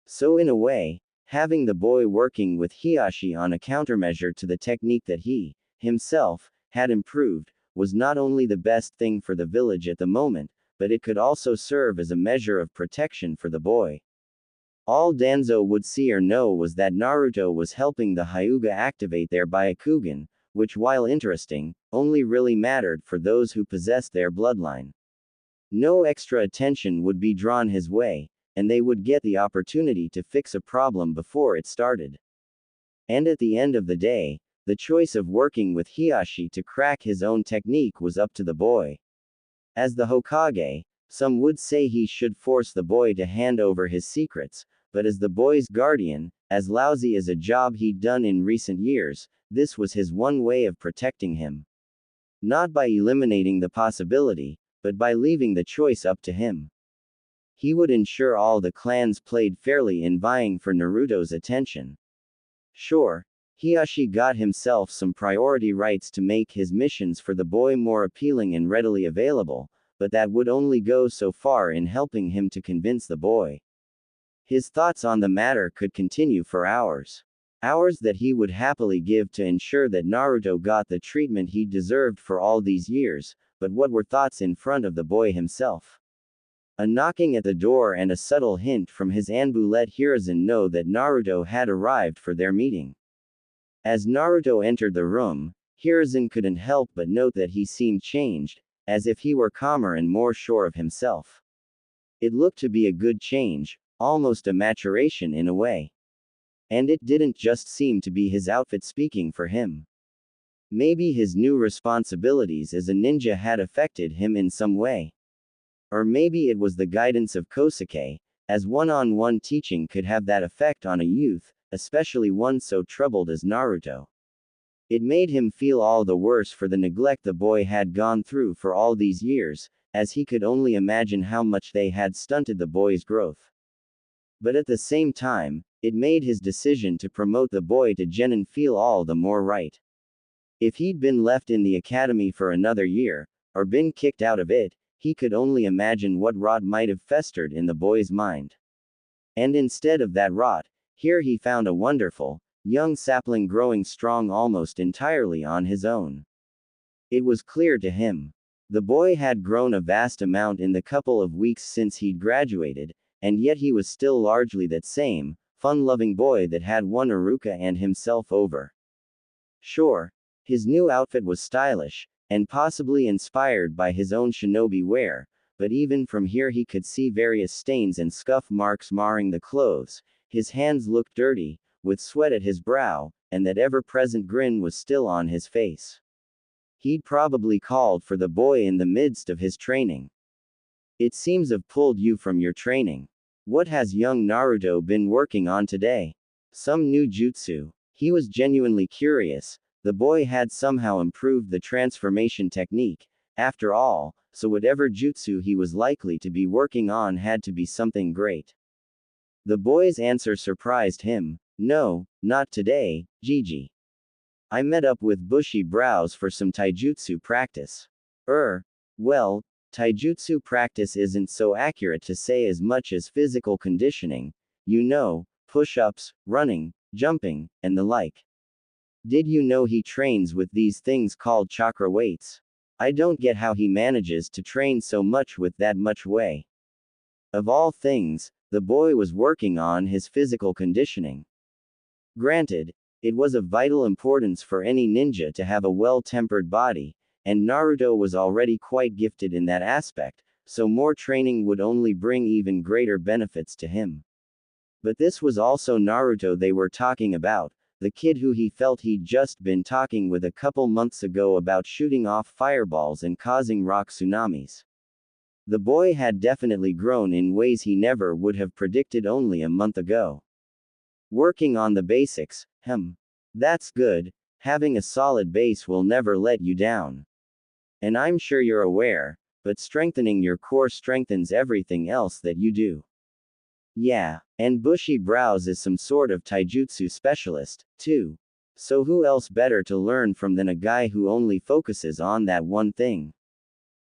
So in a way, having the boy working with Hiyashi on a countermeasure to the technique that he, himself, had improved, was not only the best thing for the village at the moment, but it could also serve as a measure of protection for the boy. All Danzo would see or know was that Naruto was helping the Hyuga activate their Byakugan, which while interesting, only really mattered for those who possessed their bloodline. No extra attention would be drawn his way, and they would get the opportunity to fix a problem before it started. And at the end of the day, the choice of working with Hiyashi to crack his own technique was up to the boy. As the Hokage, some would say he should force the boy to hand over his secrets, but as the boy's guardian, as lousy as a job he'd done in recent years, this was his one way of protecting him. Not by eliminating the possibility, but by leaving the choice up to him. He would ensure all the clans played fairly in vying for Naruto's attention. Sure, Hiyashi got himself some priority rights to make his missions for the boy more appealing and readily available, but that would only go so far in helping him to convince the boy. His thoughts on the matter could continue for hours. Hours that he would happily give to ensure that Naruto got the treatment he deserved for all these years, but what were thoughts in front of the boy himself? A knocking at the door and a subtle hint from his Anbu let Hiruzen know that Naruto had arrived for their meeting. As Naruto entered the room, Hiruzen couldn't help but note that he seemed changed, as if he were calmer and more sure of himself. It looked to be a good change, almost a maturation in a way. And it didn't just seem to be his outfit speaking for him. Maybe his new responsibilities as a ninja had affected him in some way. Or maybe it was the guidance of Kosuke, as one-on-one teaching could have that effect on a youth, especially one so troubled as Naruto. It made him feel all the worse for the neglect the boy had gone through for all these years, as he could only imagine how much they had stunted the boy's growth. But at the same time, it made his decision to promote the boy to genin feel all the more right. If he'd been left in the academy for another year, or been kicked out of it, he could only imagine what rot might have festered in the boy's mind. And instead of that rot, here he found a wonderful, young sapling growing strong almost entirely on his own. It was clear to him. The boy had grown a vast amount in the couple of weeks since he'd graduated, and yet he was still largely that same, fun-loving boy that had won Iruka and himself over. Sure, his new outfit was stylish, and possibly inspired by his own shinobi wear, but even from here he could see various stains and scuff marks marring the clothes. His hands looked dirty, with sweat at his brow, and that ever-present grin was still on his face. He'd probably called for the boy in the midst of his training. It seems I've pulled you from your training. What has young Naruto been working on today? Some new jutsu? He was genuinely curious. The boy had somehow improved the transformation technique, after all, so whatever jutsu he was likely to be working on had to be something great. The boy's answer surprised him. No, not today, Gigi. I met up with bushy brows for some taijutsu practice. Well, taijutsu practice isn't so accurate to say as much as physical conditioning, you know, push-ups, running, jumping, and the like. Did you know he trains with these things called chakra weights? I don't get how he manages to train so much with that much weight. Of all things, the boy was working on his physical conditioning. Granted, it was of vital importance for any ninja to have a well-tempered body, and Naruto was already quite gifted in that aspect, so more training would only bring even greater benefits to him. But this was also Naruto they were talking about, the kid who he felt he'd just been talking with a couple months ago about shooting off fireballs and causing rock tsunamis. The boy had definitely grown in ways he never would have predicted only a month ago. Working on the basics, that's good, having a solid base will never let you down. And I'm sure you're aware, but strengthening your core strengthens everything else that you do. Yeah, and bushy brows is some sort of taijutsu specialist, too. So who else better to learn from than a guy who only focuses on that one thing?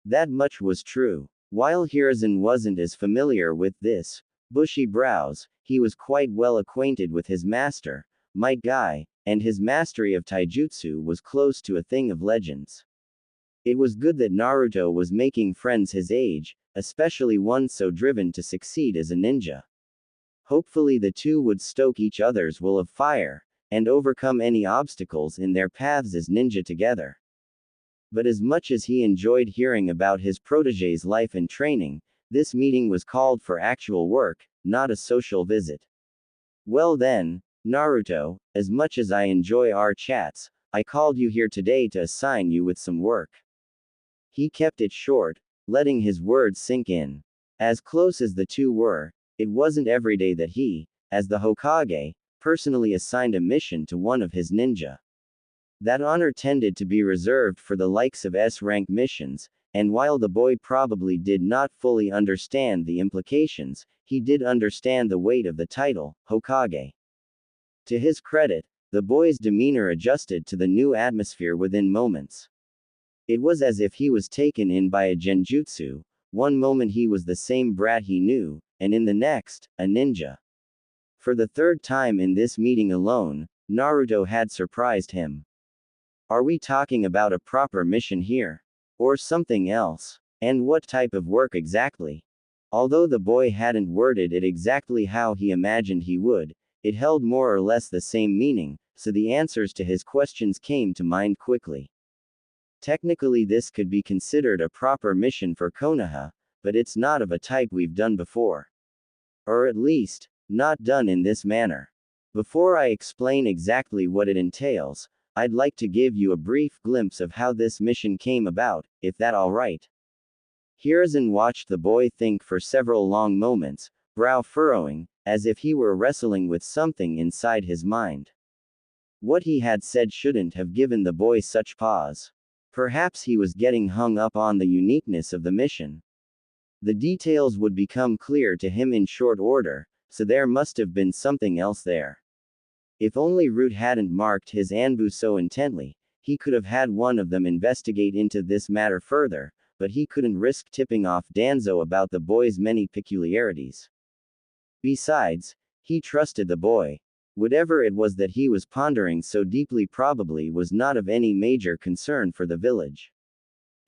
That much was true. While Hiruzen wasn't as familiar with this, bushy brows, he was quite well acquainted with his master, Might Guy, and his mastery of taijutsu was close to a thing of legends. It was good that Naruto was making friends his age, especially one so driven to succeed as a ninja. Hopefully the two would stoke each other's will of fire, and overcome any obstacles in their paths as ninja together. But as much as he enjoyed hearing about his protege's life and training, this meeting was called for actual work, not a social visit. Well then, Naruto, as much as I enjoy our chats, I called you here today to assign you with some work. He kept it short, letting his words sink in. As close as the two were, it wasn't every day that he, as the Hokage, personally assigned a mission to one of his ninja. That honor tended to be reserved for the likes of S-rank missions, and while the boy probably did not fully understand the implications, he did understand the weight of the title, Hokage. To his credit, the boy's demeanor adjusted to the new atmosphere within moments. It was as if he was taken in by a genjutsu. One moment he was the same brat he knew, and in the next, a ninja. For the third time in this meeting alone, Naruto had surprised him. Are we talking about a proper mission here? Or something else? And what type of work exactly? Although the boy hadn't worded it exactly how he imagined he would, it held more or less the same meaning, so the answers to his questions came to mind quickly. Technically this could be considered a proper mission for Konoha, but it's not of a type we've done before. Or at least, not done in this manner. Before I explain exactly what it entails, I'd like to give you a brief glimpse of how this mission came about, if that alright. Hiruzen watched the boy think for several long moments, brow furrowing, as if he were wrestling with something inside his mind. What he had said shouldn't have given the boy such pause. Perhaps he was getting hung up on the uniqueness of the mission. The details would become clear to him in short order, so there must have been something else there. If only Root hadn't marked his Anbu so intently, he could have had one of them investigate into this matter further, but he couldn't risk tipping off Danzo about the boy's many peculiarities. Besides, he trusted the boy. Whatever it was that he was pondering so deeply probably was not of any major concern for the village.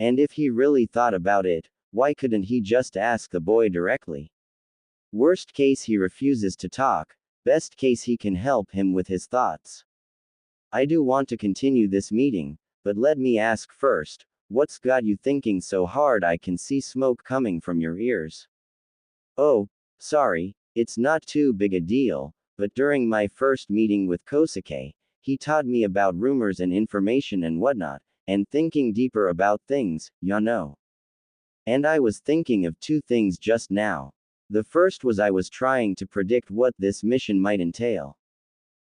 And if he really thought about it, why couldn't he just ask the boy directly? Worst case he refuses to talk, best case he can help him with his thoughts. I do want to continue this meeting, but let me ask first, what's got you thinking so hard I can see smoke coming from your ears? Oh, sorry, it's not too big a deal, but during my first meeting with Kosuke, he taught me about rumors and information and whatnot, and thinking deeper about things, you know. And I was thinking of two things just now. The first was I was trying to predict what this mission might entail.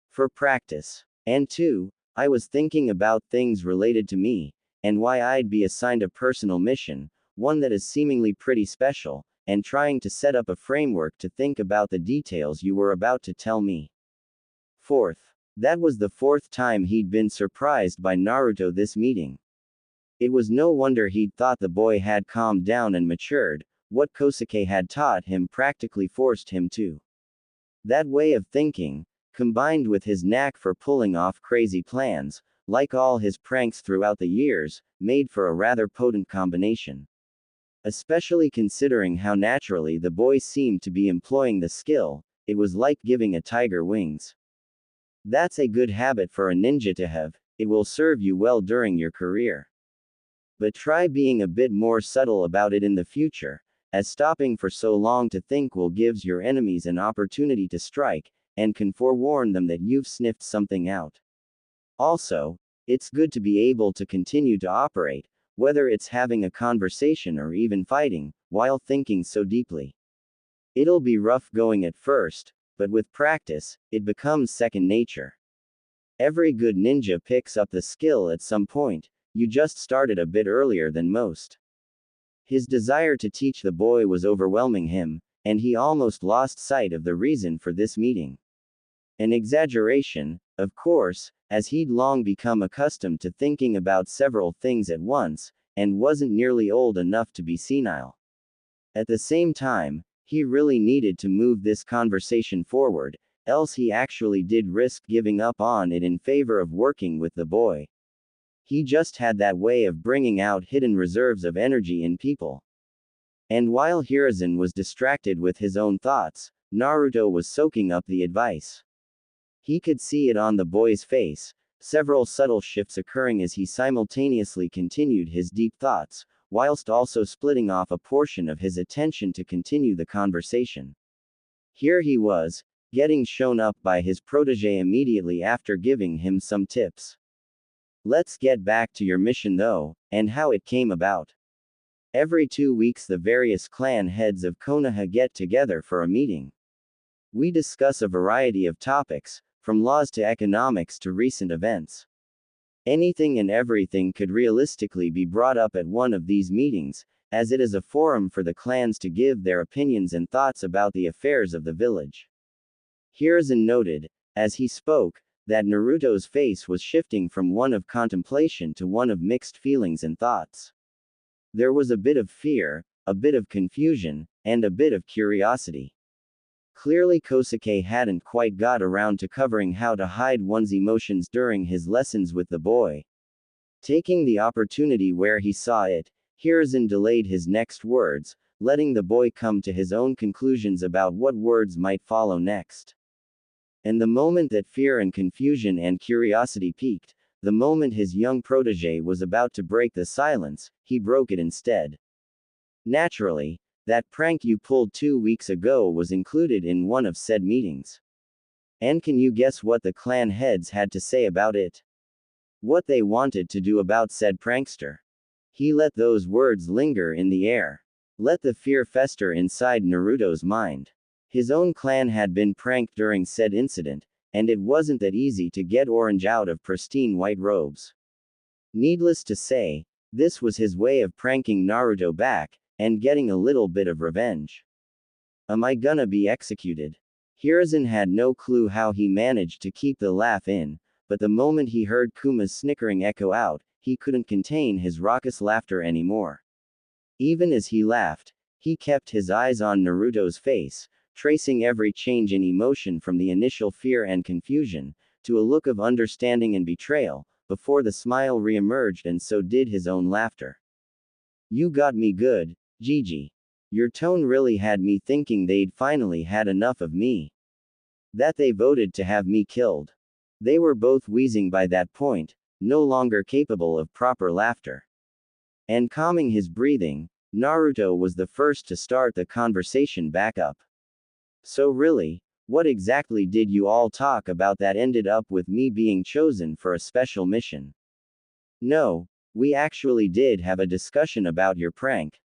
For practice. And two, I was thinking about things related to me, and why I'd be assigned a personal mission, one that is seemingly pretty special, and trying to set up a framework to think about the details you were about to tell me. Fourth. That was the fourth time he'd been surprised by Naruto this meeting. It was no wonder he'd thought the boy had calmed down and matured. What Kosuke had taught him practically forced him to. That way of thinking, combined with his knack for pulling off crazy plans, like all his pranks throughout the years, made for a rather potent combination. Especially considering how naturally the boy seemed to be employing the skill, it was like giving a tiger wings. That's a good habit for a ninja to have, it will serve you well during your career. But try being a bit more subtle about it in the future, as stopping for so long to think will gives your enemies an opportunity to strike, and can forewarn them that you've sniffed something out. Also, it's good to be able to continue to operate, whether it's having a conversation or even fighting, while thinking so deeply. It'll be rough going at first, but with practice, it becomes second nature. Every good ninja picks up the skill at some point, you just started a bit earlier than most. His desire to teach the boy was overwhelming him, and he almost lost sight of the reason for this meeting. An exaggeration, of course, as he'd long become accustomed to thinking about several things at once, and wasn't nearly old enough to be senile. At the same time, he really needed to move this conversation forward, else he actually did risk giving up on it in favor of working with the boy. He just had that way of bringing out hidden reserves of energy in people. And while Hiruzen was distracted with his own thoughts, Naruto was soaking up the advice. He could see it on the boy's face, several subtle shifts occurring as he simultaneously continued his deep thoughts, whilst also splitting off a portion of his attention to continue the conversation. Here he was, getting shown up by his protege immediately after giving him some tips. Let's get back to your mission though, and how it came about. Every 2 weeks the various clan heads of Konoha get together for a meeting. We discuss a variety of topics, from laws to economics to recent events. Anything and everything could realistically be brought up at one of these meetings, as it is a forum for the clans to give their opinions and thoughts about the affairs of the village. Hiruzen noted, as he spoke, that Naruto's face was shifting from one of contemplation to one of mixed feelings and thoughts. There was a bit of fear, a bit of confusion, and a bit of curiosity. Clearly Kosuke hadn't quite got around to covering how to hide one's emotions during his lessons with the boy. Taking the opportunity where he saw it, Hiruzen delayed his next words, letting the boy come to his own conclusions about what words might follow next. And the moment that fear and confusion and curiosity peaked, the moment his young protege was about to break the silence, he broke it instead. Naturally, that prank you pulled 2 weeks ago was included in one of said meetings. And can you guess what the clan heads had to say about it? What they wanted to do about said prankster? He let those words linger in the air. Let the fear fester inside Naruto's mind. His own clan had been pranked during said incident, and it wasn't that easy to get Orange out of pristine white robes. Needless to say, this was his way of pranking Naruto back, and getting a little bit of revenge. Am I gonna be executed? Hiruzen had no clue how he managed to keep the laugh in, but the moment he heard Kuma's snickering echo out, he couldn't contain his raucous laughter anymore. Even as he laughed, he kept his eyes on Naruto's face, tracing every change in emotion from the initial fear and confusion, to a look of understanding and betrayal, before the smile re-emerged, and so did his own laughter. You got me good, Gigi. Your tone really had me thinking they'd finally had enough of me. That they voted to have me killed. They were both wheezing by that point, no longer capable of proper laughter. And calming his breathing, Naruto was the first to start the conversation back up. So really, what exactly did you all talk about that ended up with me being chosen for a special mission? No, we actually did have a discussion about your prank.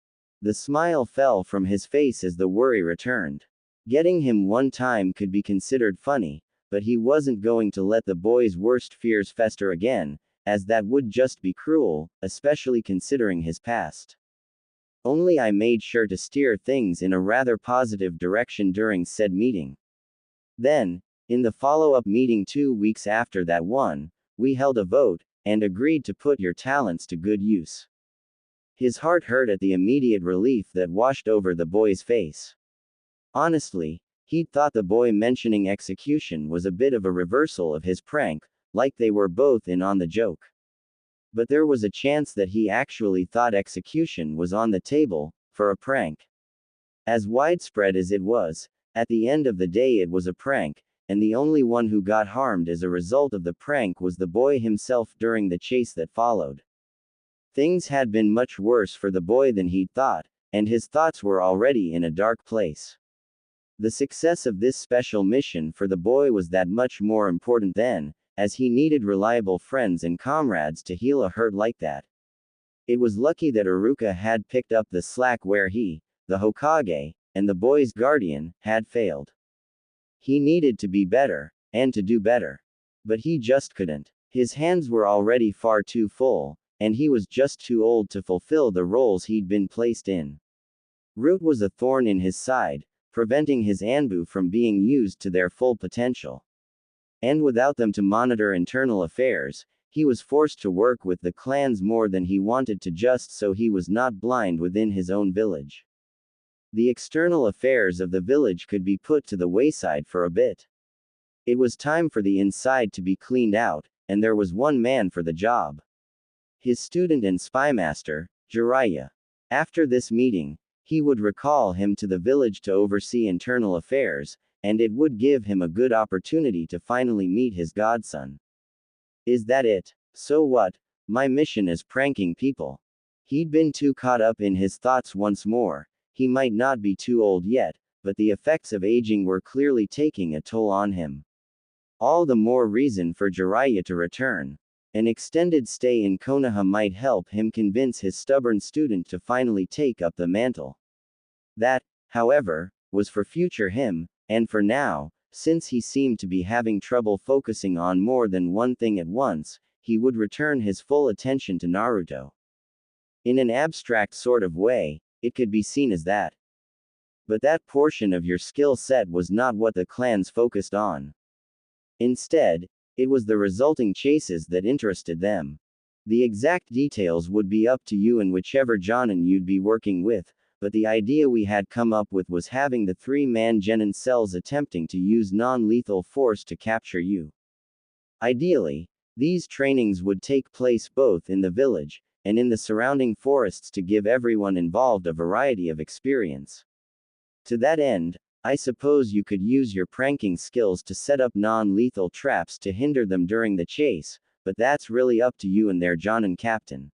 The smile fell from his face as the worry returned. Getting him one time could be considered funny, but he wasn't going to let the boy's worst fears fester again, as that would just be cruel, especially considering his past. Only I made sure to steer things in a rather positive direction during said meeting. Then, in the follow-up meeting 2 weeks after that one, we held a vote, and agreed to put your talents to good use. His heart hurt at the immediate relief that washed over the boy's face. Honestly, he'd thought the boy mentioning execution was a bit of a reversal of his prank, like they were both in on the joke. But there was a chance that he actually thought execution was on the table, for a prank. As widespread as it was, at the end of the day it was a prank, and the only one who got harmed as a result of the prank was the boy himself during the chase that followed. Things had been much worse for the boy than he'd thought, and his thoughts were already in a dark place. The success of this special mission for the boy was that much more important then, as he needed reliable friends and comrades to heal a hurt like that. It was lucky that Iruka had picked up the slack where he, the Hokage, and the boy's guardian, had failed. He needed to be better, and to do better. But he just couldn't. His hands were already far too full, and he was just too old to fulfill the roles he'd been placed in. Root was a thorn in his side, preventing his Anbu from being used to their full potential. And without them to monitor internal affairs, he was forced to work with the clans more than he wanted to just so he was not blind within his own village. The external affairs of the village could be put to the wayside for a bit. It was time for the inside to be cleaned out, and there was one man for the job. His student and spymaster, Jiraiya. After this meeting, he would recall him to the village to oversee internal affairs, and it would give him a good opportunity to finally meet his godson. Is that it? So what? My mission is pranking people. He'd been too caught up in his thoughts once more. He might not be too old yet, but the effects of aging were clearly taking a toll on him. All the more reason for Jiraiya to return. An extended stay in Konoha might help him convince his stubborn student to finally take up the mantle. That, however, was for future him, and for now, since he seemed to be having trouble focusing on more than one thing at once, he would return his full attention to Naruto. In an abstract sort of way, it could be seen as that. But that portion of your skill set was not what the clans focused on. Instead, it was the resulting chases that interested them. The exact details would be up to you and whichever Jonin you'd be working with, but the idea we had come up with was having the 3-man Genin cells attempting to use non-lethal force to capture you. Ideally, these trainings would take place both in the village, and in the surrounding forests to give everyone involved a variety of experience. To that end, I suppose you could use your pranking skills to set up non-lethal traps to hinder them during the chase, but that's really up to you and their Jonin captain.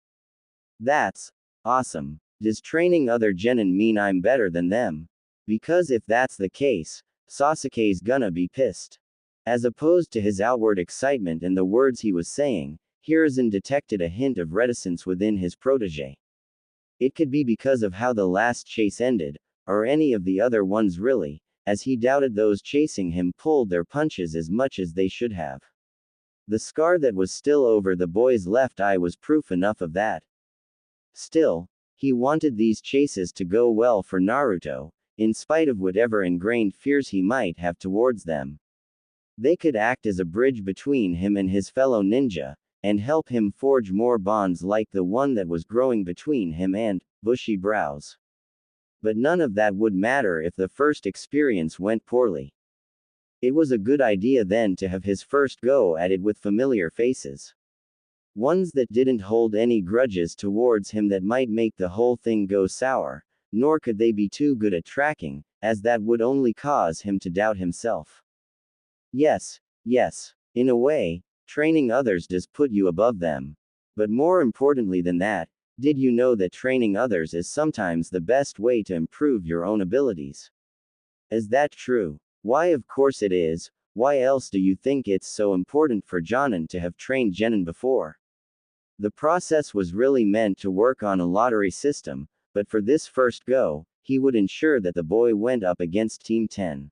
That's awesome. Does training other Genin mean I'm better than them? Because if that's the case, Sasuke's gonna be pissed. As opposed to his outward excitement and the words he was saying, Hiruzen detected a hint of reticence within his protege. It could be because of how the last chase ended, or any of the other ones really, as he doubted those chasing him pulled their punches as much as they should have. The scar that was still over the boy's left eye was proof enough of that. Still, he wanted these chases to go well for Naruto, in spite of whatever ingrained fears he might have towards them. They could act as a bridge between him and his fellow ninja, and help him forge more bonds like the one that was growing between him and Bushy Brows. But none of that would matter if the first experience went poorly. It was a good idea then to have his first go at it with familiar faces. Ones that didn't hold any grudges towards him that might make the whole thing go sour, nor could they be too good at tracking, as that would only cause him to doubt himself. Yes, in a way, training others does put you above them. But more importantly than that, did you know that training others is sometimes the best way to improve your own abilities? Is that true? Why, of course it is. Why else do you think it's so important for Jonin to have trained Genin before? The process was really meant to work on a lottery system, but for this first go, he would ensure that the boy went up against Team 10.